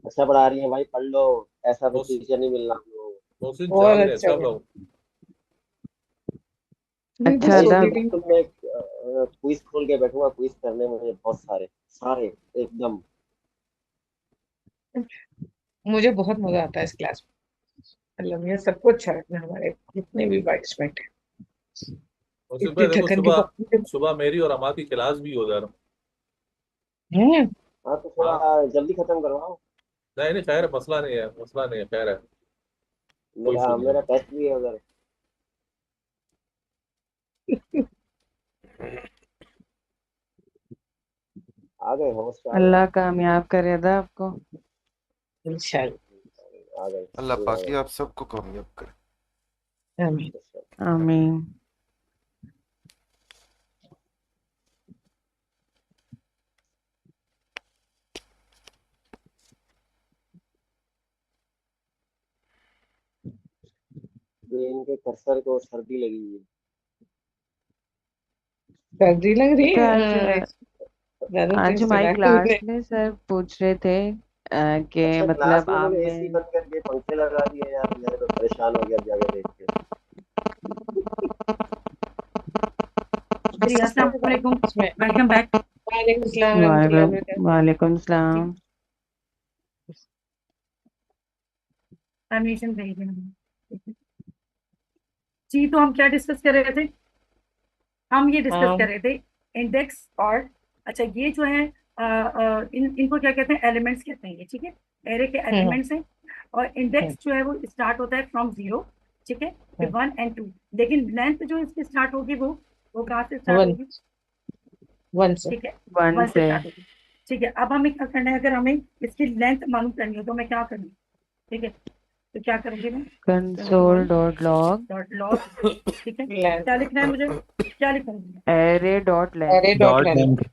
[SPEAKER 3] अच्छा पढ़ा रही है भाई, पढ़ लो। ऐसा फिर
[SPEAKER 5] मोहसिन
[SPEAKER 3] टीचर नहीं मिलना हम लोगों को।
[SPEAKER 5] मोहसिन
[SPEAKER 4] और
[SPEAKER 5] जाग रहे हैं
[SPEAKER 4] अच्छा
[SPEAKER 5] सब
[SPEAKER 4] गया।
[SPEAKER 5] लोग।
[SPEAKER 4] नहीं
[SPEAKER 8] अच्छा
[SPEAKER 4] बस
[SPEAKER 3] भाई
[SPEAKER 8] अदब।
[SPEAKER 4] रीडिंग।
[SPEAKER 3] बिल्कुल मैं क्विज खोल के बैठूंगा, क्विज करने मुझे बहुत सारे सारे एकदम।
[SPEAKER 4] मुझे बहुत मजा आता है इस क्लास में। मतलब ये सबको अच्छा लगता है, हमारे जितने भी पार्टिसिपेंट हैं।
[SPEAKER 5] मोहसिन
[SPEAKER 4] इतनी
[SPEAKER 5] भाई देखो,
[SPEAKER 4] थकन के
[SPEAKER 5] सुबह
[SPEAKER 4] बाद
[SPEAKER 5] सुबह मेरी और अमा की क्लास भी हो उधर।
[SPEAKER 4] है।
[SPEAKER 3] हाँ तो थोड़ा
[SPEAKER 5] हाँ,
[SPEAKER 3] जल्दी खत्म करवाओ।
[SPEAKER 5] नहीं नहीं, खैर है, मसला नहीं है, मसला नहीं है, खैर है, कोई
[SPEAKER 3] मेरा
[SPEAKER 5] इशू नहीं है।
[SPEAKER 3] मेरा टेस्ट भी है उधर। आ गए होस्ट आ गए।
[SPEAKER 8] अल्लाह कामयाब करे अदा आपको।
[SPEAKER 4] इंशाल्लाह।
[SPEAKER 3] आ गए
[SPEAKER 2] अल्लाह
[SPEAKER 3] सभी आ
[SPEAKER 2] पाक
[SPEAKER 3] गए।
[SPEAKER 2] ही आप सबको कामयाब करे।
[SPEAKER 4] आमीन।
[SPEAKER 8] आमीन।
[SPEAKER 3] ये इनके कर्सर को सर्दी लगी हुई है।
[SPEAKER 4] सर्दी लग रही
[SPEAKER 8] तो
[SPEAKER 4] है। ज्यादा
[SPEAKER 8] आज
[SPEAKER 4] तेज
[SPEAKER 8] हमारी
[SPEAKER 4] चला है
[SPEAKER 8] क्लास
[SPEAKER 4] तुमने।
[SPEAKER 8] में सर पूछ रहे थे कि
[SPEAKER 3] अच्छा क्लास
[SPEAKER 8] मतलब
[SPEAKER 3] में
[SPEAKER 8] आप
[SPEAKER 3] मैंने एसी
[SPEAKER 8] में
[SPEAKER 3] बंद करके पंखे लगा दिए यार, मैं तो परेशान हो गया जाके देख के।
[SPEAKER 1] जी अस्सलाम वालेकुम,
[SPEAKER 4] इसमें
[SPEAKER 1] वेलकम बैक।
[SPEAKER 4] वालेकुम अस्सलाम रहमतुल्लाहि
[SPEAKER 8] वालेकुम
[SPEAKER 4] वबरकातुहू।
[SPEAKER 8] वालेकुम सलाम।
[SPEAKER 1] एनिमेशन भेज देना। जी तो हम क्या डिस्कस कर रहे थे? हम ये डिस्कस
[SPEAKER 4] हाँ।
[SPEAKER 1] कर रहे थे इंडेक्स और अच्छा ये जो है इनको क्या कहते हैं, एलिमेंट्स कहते हैं ये, ठीक है। एरे के
[SPEAKER 4] हम्म
[SPEAKER 1] एलिमेंट्स हैं और
[SPEAKER 4] हम्म
[SPEAKER 1] इंडेक्स जो है वो स्टार्ट होता है फ्रॉम जीरो, ठीक है,
[SPEAKER 4] हम्म
[SPEAKER 1] 1 and 2। लेकिन लेंथ जो इसकी स्टार्ट होगी वो कहाँ से स्टार्ट
[SPEAKER 4] वन
[SPEAKER 1] होगी?
[SPEAKER 4] वन से।
[SPEAKER 1] ठीक है,
[SPEAKER 8] वन
[SPEAKER 1] 1 से
[SPEAKER 8] से।
[SPEAKER 1] स्टार्ट होगी। ठीक है, अब हमें क्या करना है, अगर हमें इसकी लेंथ मालूम करनी हो तो मैं क्या करूँ? ठीक है, तो क्या करूंगी मैं?
[SPEAKER 8] Console
[SPEAKER 1] console
[SPEAKER 8] dot log
[SPEAKER 1] dot log, ठीक है,
[SPEAKER 4] लेंथ
[SPEAKER 1] क्या लिखना है मुझे? क्या लिखूंगी?
[SPEAKER 8] Array dot length.
[SPEAKER 4] Array dot length.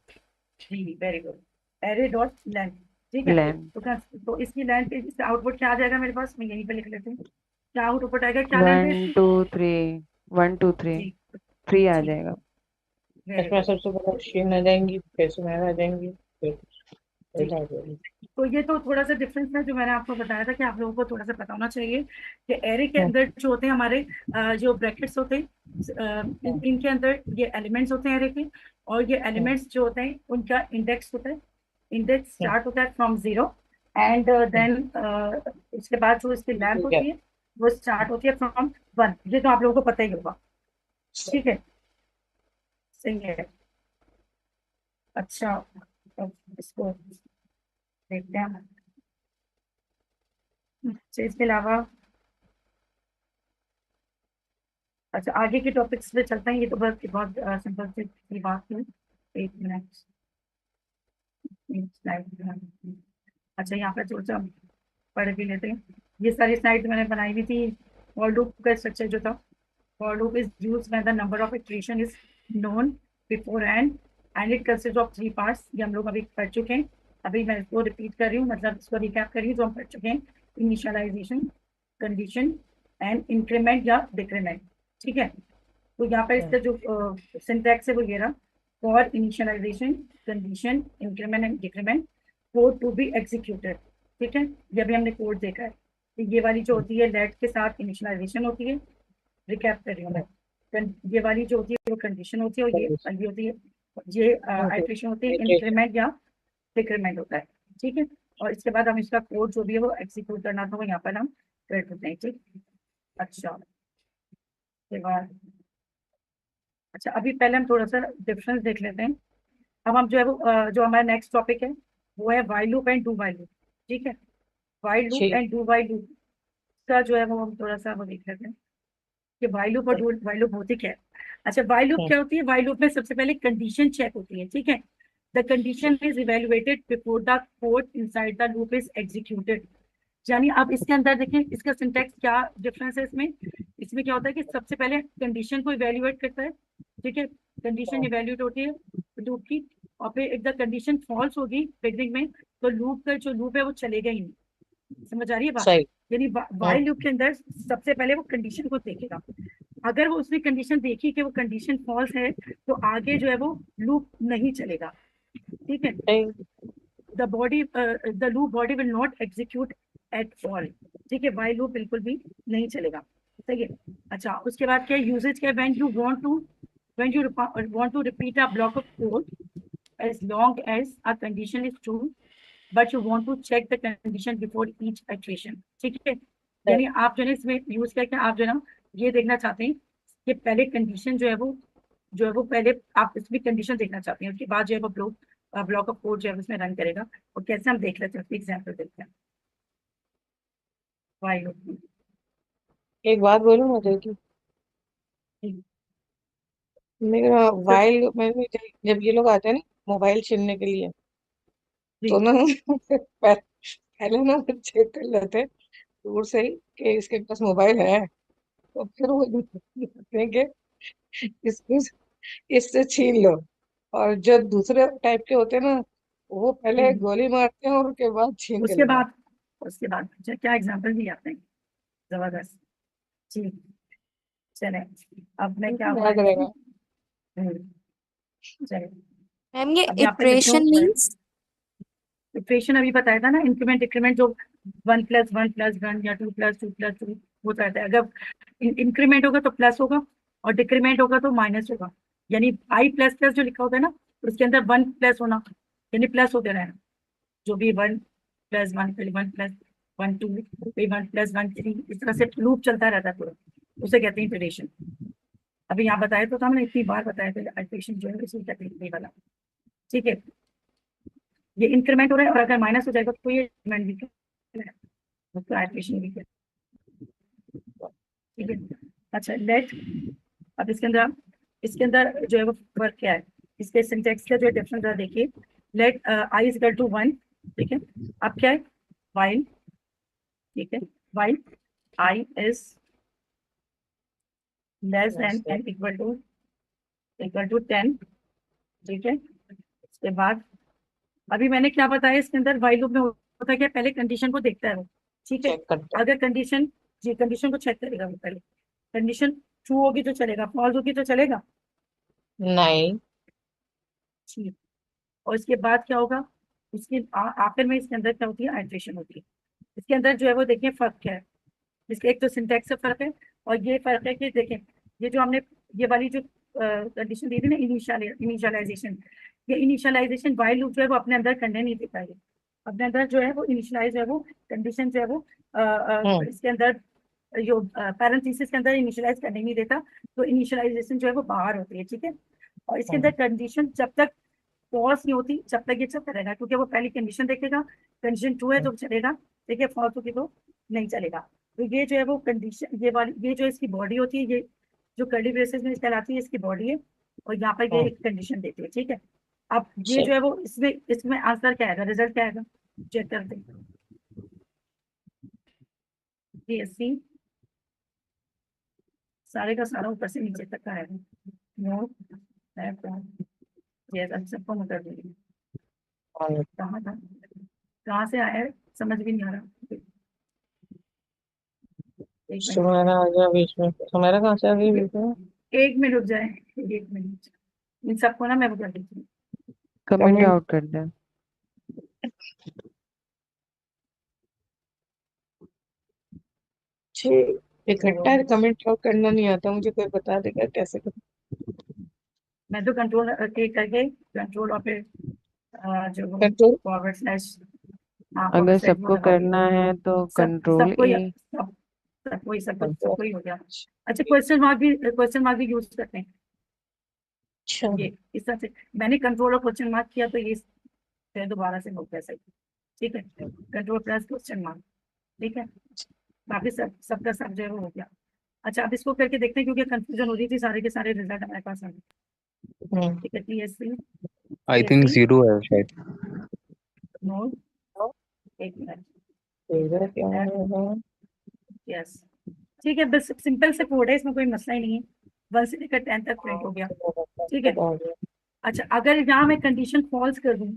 [SPEAKER 1] जी very good, array dot length. ठीक है,
[SPEAKER 8] लेंथ
[SPEAKER 1] तो इसकी लेंथ, इसका आउटपुट क्या आ जाएगा मेरे पास? मैं यहीं पे लिख लेती हूँ। क्या आउटपुट आएगा, क्या लेंथ है
[SPEAKER 8] वन
[SPEAKER 1] इसकी?
[SPEAKER 8] Two three. One two three
[SPEAKER 1] जी
[SPEAKER 8] थ्री आ
[SPEAKER 1] जी
[SPEAKER 8] जाएगा।
[SPEAKER 1] वेरी
[SPEAKER 4] इसमें
[SPEAKER 1] गुड।
[SPEAKER 4] सबसे पहले शीन आ जाएंगी, फिर सुनहरा आ जाएंगी, फिर
[SPEAKER 1] जी
[SPEAKER 4] इधर आ जाएंगी।
[SPEAKER 1] तो ये तो थोड़ा सा डिफरेंस है जो मैंने आपको बताया था कि आप लोगों को थोड़ा सा पता होना चाहिए कि एरे के
[SPEAKER 4] हम्म
[SPEAKER 1] अंदर जो होते हैं हमारे जो ब्रैकेट्स होते हैं, इनके अंदर ये एलिमेंट्स होते हैं एरे के। और ये
[SPEAKER 4] हम्म
[SPEAKER 1] एलिमेंट्स जो होते हैं उनका इंडेक्स होता है। इंडेक्स
[SPEAKER 4] हम्म
[SPEAKER 1] स्टार्ट होता है from zero and
[SPEAKER 4] hmm,
[SPEAKER 1] then उसके बाद जो इसकी लेंथ
[SPEAKER 4] ठीक है।
[SPEAKER 1] होती है वो स्टार्ट होती है फ्रॉम 1। ये तो आप लोगों को पता ही होगा, ठीक है, सही है। अच्छा, अब इसको देखते हैं। अच्छा इसके अलावा अच्छा आगे के टॉपिक्स पे चलते हैं। ये तो बस बहुत सिंपल सी बात थी। एक मिनट, एक स्लाइड। अच्छा यहाँ पर जो जो हम पढ़ भी लेते हैं, ये सारी स्लाइड मैंने बनाई हुई थी। फॉर लूप का स्ट्रक्चर जो था, for loop is used when the number of iteration is known before and it consist of 3 parts. ये हम लोग अभी पढ़ चुके हैं। अभी मैं इसको रिपीट कर रही हूँ, मतलब इसको रिकैप कर रही हूँ जो हम पढ़ चुके हैं। इनिशियलाइजेशन, कंडीशन एंड इंक्रीमेंट या डिक्रीमेंट, ठीक है। तो यहाँ पर
[SPEAKER 4] हम्म
[SPEAKER 1] इसका जो सिंटैक्स है वो ये रहा। For initialization, condition, increment and decrement, code to be executed, ठीक है। ये अभी हमने कोड देखा है। तो ये वाली जो होती है लेट के साथ इनिशियलाइजेशन होती है, रिकैप कर रही हूँ मैं। ये वाली जो होती है वो कंडीशन होती है और ये होती है, ये आइट्रेशन होती है,
[SPEAKER 4] Iteration।
[SPEAKER 1] इंक्रीमेंट या डिक्रीमेंट होता है, ठीक है। और इसके बाद हम इसका कोड जो भी है वो एग्जीक्यूट करना था वो यहाँ पर हम कर देते हैं, ठीक। अच्छा उसके बाद अच्छा अभी पहले हम थोड़ा सा डिफरेंस देख लेते हैं। अब हम जो है वो जो हमारा नेक्स्ट टॉपिक है वो है while loop and do while loop, ठीक है। वाइल लूप
[SPEAKER 4] ठीक।
[SPEAKER 1] एंड डू वाइल लूप का जो है वो हम थोड़ा सा वो देख लेते हैं कि वाइल लूप और डू वाइल लूप होती क्या है। अच्छा वाइल लूप
[SPEAKER 4] हम्म
[SPEAKER 1] क्या होती है? वाइल लूप में सबसे पहले कंडीशन चेक होती है, ठीक है। The condition is evaluated before the code inside the loop is executed. यानी आप इसके अंदर देखें इसका सिंटैक्स क्या डिफरेंस है इसमें। इसमें क्या होता है कि सबसे पहले कंडीशन को इवेल्युएट करता है, ठीक है। कंडीशन इवेल्युएट होती है लूप की, और फिर if द कंडीशन फॉल्स होगी बिगनिंग में तो लूप का जो लूप है वो चलेगा ही नहीं। समझ आ रही है बात?
[SPEAKER 4] सही।
[SPEAKER 1] यानी वाइल लूप के अंदर सबसे पहले वो कंडीशन को देखेगा। अगर वो उसने कंडीशन देखी कि वो कंडीशन फॉल्स है तो आगे जो है वो लूप नहीं चलेगा। ठीक है,
[SPEAKER 4] सही।
[SPEAKER 1] The loop body will not execute at all. ठीक है, वाइल लूप बिल्कुल भी नहीं चलेगा। सही है। अच्छा, उसके बाद क्या यूजेज क्या, when you want to repeat a block of code as long as a condition is true but you want to check the condition before each iteration। ठीक है, यानी आप जो है इसमें यूज करके आप जो है ना ये देखना चाहते हैं कि पहले कंडीशन जो है वो पहले आप इसमें कंडीशन देखना चाहते हैं, उसके बाद जो है वो ब्लॉक ऑफ कोड जो है उसमें रन करेगा। और कैसे हम देख लेते हैं, एग्जाम्पल देखते हैं। वाइल
[SPEAKER 4] एक बात बोलूं मुझे कि मेरा वाइल में जब ये लोग आते हैं ना मोबाइल छीनने के लिए, तो ना पहले ना चेक कर लेते हैं दूर से ही कि इसके पास मोबाइल है, तो फिर वो देखते हैं कि इसको इससे छीन लो। और जो दूसरे टाइप के होते हैं ना, वो पहले गोली मारते हैं और उसके बाद छीन के
[SPEAKER 1] उसके
[SPEAKER 4] ले
[SPEAKER 1] बाद क्या एग्जाम्पल दिया आपने, जबरदस्त। ठीक, चले अब मैं क्या हुआ
[SPEAKER 4] याद रहेगा।
[SPEAKER 1] चले,
[SPEAKER 9] मैम ये
[SPEAKER 1] अब यहाँ पे लिखता
[SPEAKER 9] इटरेशन
[SPEAKER 1] हूँ
[SPEAKER 9] मीन्स
[SPEAKER 1] इक्वेशन अभी बताया था ना, इंक्रीमेंट डिक्रीमेंट जो 1+1+1 या 2+2+2 होता रहता है। अगर इंक्रीमेंट होगा तो प्लस होगा और डिक्रीमेंट होगा तो माइनस होगा। यानी i++ जो लिखा होता है ना उसके अंदर 1+ होना, यानी प्लस होते रहना। जो भी 1+1 फिर 1+1 2 फिर 1+1 3, इस तरह से लूप चलता रहता है पूरा, उसे कहते हैं इटरेशन। अभी यहाँ बताया तो था, हमने इतनी बार बताया था इटरेशन जो है उसे कहते हैं ये वाला। ठीक है, ये इंक्रीमेंट हो रहा है और अगर माइनस हो जाएगा तो ये डिक्रीमेंट भी है, उसका इटरेशन भी है। ठीक है, अच्छा लेट, अब इसके अंदर जो है वो फर्क क्या है, इसके सिंटेक्स का जो डिफरेंस है देखिए। Let I is equal to 1। ठीक है, अब क्या है, वाइल। ठीक है, while I is less than and equal to 10। ठीक है, उसके बाद अभी मैंने क्या बताया, इसके अंदर वाइल लूप में होता है क्या, पहले कंडीशन को देखता है वो। ठीक है,
[SPEAKER 4] चेक करते
[SPEAKER 1] अगर कंडीशन को चेक करेगा वो पहले, कंडीशन ट्रू होगी तो चलेगा, फॉल्स होगी तो चलेगा।
[SPEAKER 4] हैं। नहीं।
[SPEAKER 1] ठीक, और इसके बाद क्या होगा, इसके आखिर में इसके अंदर क्या होती है, आइट्रेशन होती है। इसके अंदर जो है वो देखिए फर्क क्या है, इसके एक तो सिंटैक्स से फर्क है और ये फर्क है कि देखें ये जो हमने ये वाली जो कंडीशन दी थी ना, इनिशियलाइजेशन, ये इनिशियलाइजेशन वाइल लूप जो है वो अपने अंदर करने नहीं देता है। अपने अंदर जो है वो इनिशियलाइज है, वो कंडीशन जो है वो इसके अंदर जो पैरेंथेसिस के अंदर इनिशियलाइज करने नहीं देता, तो इनिशियलाइजेशन जो है वो बाहर होती है। ठीक है, और इसके अंदर कंडीशन जब तक फॉल्स नहीं होती जब तक ये चलता रहेगा, क्योंकि वो पहली कंडीशन देखेगा, कंडीशन ट्रू है तो चलेगा, देखिए फॉल्स होगी तो नहीं चलेगा। तो ये जो है वो कंडीशन, ये जो इसकी बॉडी होती है, ये जो कर्ली ब्रेसेस में कहलाती है इसकी बॉडी है, और यहाँ पर ये एक कंडीशन देती है। ठीक है, अब ये जो है वो इसमें आंसर क्या आएगा, रिजल्ट क्या आएगा, चेक करते हैं। BSc सारे का सारा ऊपर से नीचे तक का आएगा। नो यस, अब सबको मैं कर दूंगी। कहाँ से आया है समझ भी नहीं आ रहा। एक मिनट,
[SPEAKER 4] सुमेरा आ गया बीच में। सुमेरा कहाँ से आ गई बीच में?
[SPEAKER 1] 1 मिनट रुक जाए, 1 मिनट। इन सबको ना मैं वो कर देती हूँ।
[SPEAKER 8] कमेंट आउट कर दें।
[SPEAKER 4] इकट्ठा कमेंट आउट करना नहीं आता मुझे, कोई बता देगा कैसे कर।
[SPEAKER 1] मैं तो कंट्रोल करके कंट्रोल और फिर जो
[SPEAKER 4] कंट्रोल
[SPEAKER 1] फॉरवर्ड स्लैश,
[SPEAKER 8] अगर सबको करना है तो कंट्रोल
[SPEAKER 1] सबको
[SPEAKER 8] ए।
[SPEAKER 1] सबको ही हो गया। अच्छा, क्वेश्चन मार्क भी यूज करते हैं।
[SPEAKER 4] अच्छा।
[SPEAKER 1] ये इस तरह से मैंने कंट्रोल और क्वेश्चन मार्क किया तो ये फिर दोबारा से हो गया सही। ठीक है, कंट्रोल प्लस क्वेश्चन मार्क। ठीक है, बाकी सबका सब जो है वो हो गया। अच्छा, अब इसको करके देखते हैं, क्योंकि कंफ्यूजन हो रही थी, सारे के सारे रिजल्ट हमारे पास आ गए। ठीक है, TSC
[SPEAKER 6] आई थिंक 0 है शायद।
[SPEAKER 1] नो, एक मिनट, यस। ठीक है, बस सिंपल से कोड है, इसमें कोई मसला ही नहीं है। 1 से लेकर 10 तक प्रिंट हो गया। ठीक है, अच्छा अगर यहाँ मैं कंडीशन फॉल्स कर दूं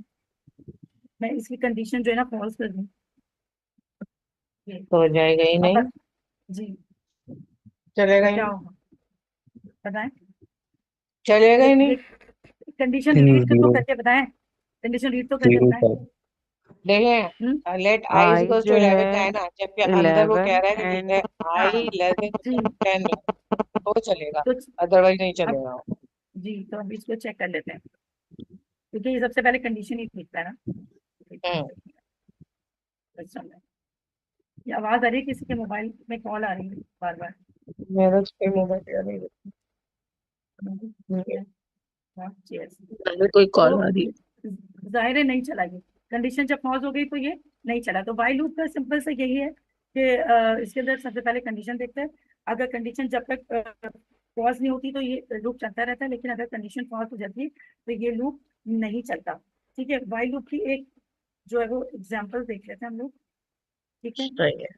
[SPEAKER 1] मैं इसकी कंडीशन जो है ना फॉल्स कर दूं, ये
[SPEAKER 4] तो हो जाएगा ही
[SPEAKER 1] अब
[SPEAKER 4] नहीं,
[SPEAKER 1] जी,
[SPEAKER 4] चलेगा
[SPEAKER 1] तो
[SPEAKER 4] ही
[SPEAKER 1] क्या
[SPEAKER 4] नहीं,
[SPEAKER 1] होगा बताएं।
[SPEAKER 4] चलेगा ही
[SPEAKER 1] ये
[SPEAKER 4] नहीं।
[SPEAKER 1] कंडीशन रीड तो
[SPEAKER 6] जीरो
[SPEAKER 1] करके बताएं, कंडीशन रीड तो करके
[SPEAKER 6] जीरो
[SPEAKER 1] बताएं।
[SPEAKER 6] फाइव
[SPEAKER 4] देखें, let I is
[SPEAKER 8] I
[SPEAKER 4] equals to
[SPEAKER 8] जो
[SPEAKER 4] 11
[SPEAKER 8] है
[SPEAKER 4] का है ना, जबकि अंदर वो कह
[SPEAKER 8] 11
[SPEAKER 4] रहा है कि
[SPEAKER 8] एंड
[SPEAKER 1] हाँ
[SPEAKER 4] आई लेस देन
[SPEAKER 1] जी,
[SPEAKER 4] 10 तो चलेगा,
[SPEAKER 1] तो
[SPEAKER 4] अदरवाइज नहीं
[SPEAKER 1] अब
[SPEAKER 4] चलेगा।
[SPEAKER 1] जी, तो अब इसको चेक कर लेते हैं, क्योंकि ये सबसे पहले कंडीशन ही पूछता है ना।
[SPEAKER 4] हम्म
[SPEAKER 1] अच्छा, ये आवाज आ रही है, किसी के मोबाइल में कॉल आ रही है बार बार।
[SPEAKER 4] मेरा तो कोई मोबाइल नहीं है,
[SPEAKER 1] हाँ, cheers।
[SPEAKER 4] कोई कॉल
[SPEAKER 1] तो
[SPEAKER 4] आ रही है।
[SPEAKER 1] जाहिर है नहीं चला ये, कंडीशन जब पॉज हो गई तो ये नहीं चला। तो वाइल लूप का सिंपल से यही है कि इसके अंदर सबसे पहले कंडीशन देखते हैं। अगर कंडीशन जब तक पॉज नहीं होती तो ये लूप चलता रहता है, लेकिन अगर कंडीशन पॉज हो जाती है तो ये लूप नहीं चलता। ठीक है, वाइल लूप की एक जो है वो एग्जाम्पल देख लेते हैं हम लोग। ठीक है,
[SPEAKER 4] सही है।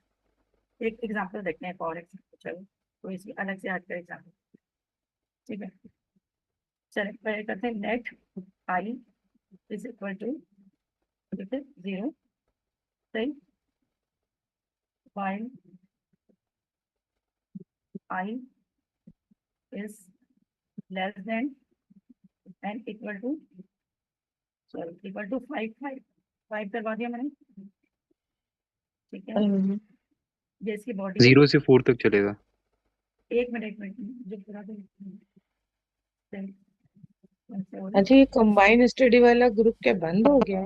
[SPEAKER 1] एक एग्जाम्पल देखते हैं, एक और एग्जाम्पल, चलो तो इसकी अलग से हटकर एग्जाम्पल। ठीक है, चले पहले करते हैं let I is equal to, ठीक है, 0, सही, while I is less than and equal to, sorry, equal to 5 करवा दिया मैंने। ठीक है, ये इसकी बॉडी है।
[SPEAKER 6] 0 से 4 तक चलेगा।
[SPEAKER 1] एक मिनट जो पूरा
[SPEAKER 4] अच्छा, ये कंबाइन स्टडी वाला ग्रुप क्या बंद हो गया है?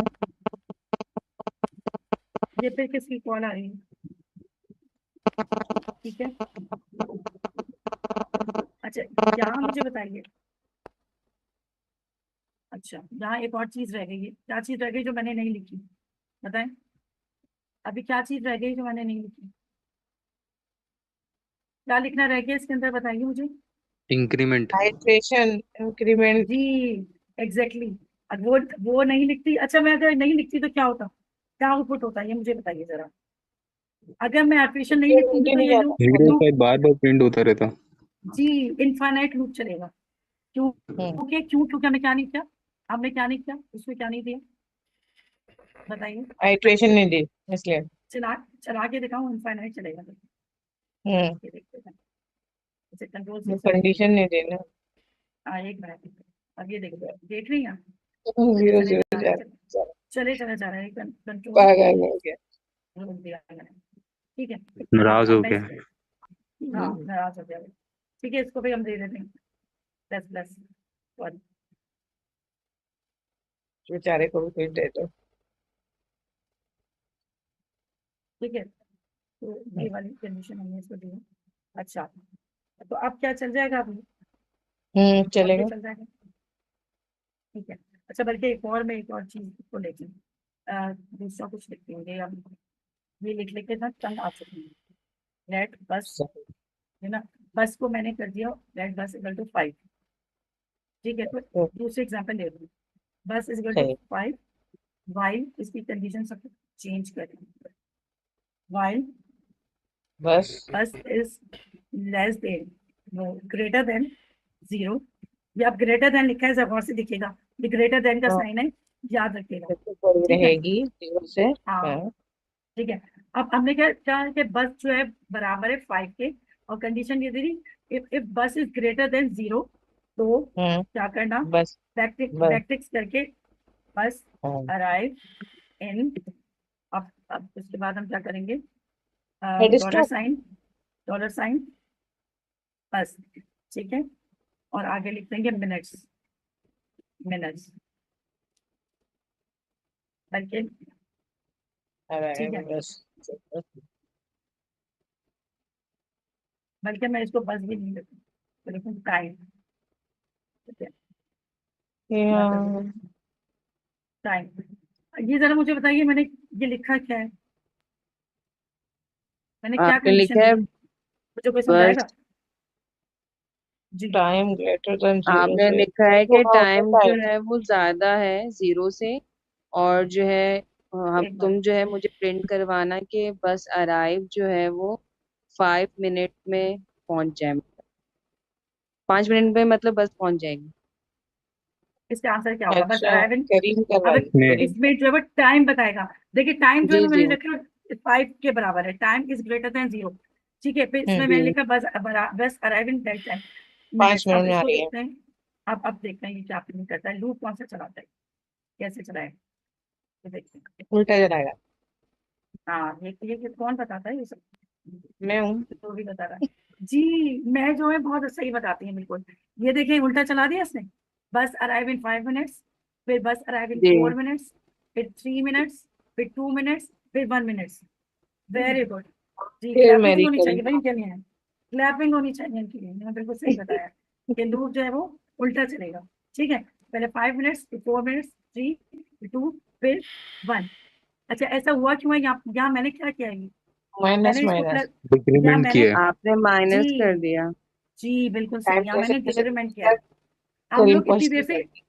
[SPEAKER 1] ये फिर किसकी कॉल आ रही है? ठीक है, अच्छा यहाँ मुझे बताइए। अच्छा, यहाँ एक और चीज रह गई है, क्या चीज रह गई जो मैंने नहीं लिखी, बताएं। अभी क्या चीज रह गई जो मैंने नहीं लिखी, क्या लिखना रह गया इसके अंदर, बताइए मुझे।
[SPEAKER 6] इंक्रीमेंट।
[SPEAKER 4] Hydration increment.
[SPEAKER 1] जी, एग्जैक्टली exactly। वो नहीं लिखती, अच्छा मैं अगर नहीं लिखती तो क्या होता, क्या आउटपुट होता है ये मुझे बताइए जरा। अगर मैं एप्लीकेशन नहीं लिखूंगी
[SPEAKER 4] नीचे
[SPEAKER 1] तो
[SPEAKER 4] नहीं
[SPEAKER 1] ये
[SPEAKER 4] जाता।
[SPEAKER 1] लूप
[SPEAKER 6] जीरो
[SPEAKER 1] लूप
[SPEAKER 6] फाइव बार बार प्रिंट होता रहता।
[SPEAKER 1] जी, इनफाइनाइट लूप चलेगा। क्यों? क्योंकि हमने क्या नहीं किया, हमने क्या नहीं किया, उसमें क्या नहीं दिया, बताइए।
[SPEAKER 4] हाइड्रेशन नहीं दी इसलिए।
[SPEAKER 1] चला चला के दिखाऊं, इनफाइनाइट चलेगा।
[SPEAKER 4] हम्म
[SPEAKER 1] ये देखते हैं, अच्छा कंट्रोल से
[SPEAKER 4] कंडीशन नहीं दी ना।
[SPEAKER 1] हाँ एक मिनट, अब ये देखो, देख रही हैं,
[SPEAKER 4] जीरो
[SPEAKER 1] चले
[SPEAKER 4] जीरो
[SPEAKER 1] जा रहे
[SPEAKER 4] जा
[SPEAKER 1] हैं, चले जा रहे हैं, कंट्रोल
[SPEAKER 4] पागल हो गया।
[SPEAKER 1] रोक दिया मैंने। ठीक है,
[SPEAKER 6] नाराज
[SPEAKER 1] अब
[SPEAKER 6] हो
[SPEAKER 1] मैं
[SPEAKER 6] गया।
[SPEAKER 1] हाँ नाराज हो गया वो। ठीक है, इसको भी हम दे देते हैं प्लस प्लस 1।
[SPEAKER 4] बेचारे को भी कुछ दे दो।
[SPEAKER 1] ठीक है, तो ये वाली कंडीशन हमने इसको दी है। अच्छा, तो अब क्या चल जाएगा अभी, अब ये
[SPEAKER 4] चलेगा।
[SPEAKER 1] चल जाएगा। ठीक है, अच्छा बल्कि एक और, मैं एक और चीज को लेती हूँ, दूसरा कुछ लिखती हूँ, ये अब ये लिख लेके ना तंग आ चुकी हूँ। लेट बस है ना, बस को मैंने कर दिया लेट बस इक्वल टू 5। ठीक है, तो दूसरे एग्जाम्पल ले लूँ, बस इज इक्वल टू
[SPEAKER 4] सही
[SPEAKER 1] 5 वाइल, इसकी कंडीशन सब चेंज करें, वाइल
[SPEAKER 4] बस
[SPEAKER 1] बस is less than, no greater than 0। ये अब ग्रेटर देन लिखा है, जरा गौर से दिखेगा, ये ग्रेटर देन का साइन है, याद रखिएगा।
[SPEAKER 4] बड़ी
[SPEAKER 1] ठीक है,
[SPEAKER 4] रहेगी जीरो से।
[SPEAKER 1] हाँ ठीक है। अब हमने क्या क्या है कि बस जो है बराबर है 5 के, और कंडीशन ये दे दी, इफ बस इज ग्रेटर देन 0 तो क्या करना,
[SPEAKER 4] बस बस
[SPEAKER 1] बैकटिक्स करके बस
[SPEAKER 4] हाँ।
[SPEAKER 1] Arrive in. अब उसके बाद हम क्या करेंगे,
[SPEAKER 4] head
[SPEAKER 1] dollar
[SPEAKER 4] stop.
[SPEAKER 1] Sign, dollar sign बस। ठीक है, और आगे लिख देंगे मिनट्स, मिनट्स, बल्कि ठीक है,
[SPEAKER 4] बस
[SPEAKER 1] बल्कि मैं इसको बस भी नहीं लिखूँ, तो लिखूँ टाइम। ठीक है, क्या कर दूँ, टाइम। ये जरा मुझे बताइए, मैंने ये लिखा क्या है, मैंने क्या
[SPEAKER 8] आपने
[SPEAKER 1] कंडीशन
[SPEAKER 8] लिखा
[SPEAKER 1] दी
[SPEAKER 8] है
[SPEAKER 1] है, मुझे कोई
[SPEAKER 8] बस,
[SPEAKER 1] समझाएगा जी।
[SPEAKER 4] टाइम ग्रेटर देन जीरो
[SPEAKER 8] आपने
[SPEAKER 4] से
[SPEAKER 8] लिखा है
[SPEAKER 4] तो
[SPEAKER 8] कि
[SPEAKER 4] हाँ
[SPEAKER 8] टाइम
[SPEAKER 4] होता
[SPEAKER 8] जो
[SPEAKER 4] है।
[SPEAKER 8] है वो ज्यादा है 0 से, और जो है हम
[SPEAKER 1] एक बार
[SPEAKER 8] तुम जो है मुझे प्रिंट करवाना कि बस अराइव जो है वो 5 मिनट में पहुंच जाए, 5 मिनट में मतलब बस पहुंच जाएगी।
[SPEAKER 1] इसका आंसर क्या होगा? बस
[SPEAKER 4] अच्छा
[SPEAKER 1] अराइव इन,
[SPEAKER 4] करीम
[SPEAKER 1] अब
[SPEAKER 4] करवाई
[SPEAKER 6] नहीं
[SPEAKER 1] इसमें जो है वो टाइम बताएगा। देखिए टाइम जो है
[SPEAKER 4] जी
[SPEAKER 1] वो मैंने
[SPEAKER 4] जी
[SPEAKER 1] लिखा 5 के बराबर है, टाइम इज ग्रेटर देन 0। ठीक है, फिर इसमें मैंने
[SPEAKER 4] जी
[SPEAKER 1] लिखा बस arrive in that time
[SPEAKER 4] 5
[SPEAKER 1] minutes. अब
[SPEAKER 4] मिनट में आ
[SPEAKER 1] इसको
[SPEAKER 4] रही है।
[SPEAKER 1] देखते हैं, अब देखते हैं ये क्या प्रिंट करता है, लूप कौन सा चलाता है, कैसे चलाएगा, तो देखते हैं।
[SPEAKER 4] उल्टा चलाएगा।
[SPEAKER 1] हाँ ये कौन बताता है ये सब?
[SPEAKER 4] मैं हूँ।
[SPEAKER 1] तो भी बता रहा है जी, मैं जो है बहुत सही बताती हूँ बिल्कुल। ये देखिए उल्टा चला दिया इसने, बस अराइव इन 5 मिनट्स, फिर बस अराइव इन
[SPEAKER 4] जी
[SPEAKER 1] 4 मिनट्स, फिर 3 मिनट्स, फिर 2 मिनट्स, फिर 1 मिनट्स। वेरी गुड जी,
[SPEAKER 4] फिर
[SPEAKER 1] क्लैपिंग
[SPEAKER 4] मेरी
[SPEAKER 1] होनी चाहिए
[SPEAKER 4] करीम।
[SPEAKER 1] भाई इनके लिए, क्लैपिंग होनी चाहिए इनके लिए, मैंने बिल्कुल सही बताया कि लूप जो है वो उल्टा चलेगा। ठीक है, पहले 5 मिनट्स, फिर 4 मिनट्स, 3, फिर 2, फिर 1। अच्छा ऐसा हुआ क्यों है? यहाँ मैंने क्या किया है,
[SPEAKER 4] माइनस
[SPEAKER 1] मैंने इसको
[SPEAKER 4] माइनस
[SPEAKER 1] या
[SPEAKER 6] डिक्रीमेंट
[SPEAKER 1] मैंने
[SPEAKER 6] किया है।
[SPEAKER 8] आपने माइनस कर
[SPEAKER 1] जी
[SPEAKER 8] दिया।
[SPEAKER 1] जी बिल्कुल
[SPEAKER 4] टाइम
[SPEAKER 1] सही, या
[SPEAKER 4] जैसे
[SPEAKER 1] मैंने
[SPEAKER 4] जैसे
[SPEAKER 1] डिक्रीमेंट किया है। हम
[SPEAKER 4] करीम
[SPEAKER 1] लोग इतनी देर
[SPEAKER 4] पहुंचती
[SPEAKER 1] से,
[SPEAKER 4] जाएगी।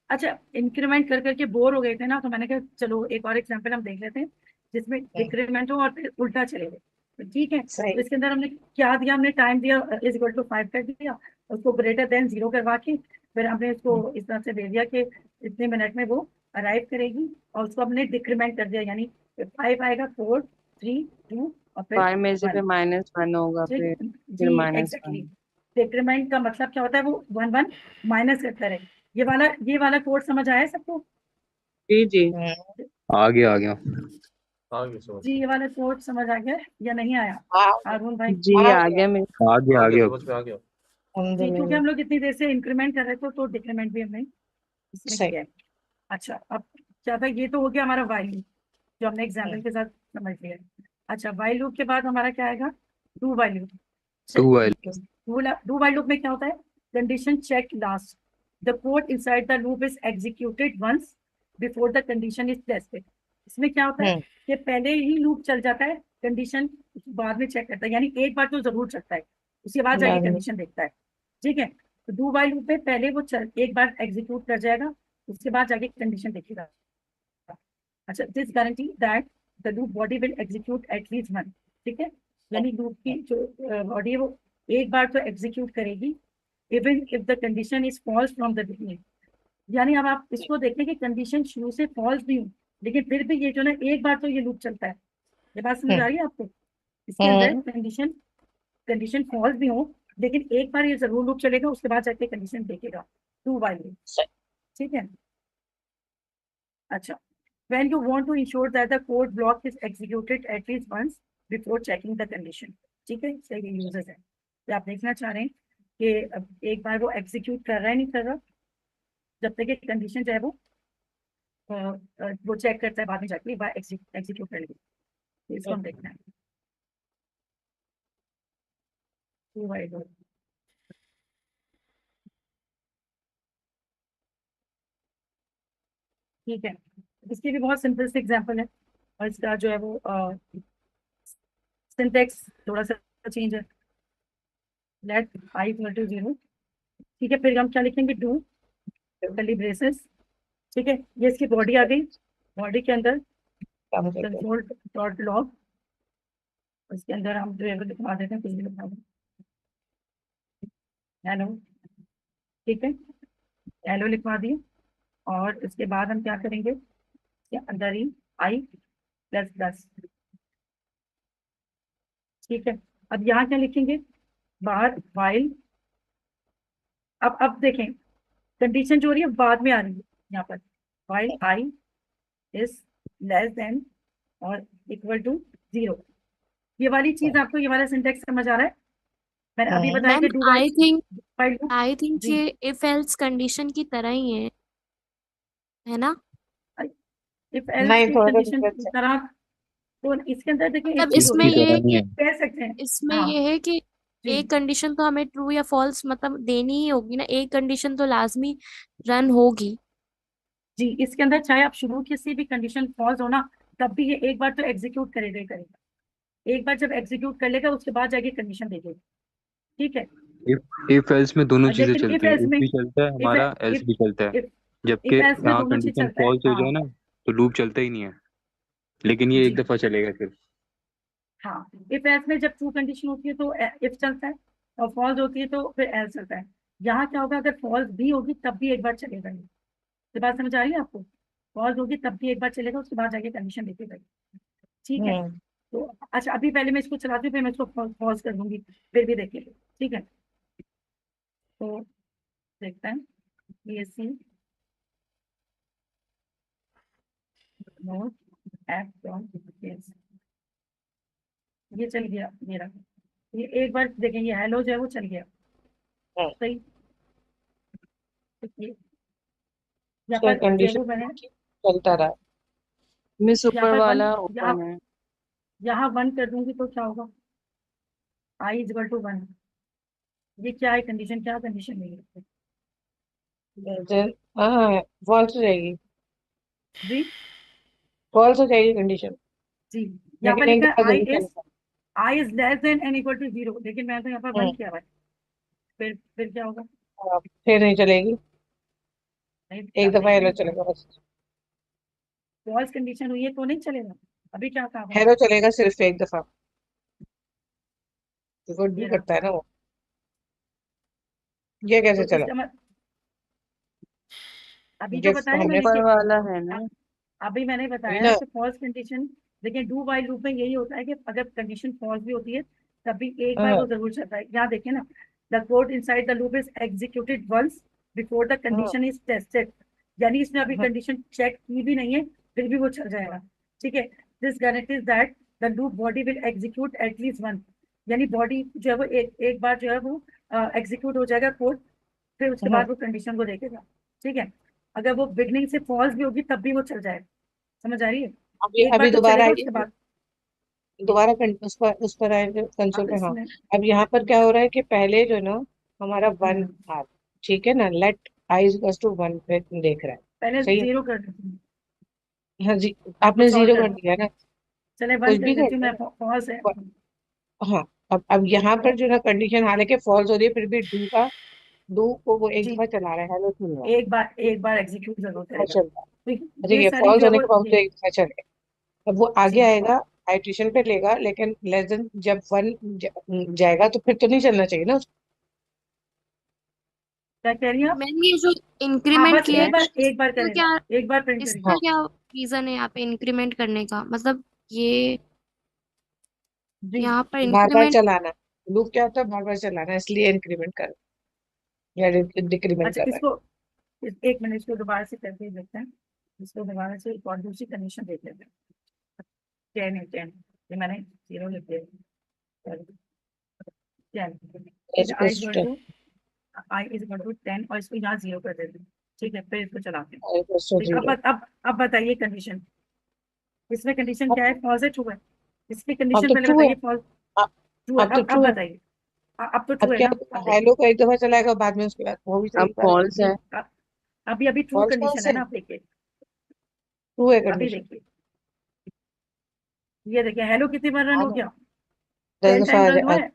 [SPEAKER 1] अच्छा इंक्रीमेंट कर करके बोर हो गए थे ना, तो मैंने कहा चलो एक और एग्जांपल हम देख लेते हैं जिसमें डिक्रीमेंट हो और फिर उल्टा चलेगा। तो ठीक है,
[SPEAKER 4] सही।
[SPEAKER 1] तो इसके अंदर हमने क्या दिया, हमने टाइम दिया इज इक्वल टू 5 कर दिया, उसको ग्रेटर देन 0 करवा के फिर हमने इसको इस तरह से दे दिया कि इतने मिनट में वो अराइव करेगी, और उसको हमने डिक्रीमेंट कर दिया, यानी 5 आएगा, 4, 3, 2 और फिर
[SPEAKER 8] 5 में से
[SPEAKER 1] 1।
[SPEAKER 8] फिर -1 होगा,
[SPEAKER 1] ठीक
[SPEAKER 8] फिर
[SPEAKER 1] जी,
[SPEAKER 8] -1।
[SPEAKER 1] एग्जैक्टली। डिक्रीमेंट का मतलब क्या होता है, वो 1 माइनस करता रहे। ये वाला कोड समझ आया सबको?
[SPEAKER 8] जी जी
[SPEAKER 6] आ गया आ गया।
[SPEAKER 5] आगे समझ
[SPEAKER 1] जी ये वाला कोड समझ आ गया या नहीं आया
[SPEAKER 4] हाँ
[SPEAKER 1] हारून भाई?
[SPEAKER 8] जी
[SPEAKER 4] आ
[SPEAKER 8] आ
[SPEAKER 4] गया।
[SPEAKER 8] गया मेरे।
[SPEAKER 6] आ गया
[SPEAKER 5] आ
[SPEAKER 6] आ
[SPEAKER 5] गया,
[SPEAKER 6] गया।
[SPEAKER 5] समझ में आ गया।
[SPEAKER 1] जी क्योंकि
[SPEAKER 4] अल्हम्दुलिल्लाह।
[SPEAKER 1] हम लोग इतनी देर से इंक्रीमेंट कर रहे थे तो डिक्रीमेंट भी हमने इसमें
[SPEAKER 4] सही।
[SPEAKER 1] किया है। अच्छा अब क्या था, ये तो हो गया हमारा वाइल लूप जो हमने एग्जाम्पल के साथ समझ लिया है। अच्छा वाइल लूप के बाद हमारा क्या आएगा, do while loop.
[SPEAKER 6] Do while.
[SPEAKER 1] Do while loop में क्या होता है, condition check last, the code inside the loop is executed once before the condition is tested. इसमें क्या होता है कि पहले ही लूप चल जाता है, कंडीशन बाद में चेक करता है, यानी एक बार तो जरूर चलता है, उसके बाद जाके
[SPEAKER 4] लाजमी।
[SPEAKER 1] कंडीशन देखता है। ठीक है, तो डू वाइल लूप में पहले वो एक बार एग्जीक्यूट कर जाएगा, उसके बाद जाके कंडीशन देखेगा। अच्छा this guarantee that the loop body will execute at least one. ठीक है, यानी लूप की जो बॉडी है वो एक बार तो एग्जीक्यूट करेगी even if the condition is falls from the beginning. यानी अब आप इसको देखें कि कंडीशन शुरू से फॉल्स भी हो, लेकिन फिर भी ये जो ना एक बार तो ये लूप चलता है। ये बात समझ आ रही है आपको? इसके अंदर कंडीशन कंडीशन फॉल्स भी हो, लेकिन एक बार ये जरूर लूप चलेगा, उसके बाद जाके कंडीशन देखेगा, टू वाइल लूप। ठीक है, अच्छा when you want to ensure that the code block is executed at least once before checking the condition। ठीक है, इसका ये यूजेस है कि आप देखना चाह रहे हैं कि अब एक बार वो एग्जीक्यूट कर रहा है नहीं कर रहा, जब तक एक कंडीशन जो है वो चेक करता है, बाद में जाके बाय एग्जीक्यूट कर लेगी। तो इसको हम देखना है टू वाइल लूप। ठीक है, इसकी भी बहुत सिंपल सी एग्जांपल है, और इसका जो है वो सिंटेक्स थोड़ा सा चेंज है, लेट आई इक्वल टू 0। ठीक है, फिर हम क्या लिखेंगे, डू कर्ली ब्रेसेस। ठीक है, ये इसकी बॉडी आ गई, बॉडी के अंदर कंसोल डॉट लॉग, उसके अंदर हम जो है वो लिखवा देते हैं, कुछ भी लिखवा दें, हेलो। ठीक है, हेलो लिखवा दिए, और इसके बाद हम क्या करेंगे, इसके अंदर ही आई प्लस प्लस। ठीक है, अब यहाँ क्या लिखेंगे, बाहर वाइल। अब देखें कंडीशन जो हो रही है बाद में आ रही है, यहाँ पर while I is less then और इक्वल टू 0। ये वाली चीज आपको, ये वाला सिंटेक्स समझ आ रहा है? मैंने अभी बताया
[SPEAKER 9] मैम
[SPEAKER 1] कि डू वाइल
[SPEAKER 9] आई थिंक
[SPEAKER 1] जी,
[SPEAKER 9] ये इफ एल्स कंडीशन की तरह ही है ना?
[SPEAKER 1] इफ एल्स
[SPEAKER 4] नहीं
[SPEAKER 1] की
[SPEAKER 4] थोड़ा सा
[SPEAKER 1] कंडीशन
[SPEAKER 4] डिफरेंस
[SPEAKER 1] की
[SPEAKER 4] है।
[SPEAKER 1] तरह, तो इसके अंदर देखिए एक
[SPEAKER 9] मतलब
[SPEAKER 1] चीज
[SPEAKER 9] इसमें
[SPEAKER 1] होती
[SPEAKER 6] इसकी
[SPEAKER 1] है,
[SPEAKER 9] ये
[SPEAKER 6] तरह
[SPEAKER 9] है
[SPEAKER 6] नहीं
[SPEAKER 9] कि
[SPEAKER 6] है।
[SPEAKER 1] कह सकते हैं।
[SPEAKER 9] इसमें
[SPEAKER 1] हाँ
[SPEAKER 9] ये है कि
[SPEAKER 1] जी
[SPEAKER 9] एक कंडीशन तो हमें ट्रू या फॉल्स मतलब देनी ही होगी ना, एक कंडीशन तो लाजमी रन होगी।
[SPEAKER 1] जी, इसके अंदर चाहे आप शुरू किसी भी कंडीशन फॉल्स हो ना, तब भी ये एक बार तो एग्जीक्यूट करेगा ही करेगा। एक बार जब एग्जीक्यूट कर लेगा, उसके बाद जाके कंडीशन देखेगा। ठीक है,
[SPEAKER 6] इफ एल्स में दोनों चीजें
[SPEAKER 1] लेकिन इफ
[SPEAKER 6] चलती हैं,
[SPEAKER 1] एल्स
[SPEAKER 6] इफ
[SPEAKER 1] में,
[SPEAKER 6] भी चलता है
[SPEAKER 1] इफ
[SPEAKER 6] हमारा, एल्स
[SPEAKER 1] इफ
[SPEAKER 6] भी चलता है।
[SPEAKER 1] इफ
[SPEAKER 6] जबकि
[SPEAKER 1] इफ एल्स में
[SPEAKER 6] यहाँ
[SPEAKER 1] दोनों चीज
[SPEAKER 6] कंडीशन
[SPEAKER 1] चलता है,
[SPEAKER 6] फॉल्स हो जाए
[SPEAKER 1] हाँ
[SPEAKER 6] ना तो लूप चलता ही नहीं है, लेकिन ये एक
[SPEAKER 1] जी
[SPEAKER 6] दफा चलेगा सिर्फ।
[SPEAKER 1] हाँ। इफ एल्स में जब ट्रू कंडीशन होती है तो इफ चलता है, और फॉल्स होती है तो फिर एल्स चलता है। यहाँ क्या होगा, अगर फॉल्स भी होगी तब भी एक बार चलेगा ये। ये बात समझ आ रही है आपको? पॉज होगी तब भी एक बार चलेगा, उसके बाद जाके कंडीशन देखेगा। ठीक है, तो अच्छा अभी पहले मैं इसको चलाती हूँ, फिर मैं इसको पॉज कर दूंगी, फिर भी देखिए। ठीक है, तो देखते हैं BSc नोट ऐप डॉट ये चल गया मेरा। ये एक बार देखें, ये हेलो जो है वो चल गया। सही, ये यहाँ
[SPEAKER 4] सर
[SPEAKER 1] पर जो वो मैंने
[SPEAKER 4] कंडीशन चलता रहा।
[SPEAKER 8] मिस
[SPEAKER 1] यहाँ
[SPEAKER 8] ऊपर
[SPEAKER 1] पर वन,
[SPEAKER 8] वाला
[SPEAKER 1] यहाँ
[SPEAKER 8] ओपन है।
[SPEAKER 1] यहाँ वन कर दूंगी तो क्या होगा? I is equal to 1। ये क्या है कंडीशन, क्या कंडीशन नहीं है?
[SPEAKER 4] हाँ फॉल्स हो जाएगी,
[SPEAKER 1] जी
[SPEAKER 4] फॉल्स हो जाएगी कंडीशन,
[SPEAKER 1] जी, यहाँ पर
[SPEAKER 4] लेकिन एक
[SPEAKER 1] लिखा
[SPEAKER 4] दफा
[SPEAKER 1] है
[SPEAKER 4] जरूर चलेगा।
[SPEAKER 1] I is less than n equal to 0, लेकिन मैं तो यहाँ पर 1 किया हुआ है। फिर क्या होगा?
[SPEAKER 4] फिर नहीं चलेगी,
[SPEAKER 1] नहीं,
[SPEAKER 4] एक दफा हेलो
[SPEAKER 1] देखिए
[SPEAKER 4] चलेगा बस।
[SPEAKER 1] फॉल्स कंडीशन हुई है तो नहीं चलेगा। अभी क्या कहा आपने?
[SPEAKER 4] हेलो चलेगा सिर्फ एक दफा, गुड भी
[SPEAKER 1] ये रहा।
[SPEAKER 4] करता है ना वो। ये कैसे
[SPEAKER 1] तो
[SPEAKER 4] चला?
[SPEAKER 1] इसका मतलब अभी तो
[SPEAKER 4] ये
[SPEAKER 1] बताया
[SPEAKER 4] हमने
[SPEAKER 1] मैंने
[SPEAKER 8] ऊपर
[SPEAKER 1] कि
[SPEAKER 8] वाला है ना।
[SPEAKER 1] अभी मैंने
[SPEAKER 4] वही
[SPEAKER 1] बताया
[SPEAKER 4] ना।
[SPEAKER 1] कि फॉल्स कंडीशन, देखिए डू वाइल लूप में यही होता है कि अगर कंडीशन फॉल्स भी होती है तब भी एक बार
[SPEAKER 4] हाँ
[SPEAKER 1] वो जरूर चलता है। यहाँ देखिए ना, the code inside the loop is executed once before the
[SPEAKER 4] हाँ
[SPEAKER 1] कंडीशन इज टेस्टेड। यानी इसने अभी
[SPEAKER 4] हाँ
[SPEAKER 1] कंडीशन चेक की भी नहीं है, फिर भी वो चल जाएगा। ठीक है, this guarantees that the loop body will execute at least one. यानी बॉडी जो है वो एक बार जो है वो एग्जीक्यूट हो जाएगा कोड, फिर उसके
[SPEAKER 4] हाँ।
[SPEAKER 1] बाद वो कंडीशन को देखेगा। ठीक है, अगर वो बिगनिंग से फॉल्स भी होगी तब भी वो चल जाएगा। समझ आ रही है?
[SPEAKER 4] अभी
[SPEAKER 1] एक बार
[SPEAKER 4] अभी
[SPEAKER 1] तो
[SPEAKER 4] दोबारा
[SPEAKER 1] चलेगा,
[SPEAKER 4] आइए,
[SPEAKER 1] उसके बाद
[SPEAKER 4] दोबारा उस पर आए कंसोल
[SPEAKER 1] अब
[SPEAKER 4] पे। हाँ
[SPEAKER 1] इसमें
[SPEAKER 4] अब यहाँ पर क्या हो रहा है कि पहले जो है ना हमारा वन
[SPEAKER 1] हम्म,
[SPEAKER 4] था, ठीक है ना, let I is two one पे देख रहा है।
[SPEAKER 1] पहले
[SPEAKER 4] सही है,
[SPEAKER 1] 0 कर देती हूँ,
[SPEAKER 4] हाँ जी,
[SPEAKER 1] अब
[SPEAKER 4] आपने
[SPEAKER 1] कुछ और
[SPEAKER 4] जीरो
[SPEAKER 1] कर
[SPEAKER 4] कर
[SPEAKER 1] दो।
[SPEAKER 4] दिया ना,
[SPEAKER 1] चले 1
[SPEAKER 4] कुछ
[SPEAKER 1] कर
[SPEAKER 4] भी कर
[SPEAKER 1] देती हूँ मैं,
[SPEAKER 4] दो।
[SPEAKER 1] फॉल्स है।
[SPEAKER 4] हाँ अब यहाँ पर जो ना कंडीशन हालांकि फॉल्स हो रही है, फिर भी डू को वो एक
[SPEAKER 1] जी,
[SPEAKER 4] दफा चला रहा है, हेलो सुन रहा
[SPEAKER 1] एक बार एग्जीक्यूट जरूर
[SPEAKER 4] है,
[SPEAKER 1] करेगा।
[SPEAKER 4] चल रहा
[SPEAKER 1] तो
[SPEAKER 4] है, ठीक
[SPEAKER 1] ये
[SPEAKER 4] है,
[SPEAKER 1] सारी
[SPEAKER 4] फॉल्स
[SPEAKER 1] जो है
[SPEAKER 4] होने
[SPEAKER 1] वो
[SPEAKER 4] के बाद
[SPEAKER 1] ये
[SPEAKER 4] तो एक दफा चलेगा। अब वो आगे
[SPEAKER 1] जी
[SPEAKER 4] आएगा, आइट्रेशन पे लेगा, लेकिन लेस देन जब वन जाएगा तो फिर तो नहीं चलना चाहिए ना उसको।
[SPEAKER 1] क्या कह रही हैं आप?
[SPEAKER 9] मैंने ये जो
[SPEAKER 1] हाँ
[SPEAKER 9] इंक्रीमेंट
[SPEAKER 1] बस
[SPEAKER 9] किया है
[SPEAKER 1] एक बार
[SPEAKER 9] इसका
[SPEAKER 1] करेगा,
[SPEAKER 9] क्या
[SPEAKER 1] एक बार प्रिंट करेगा।
[SPEAKER 9] इसका
[SPEAKER 4] हाँ
[SPEAKER 9] क्या रीजन है यहाँ पे इंक्रीमेंट करने का? मतलब ये
[SPEAKER 1] जी
[SPEAKER 9] यहाँ पर
[SPEAKER 4] बार बार
[SPEAKER 9] इंक्रीमेंट।
[SPEAKER 4] चलाना, लूप क्या होता है, बार बार चलाना, इसलिए इंक्रीमेंट कर या डिक्रीमेंट
[SPEAKER 1] अच्छा
[SPEAKER 4] कर रहा है।
[SPEAKER 1] इसको एक मिनट, इसको दोबारा से करके देखते हैं। इसको दोबारा से एक और दूसरी कंडीशन देख लेते हैं। 10 है 10, ये मैंने 0 लिख दिया। 10, ठीक है, आई इक्वल टू 10 और इसको यहाँ 0 कर देते हैं। ठीक है, फिर इसको चलाते हैं। ठीक,
[SPEAKER 4] जीरो।
[SPEAKER 1] अब बताइए कंडीशन, इसमें कंडीशन क्या है? फॉल्स है, ट्रू है? इसकी
[SPEAKER 4] अब
[SPEAKER 1] कंडीशन
[SPEAKER 4] तो
[SPEAKER 1] पहले
[SPEAKER 4] ट्रू है,
[SPEAKER 1] बताइए, फॉल्स ट्रू है।
[SPEAKER 4] अब तो
[SPEAKER 1] अब
[SPEAKER 4] ट्रू है।
[SPEAKER 1] बताइए, अब तो ट्रू
[SPEAKER 4] अब
[SPEAKER 1] है
[SPEAKER 4] क्या,
[SPEAKER 1] ना? अब देखिए,
[SPEAKER 4] हेलो को एक दफा चलाएगा, बाद में उसके बाद वो भी
[SPEAKER 8] अब
[SPEAKER 4] सही बात है।
[SPEAKER 8] फॉल्स
[SPEAKER 1] जी
[SPEAKER 8] है।
[SPEAKER 1] अभी अभी ट्रू
[SPEAKER 4] फॉल्स कौन
[SPEAKER 1] कंडीशन है
[SPEAKER 4] से,
[SPEAKER 1] ना, आप देखिए।
[SPEAKER 4] ट्रू है
[SPEAKER 1] अभी
[SPEAKER 4] कंडीशन।
[SPEAKER 1] देखिए, ये देखिए हेलो कितनी बार रन
[SPEAKER 4] हाँ
[SPEAKER 1] हो
[SPEAKER 4] ना,
[SPEAKER 1] गया?
[SPEAKER 4] 10
[SPEAKER 1] 10
[SPEAKER 4] दफा
[SPEAKER 1] टाइम रन हुआ है।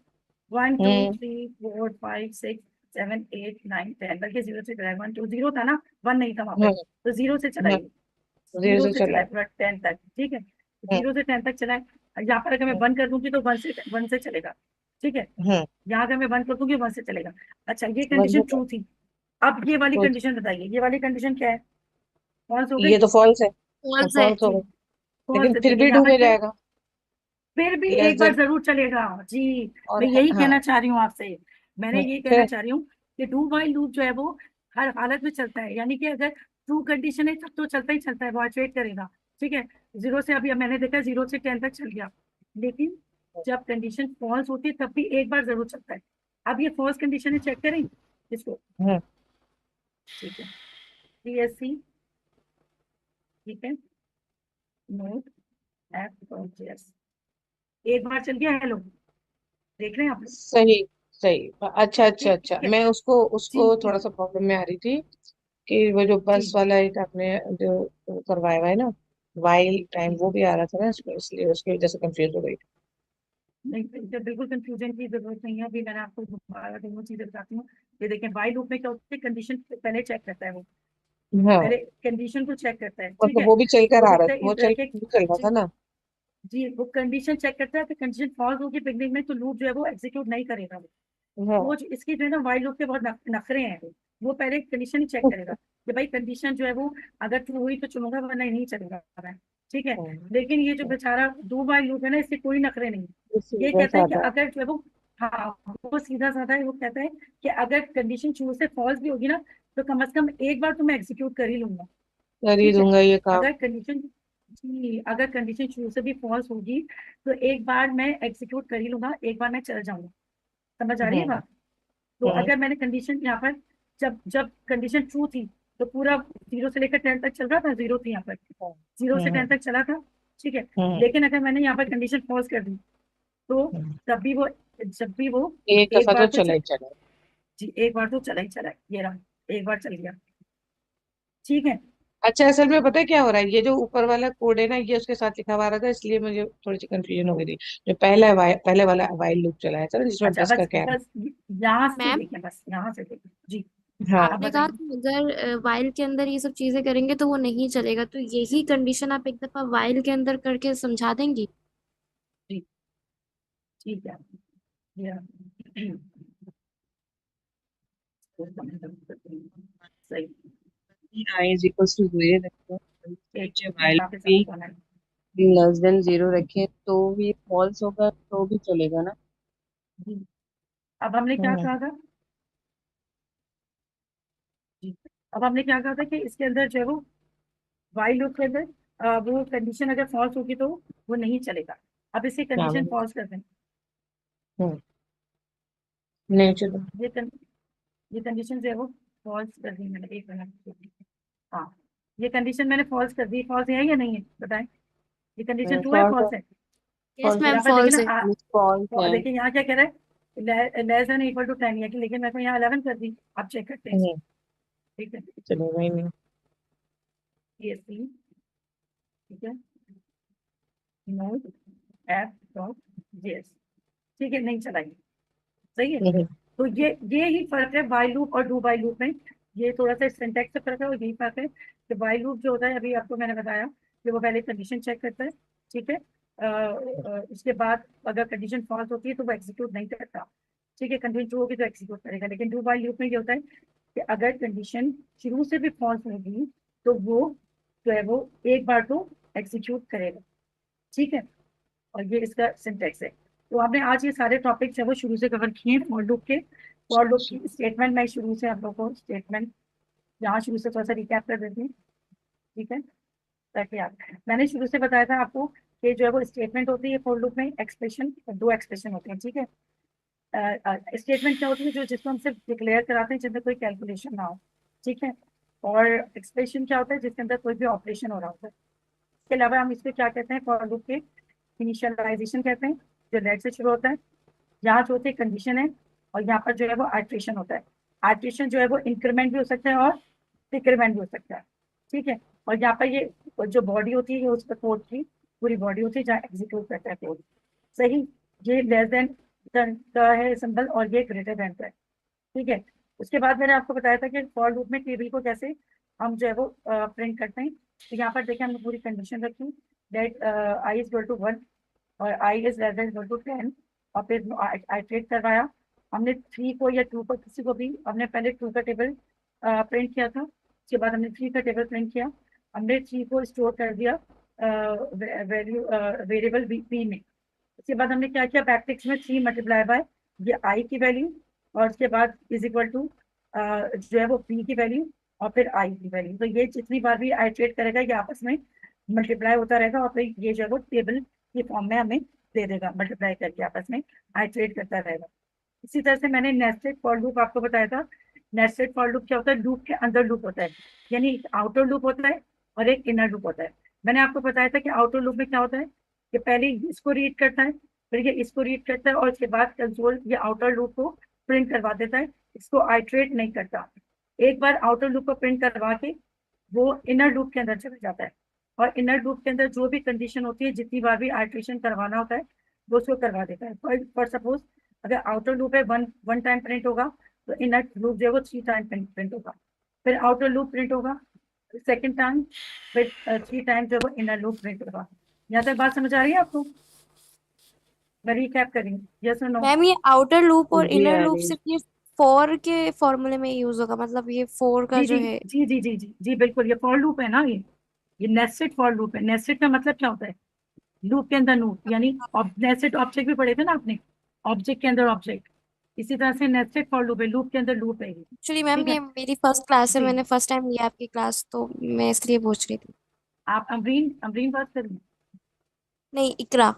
[SPEAKER 1] 1 2
[SPEAKER 4] हम्म
[SPEAKER 1] 3 4 5 6 7 8 9 10, बल्कि 0 से चला है। 1 2 0 था ना, 1 नहीं था वहां पे,
[SPEAKER 4] हाँ
[SPEAKER 1] तो 0 से
[SPEAKER 4] हाँ,
[SPEAKER 1] चलाइए।
[SPEAKER 4] जीरो
[SPEAKER 1] 0
[SPEAKER 4] से
[SPEAKER 1] से
[SPEAKER 4] चला
[SPEAKER 1] चला है
[SPEAKER 4] है।
[SPEAKER 1] पूरा 10 तक। ठीक है,
[SPEAKER 4] हम्म
[SPEAKER 1] 0 से 10 तक चला है। यहाँ पर अगर मैं
[SPEAKER 4] हम्म
[SPEAKER 1] 1 कर दूंगी तो 1 से चलेगा। ठीक है,
[SPEAKER 4] हम्म,
[SPEAKER 1] यहाँ अगर मैं 1 कर दूंगी 1 से चलेगा। अच्छा, ये
[SPEAKER 4] वन
[SPEAKER 1] कंडीशन
[SPEAKER 4] से
[SPEAKER 1] ट्रू थी। अब ये वाली
[SPEAKER 4] तो
[SPEAKER 1] कंडीशन बताइए, ये वाली कंडीशन क्या है? फॉल्स हो
[SPEAKER 4] ये
[SPEAKER 1] गई?
[SPEAKER 4] तो फॉल्स है,
[SPEAKER 9] फॉल्स है।
[SPEAKER 4] फॉल्स हो
[SPEAKER 1] जी,
[SPEAKER 4] गई,
[SPEAKER 1] फॉल्स
[SPEAKER 4] लेकिन
[SPEAKER 1] है।
[SPEAKER 4] फिर
[SPEAKER 1] देखिए
[SPEAKER 4] भी
[SPEAKER 1] यहाँ
[SPEAKER 4] डू
[SPEAKER 1] पर
[SPEAKER 4] में
[SPEAKER 1] क्या है,
[SPEAKER 4] जाएगा,
[SPEAKER 1] फिर भी
[SPEAKER 4] लेस
[SPEAKER 1] एक बार
[SPEAKER 4] देन।
[SPEAKER 1] जरूर चलेगा। जी,
[SPEAKER 4] और
[SPEAKER 1] मैं यही
[SPEAKER 4] हाँ
[SPEAKER 1] कहना चाह रही हूँ आपसे। मैंने ये कहना
[SPEAKER 4] फिर
[SPEAKER 1] चाह रही हूँ कि डू वाइल लूप जो है वो हर हालत में चलता है। यानी कि अगर ट्रू कंडीशन है तब तो चलता ही चलता है, वो वेट करेगा। ठीक है, 0 से अभी मैंने देखा 0 से 10 तक चल गया, लेकिन जब कंडीशन फॉल्स होती है तब भी एक बार जरूर चलता है। अब ये फॉल्स कंडीशन है, चेक करें इसको।
[SPEAKER 4] हम्म
[SPEAKER 1] ठीक है, CSC, ठीक है, नोट ऐप, एक बार चल गया। हेलो, देख रहे हैं आप लोग?
[SPEAKER 4] सही सही, अच्छा अच्छा अच्छा,
[SPEAKER 1] ठीक है,
[SPEAKER 4] मैं उसको
[SPEAKER 1] जी
[SPEAKER 4] उसको थोड़ा सा प्रॉब्लम में आ रही थी कि वो जो
[SPEAKER 1] जी,
[SPEAKER 4] बस वाला एक आपने जो करवाया हुआ है ना, वाइल टाइम,
[SPEAKER 1] जी
[SPEAKER 4] वो भी आ रहा था ना इसमें, इसलिए उसकी वजह से कंफ्यूज हो गई।
[SPEAKER 1] नहीं, तो बिल्कुल कंफ्यूजन की जरूरत नहीं है। अभी मैंने आपको दोबारा दोनों चीजें बताती हूँ। ये देखें, बाई लूप में क्या होता है, कंडीशन पहले चेक करता है वो,
[SPEAKER 4] हाँ
[SPEAKER 1] पहले कंडीशन को चेक करता है। ठीक
[SPEAKER 4] मतलब
[SPEAKER 1] है,
[SPEAKER 4] वो भी चल कर
[SPEAKER 1] वो
[SPEAKER 4] आ रहा
[SPEAKER 1] देखता
[SPEAKER 4] था,
[SPEAKER 1] है
[SPEAKER 4] वो
[SPEAKER 1] इस तरह के
[SPEAKER 4] चल रहा था
[SPEAKER 1] जी
[SPEAKER 4] ना।
[SPEAKER 1] जी, वो कंडीशन चेक करता है। तो कंडीशन फॉल्स होगी बिगनिंग में, तो लूप जो है वो एग्जीक्यूट नहीं करेगा।
[SPEAKER 4] हाँ
[SPEAKER 1] वो इसकी जो है ना वाइल लूप के बहुत नखरे हैं। वो पहले कंडीशन ही चेक करेगा, कि भाई कंडीशन जो है वो अगर ट्रू हुई तो चुनूंगा वरना नहीं चलेगा मैं, ठीक है। लेकिन ये जो बेचारा डू बाई लूप है ना, इससे कोई नखरे नहीं। ये
[SPEAKER 4] सीधा
[SPEAKER 1] कहता है कि
[SPEAKER 4] साधा
[SPEAKER 1] अगर जो है वो, हाँ वो सीधा साधा है, वो कहता है कि अगर कंडीशन शुरू से फॉल्स भी होगी ना, तो कम से कम एक बार तो मैं एग्जीक्यूट कर ही लूंगा,
[SPEAKER 4] कर ही
[SPEAKER 1] ठीक है।
[SPEAKER 4] दूंगा ये काम।
[SPEAKER 1] अगर कंडीशन, जी अगर कंडीशन शुरू से भी फॉल्स होगी तो एक बार मैं एग्जीक्यूट कर ही लूंगा, एक बार मैं चल जाऊंगा। समझ आ रही है
[SPEAKER 4] हम्म
[SPEAKER 1] बात? तो
[SPEAKER 4] हम्म
[SPEAKER 1] अगर मैंने कंडीशन यहाँ पर, जब जब कंडीशन ट्रू थी तो पूरा 0 से लेकर 10 तक चल रहा था, 0 थी यहाँ पर, 0 से 10
[SPEAKER 4] हम्म
[SPEAKER 1] तक चला था, ठीक है।
[SPEAKER 4] हम्म
[SPEAKER 1] लेकिन अगर मैंने यहाँ पर कंडीशन फॉल्स कर दी तो
[SPEAKER 4] हम्म।
[SPEAKER 1] तब भी वो, जब भी वो
[SPEAKER 4] एक
[SPEAKER 1] एक
[SPEAKER 4] दफा तो
[SPEAKER 1] बार तो
[SPEAKER 4] चला ही चला।
[SPEAKER 1] जी एक बार तो चला ही चला है, ये रहा, एक बार चल गया, ठीक है।
[SPEAKER 4] अच्छा, असल में पता है क्या हो रहा है, ये जो ऊपर वाला कोड है ना, ये उसके साथ लिखा हुआ था, इसलिए मुझे थोड़ी सी कंफ्यूजन हो गई थी। जो पहले वाला वाइल लूप चला है सर, जिसमें
[SPEAKER 1] अच्छा
[SPEAKER 4] प्रेस
[SPEAKER 1] बस
[SPEAKER 4] करके आ रहा
[SPEAKER 1] बस यहाँ से
[SPEAKER 9] मैम
[SPEAKER 1] देखें, बस यहाँ से देखें जी।
[SPEAKER 4] है। हाँ
[SPEAKER 1] आप
[SPEAKER 9] आपने कहा
[SPEAKER 1] बताइए।
[SPEAKER 9] कि अगर वाइल के अंदर ये सब चीजें करेंगे तो वो नहीं चलेगा, तो यही कंडीशन आप एक दफा वाइल के अंदर करके समझा देंगी?
[SPEAKER 1] जी ठीक है। ये रहा। सही।
[SPEAKER 4] आई इज इक्वल्स टू 0 रखते हैं,
[SPEAKER 1] एक
[SPEAKER 4] नीचे
[SPEAKER 1] मैं
[SPEAKER 4] वाइल
[SPEAKER 1] काफी
[SPEAKER 4] भी
[SPEAKER 1] समझ पाना है।
[SPEAKER 8] लेस देन 0 रखें तो भी फॉल्स होगा तो भी चलेगा ना?
[SPEAKER 1] जी अब हमने क्या
[SPEAKER 4] हम्म
[SPEAKER 1] कहा था? जी अब हमने क्या कहा था कि इसके अंदर जो है वो वाइल लूप के अंदर वो कंडीशन अगर फॉल्स होगी तो वो नहीं चलेगा। अब इसकी
[SPEAKER 4] क्या
[SPEAKER 1] कंडीशन
[SPEAKER 4] बोले?
[SPEAKER 1] फॉल्स कर दें।
[SPEAKER 4] हम्म नहीं चलो।
[SPEAKER 1] ये कन, ये कंडीशन जो है वो फॉल्स कर दी मैंने, एक मिनट। हाँ ये कंडीशन मैंने फॉल्स कर दी, फॉल्स है या नहीं है बताएं? ये कंडीशन ट्रू है
[SPEAKER 4] फॉल्स है।
[SPEAKER 1] फॉल्स है?
[SPEAKER 9] यस
[SPEAKER 4] फॉल्स है।
[SPEAKER 9] मैम,
[SPEAKER 1] यहाँ पर देखिए
[SPEAKER 9] फॉल्स है।
[SPEAKER 1] ना
[SPEAKER 8] फॉल्स है।
[SPEAKER 1] देखिए यहाँ क्या कह रहा है, लेस देन इक्वल टू 10 है, लेकिन मैं तो यहाँ 11 कर दी। आप चेक करते हैं,
[SPEAKER 4] हम्म
[SPEAKER 1] ठीक है।
[SPEAKER 4] चलो वही नहीं।
[SPEAKER 1] ये सी, ठीक है, नोट एप डॉट जेएस, ठीक है, नहीं चलाइए, सही है।
[SPEAKER 4] हम्म
[SPEAKER 1] तो ये ही फर्क है वाइल लूप और डू वाइल लूप में। ये थोड़ा सा सिंटैक्स से फर्क है और यही फर्क है कि वाइल लूप जो होता है, अभी आपको मैंने बताया कि वो पहले कंडीशन चेक करता है, ठीक है। उसके बाद अगर कंडीशन फॉल्स होती है तो वो एग्जीक्यूट नहीं करता, ठीक है। कंडीशन ट्रू होगी तो एग्जीक्यूट करेगा। लेकिन डू वाइल लूप में ये होता है कि अगर कंडीशन शुरू से भी फॉल्स होगी तो वो जो है वो एक बार तो एग्जीक्यूट करेगा, ठीक है। और ये इसका सिंटेक्स है। तो आपने आज ये सारे टॉपिक्स है वो शुरू से कवर किए हैं फॉर लूप के। फॉर लूप की स्टेटमेंट मैं शुरू से आप लोगों को स्टेटमेंट यहाँ शुरू से थोड़ा सा रिकैप कर देती हूँ, ठीक है। ताकि आप, मैंने शुरू से बताया था आपको कि जो है वो स्टेटमेंट होती है फॉर लूप में, एक्सप्रेशन, दो एक्सप्रेशन होते हैं, ठीक है। स्टेटमेंट क्या होती है? जो जिसको हम सिर्फ डिक्लेयर कराते हैं जिसमें कोई कैलकुलेशन ना हो, ठीक है। और एक्सप्रेशन क्या होता है? जिसके अंदर कोई भी ऑपरेशन हो रहा होता है। इसके अलावा हम इसको क्या कहते हैं? फॉर लूप के इनिशियलाइजेशन कहते हैं, जो लेट से शुरू होता है। यहाँ जो होती है कंडीशन है, और यहाँ पर जो है वो आइट्रेशन होता है। आइट्रेशन जो है वो इंक्रीमेंट भी हो सकता है और डिक्रीमेंट भी हो सकता है, ठीक है। और यहाँ पर ये जो बॉडी होती है, ये उस पर कोड की पूरी बॉडी होती है जहाँ एग्जीक्यूट करता है कोड, सही। ये लेस देन का है सिंबल और ये ग्रेटर देन का है, ठीक है। उसके बाद मैंने आपको बताया था कि फॉर लूप में टेबल को कैसे हम जो है वो प्रिंट करते हैं। तो यहाँ पर देखिए हमने पूरी कंडीशन रखी, that I is equal to 1 और I is less than equal to 10, और फिर आइट्रेट करवाया हमने 3 को या 2 को, किसी को भी। हमने पहले 2 का टेबल प्रिंट किया था, उसके बाद हमने 3 का टेबल प्रिंट किया। हमने 3 को स्टोर कर दिया वैल्यू वेरिएबल बी में। उसके बाद हमने क्या किया? बैकटिक्स में 3 मल्टीप्लाई बाय ये आई की वैल्यू, और उसके बाद इज इक्वल टू जो है वो बी की वैल्यू और फिर आई की वैल्यू। तो ये जितनी बार भी आइट्रेट करेगा ये आपस में मल्टीप्लाई होता रहेगा, और फिर ये जो है वो टेबल के फॉर्म में हमें दे देगा, मल्टीप्लाई करके आपस में आइट्रेट करता रहेगा। इसी तरह से मैंने नेस्टेड फॉर लूप आपको बताया था। नेस्टेड फॉर लूप क्या होता है? लूप के अंदर लूप होता है, यानी एक आउटर लूप होता है और एक इनर लूप होता है। मैंने आपको बताया था कि आउटर लूप में क्या होता है कि पहले इसको रीड करता है, फिर ये इसको रीड करता है, और उसके बाद कंसोल ये आउटर लूप को प्रिंट करवा देता है, इसको आइट्रेट नहीं करता। एक बार आउटर लूप को प्रिंट करवा के वो इनर लूप के अंदर चला जाता है, और इनर लूप के अंदर जो भी कंडीशन होती है, जितनी बार भी आइट्रेशन करवाना होता है वो उसको करवा देता है। फॉर सपोज अगर आउटर लूप है वन टाइम प्रिंट होगा, तो इनर लूप जो है वो 3 टाइम प्रिंट होगा। फिर आउटर लूप प्रिंट होगा सेकेंड टाइम, फिर 3 टाइम जो है वो इनर लूप प्रिंट होगा। यहाँ तक बात समझ आ रही है आपको? मैं रिकैप करेंगे, यस और नो?
[SPEAKER 9] मैम, ये आउटर लूप और
[SPEAKER 4] जी
[SPEAKER 9] इनर
[SPEAKER 4] आ
[SPEAKER 9] लूप
[SPEAKER 4] रही है।
[SPEAKER 9] सिर्फ ये फॉर के फॉर्मूले में यूज होगा, मतलब ये फॉर का
[SPEAKER 1] जी
[SPEAKER 9] जो
[SPEAKER 1] जी
[SPEAKER 9] है।
[SPEAKER 1] जी जी जी जी जी बिल्कुल, ये फॉर लूप है ना, ये नेस्टेड फॉर लूप है। नेस्टेड का मतलब क्या होता है? लूप के अंदर लूप, यानी नेस्टेड ऑब्जेक्ट भी पढ़े थे ना आपने, ऑब्जेक्ट के अंदर ऑब्जेक्ट। इसी तरह से नेस्टेड फॉर लूप है, लूप के अंदर लूप है ये।
[SPEAKER 9] एक्चुअली मैम
[SPEAKER 1] ठीक है
[SPEAKER 9] ये मेरी फर्स्ट क्लास है,
[SPEAKER 1] जी।
[SPEAKER 9] मैंने फर्स्ट टाइम लिया आपकी क्लास, तो मैं इसलिए पूछ रही थी।
[SPEAKER 1] आप अमरीन अमरीन बात कर रही हैं?
[SPEAKER 9] नहीं, इकरा।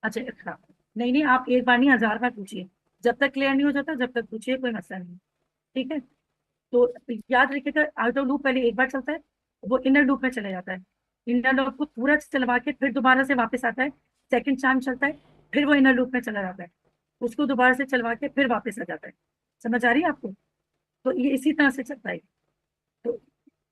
[SPEAKER 1] अच्छा अच्छा। नहीं नहीं, आप एक बार नहीं 1000 बार पूछिए, जब तक क्लियर नहीं हो जाता जब तक पूछिए, कोई मसला नहीं। ठीक है, तो याद रखिएगा, आउटर लूप पहले एक बार चलता है, वो इनर लूप में चला जाता है। इनर लूप को पूरा चलवा के फिर दोबारा से वापस आता है, सेकंड टाइम चलता है, फिर वो इनर लूप में चला जाता है, उसको दोबारा से चलवा के फिर वापस आ जाता है। समझ आ रही है आपको? तो ये इसी तरह से चलता है। तो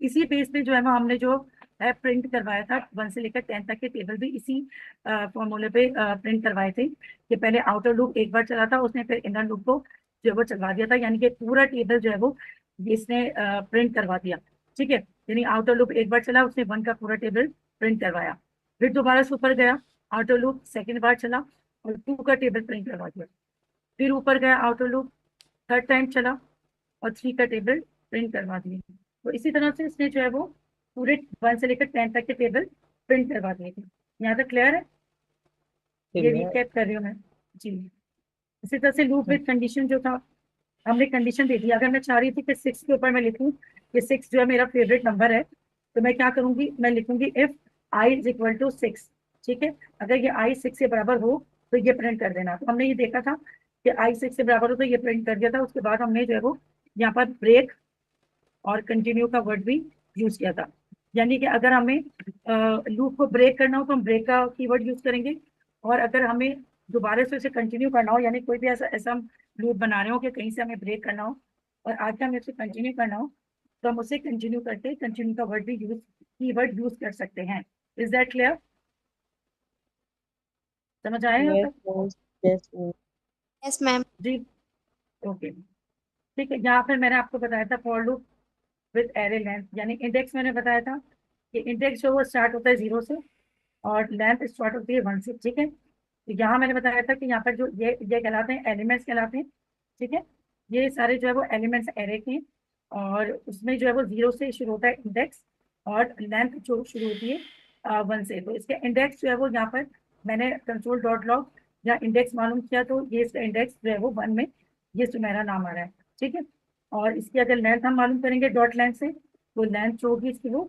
[SPEAKER 1] इसी बेस पे जो है वो हमने जो है प्रिंट करवाया था 1 से लेकर 10 तक के टेबल भी इसी फॉर्मूले पे प्रिंट करवाए थे, कि पहले आउटर लूप एक बार चला था, उसने फिर इनर लूप को जो है वो चलवा दिया था, यानी कि पूरा टेबल जो है वो इसने प्रिंट करवा दिया। ठीक है, यानी आउटर लूप एक बार चला, उसने 1 का पूरा टेबल प्रिंट करवाया, फिर दोबारा से ऊपर गया, आउटर लूप सेकेंड बार चला और 2 का टेबल प्रिंट करवा दिया, फिर ऊपर गया आउटर लूप, थर्ड टाइम चला और 3 का टेबल प्रिंट करवा दिए। तो इसी तरह से इसने जो है वो पूरे 1 से लेकर 10 तक के टेबल प्रिंट करवा दिए थे। यहाँ तक क्लियर है? ये रिकैप कर रही हूँ मैं जी। इसी तरह से लूप विद कंडीशन जो था, हमने कंडीशन दे दी। अगर मैं चाह रही थी कि 6 के ऊपर मैं लिखूं कि 6 जो है मेरा फेवरेट नंबर है, तो मैं क्या करूंगी, मैं लिखूंगी if I is equal to 6। ठीक है, अगर ये आई 6 के बराबर हो तो ये प्रिंट कर देना। तो हमने ये देखा था कि आई 6 के बराबर हो तो ये प्रिंट कर दिया था। उसके बाद हमने जो है वो यहाँ पर ब्रेक और कंटिन्यू का वर्ड भी यूज किया था, यानी कि अगर हमें लूप को ब्रेक करना हो तो हम ब्रेक का कीवर्ड यूज करेंगे, और अगर हमें दोबारा से उसे कंटिन्यू करना हो, यानी कोई भी ऐसा ऐसा हम लूप बना रहे हो कि कहीं से हमें ब्रेक करना हो और आगे हमें उसे कंटिन्यू करना हो, तो हम उसे कंटिन्यू करते कंटिन्यू का वर्ड भी कीवर्ड यूज कर सकते हैं। Is that clear? समझ आया यहाँ
[SPEAKER 4] Yes,
[SPEAKER 1] तक?
[SPEAKER 4] yes, yes, yes.
[SPEAKER 9] Yes ma'am.
[SPEAKER 1] जी ओके। ठीक है, यहाँ पर मैंने आपको बताया था for loop with array length, यानी इंडेक्स मैंने बताया था कि इंडेक्स जो वो स्टार्ट होता है 0 से और लेंथ स्टार्ट होती है 1 से। ठीक है, तो यहाँ मैंने बताया था कि यहाँ पर जो ये कहलाते हैं एलिमेंट्स कहलाते हैं। ठीक है, ये सारे जो है वो एलिमेंट्स एरे के हैं, और उसमें जो है वो 0 से शुरू होता है इंडेक्स, और लेंथ जो शुरू होती है 1 से। तो इसके इंडेक्स जो है वो यहाँ पर मैंने कंसोल डॉट लॉग या इंडेक्स मालूम किया, तो ये इसका इंडेक्स जो है वो 1 में ये सुमेरा नाम आ रहा है। ठीक है, और इसकी अगर लेंथ हम मालूम करेंगे डॉट लेंथ से, तो लेंथ जो होगी इसकी वो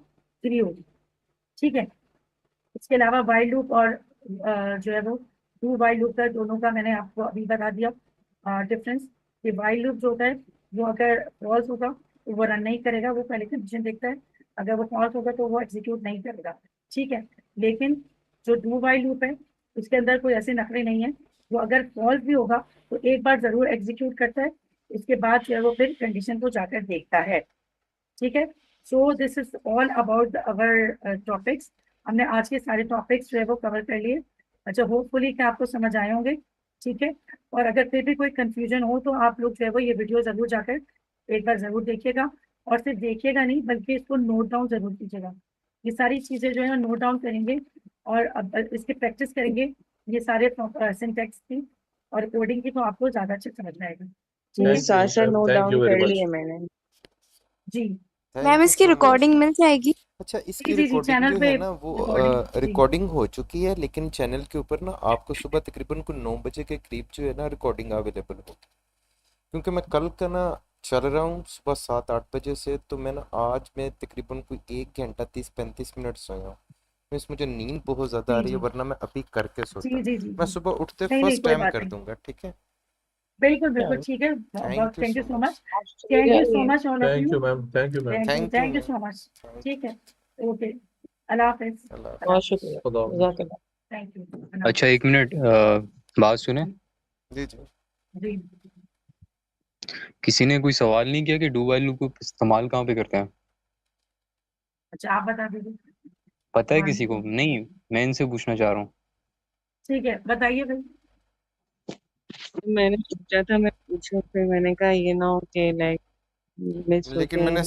[SPEAKER 1] 3 होगी। ठीक है, इसके अलावा वाइल लूप और जो है वो डू वाइल लूप का, दोनों का मैंने आपको अभी बता दिया डिफरेंस। कि वाइल लूप जो होता है वो अगर फॉल्स होगा तो वो रन नहीं करेगा, वो पहले कंडीशन देखता है, अगर वो फॉल्स होगा तो वो एग्जीक्यूट नहीं करेगा। ठीक है, लेकिन जो डू वाइल लूप है उसके अंदर कोई ऐसे नखरे नहीं है, वो अगर फॉल्स भी होगा तो एक बार जरूर एग्जीक्यूट करता है, उसके बाद जो है वो फिर कंडीशन को जाकर देखता है। ठीक है, so this is all about our topics. हमने आज के सारे टॉपिक्स जो है वो कवर कर लिए। अच्छा, होपफुली कि आपको समझ आए होंगे। ठीक है, और अगर फिर भी कोई कंफ्यूजन हो तो आप लोग जो है वो ये वीडियो जरूर जाकर एक बार जरूर देखिएगा, और सिर्फ देखिएगा नहीं बल्कि इसको नोट डाउन जरूर कीजिएगा। ये सारी चीजें जो है नोट डाउन करेंगे और अब इसकी प्रैक्टिस करेंगे, ये सारे सिंटैक्स की और कोडिंग की, तो आपको ज्यादा अच्छे समझ में आएगा। ठीक है
[SPEAKER 4] Miss Sasha
[SPEAKER 5] ma'am,
[SPEAKER 4] note
[SPEAKER 5] thank
[SPEAKER 4] down
[SPEAKER 5] you very
[SPEAKER 4] कर
[SPEAKER 5] मच।
[SPEAKER 4] लिए मैंने.
[SPEAKER 1] जी
[SPEAKER 9] मैम
[SPEAKER 2] थैंक यू
[SPEAKER 9] इसकी
[SPEAKER 2] सो मच।
[SPEAKER 9] रिकॉर्डिंग मिल जाएगी?
[SPEAKER 2] अच्छा,
[SPEAKER 1] जी
[SPEAKER 2] इसकी
[SPEAKER 1] जी जी
[SPEAKER 2] रिकॉर्डिंग
[SPEAKER 1] चैनल
[SPEAKER 2] जो
[SPEAKER 1] पे
[SPEAKER 2] है ना वो
[SPEAKER 1] रिकॉर्डिंग जी
[SPEAKER 2] रिकॉर्डिंग हो चुकी है, लेकिन चैनल के ऊपर ना आपको सुबह तकरीबन को 9 बजे के करीब जो है ना रिकॉर्डिंग अवेलेबल होगी। क्योंकि मैं कल का ना चल रहा हूँ सुबह 7-8 बजे से, तो मैं ना आज मैं तकरीबन कोई 1 घंटा 30-35 मिनट सोया हूँ। मुझे नींद बहुत ज़्यादा आ
[SPEAKER 1] जी
[SPEAKER 2] रही है,
[SPEAKER 1] जी
[SPEAKER 2] वरना मैं अभी करके सोता।
[SPEAKER 1] जी जी जी
[SPEAKER 2] मैं
[SPEAKER 1] जी
[SPEAKER 2] सुबह उठते
[SPEAKER 1] नहीं नहीं
[SPEAKER 2] फर्स्ट
[SPEAKER 1] कोई
[SPEAKER 2] टाइम
[SPEAKER 1] बात
[SPEAKER 2] कर
[SPEAKER 1] नहीं,
[SPEAKER 2] दूंगा, ठीक है।
[SPEAKER 1] बिल्कुल बिल्कुल ठीक है।
[SPEAKER 2] Thank you
[SPEAKER 1] thank you
[SPEAKER 2] so
[SPEAKER 1] so
[SPEAKER 2] much.
[SPEAKER 1] Much, thank you so
[SPEAKER 4] Australia.
[SPEAKER 1] Much all of
[SPEAKER 5] thank
[SPEAKER 1] you,
[SPEAKER 5] you ma'am, thank you ma'am.
[SPEAKER 2] Thank you
[SPEAKER 1] thank you
[SPEAKER 2] ma'am.
[SPEAKER 1] So much.
[SPEAKER 2] Thank
[SPEAKER 1] ठीक है, ओके, अल्लाह हाफिज।
[SPEAKER 2] अल्लाह
[SPEAKER 1] अल्लाह
[SPEAKER 4] बहुत
[SPEAKER 1] हाफिज,
[SPEAKER 4] शुक्रिया.
[SPEAKER 5] खुदा हाफिज।
[SPEAKER 4] जज़ाकल्लाह.
[SPEAKER 1] Thank you, अल्लाह
[SPEAKER 6] अच्छा, एक minute बात सुने.
[SPEAKER 2] जी जी।
[SPEAKER 1] जी।
[SPEAKER 6] किसी ने कोई सवाल नहीं किया कि डू व्हाइल लूप को इस्तेमाल कहाँ पे करते हैं?
[SPEAKER 1] अच्छा आप बता दीजिए।
[SPEAKER 6] पता है
[SPEAKER 1] हाँ
[SPEAKER 6] किसी को? नहीं, मैं इनसे पूछना चाह रहा हूँ.
[SPEAKER 1] ठीक है, बताइए भाई।
[SPEAKER 4] मैंने सोचा था मैं पूछूं, फिर मैंने कहा ये ना हो कि लाइक मिस हो
[SPEAKER 2] लेकिन मैंने
[SPEAKER 4] जाए.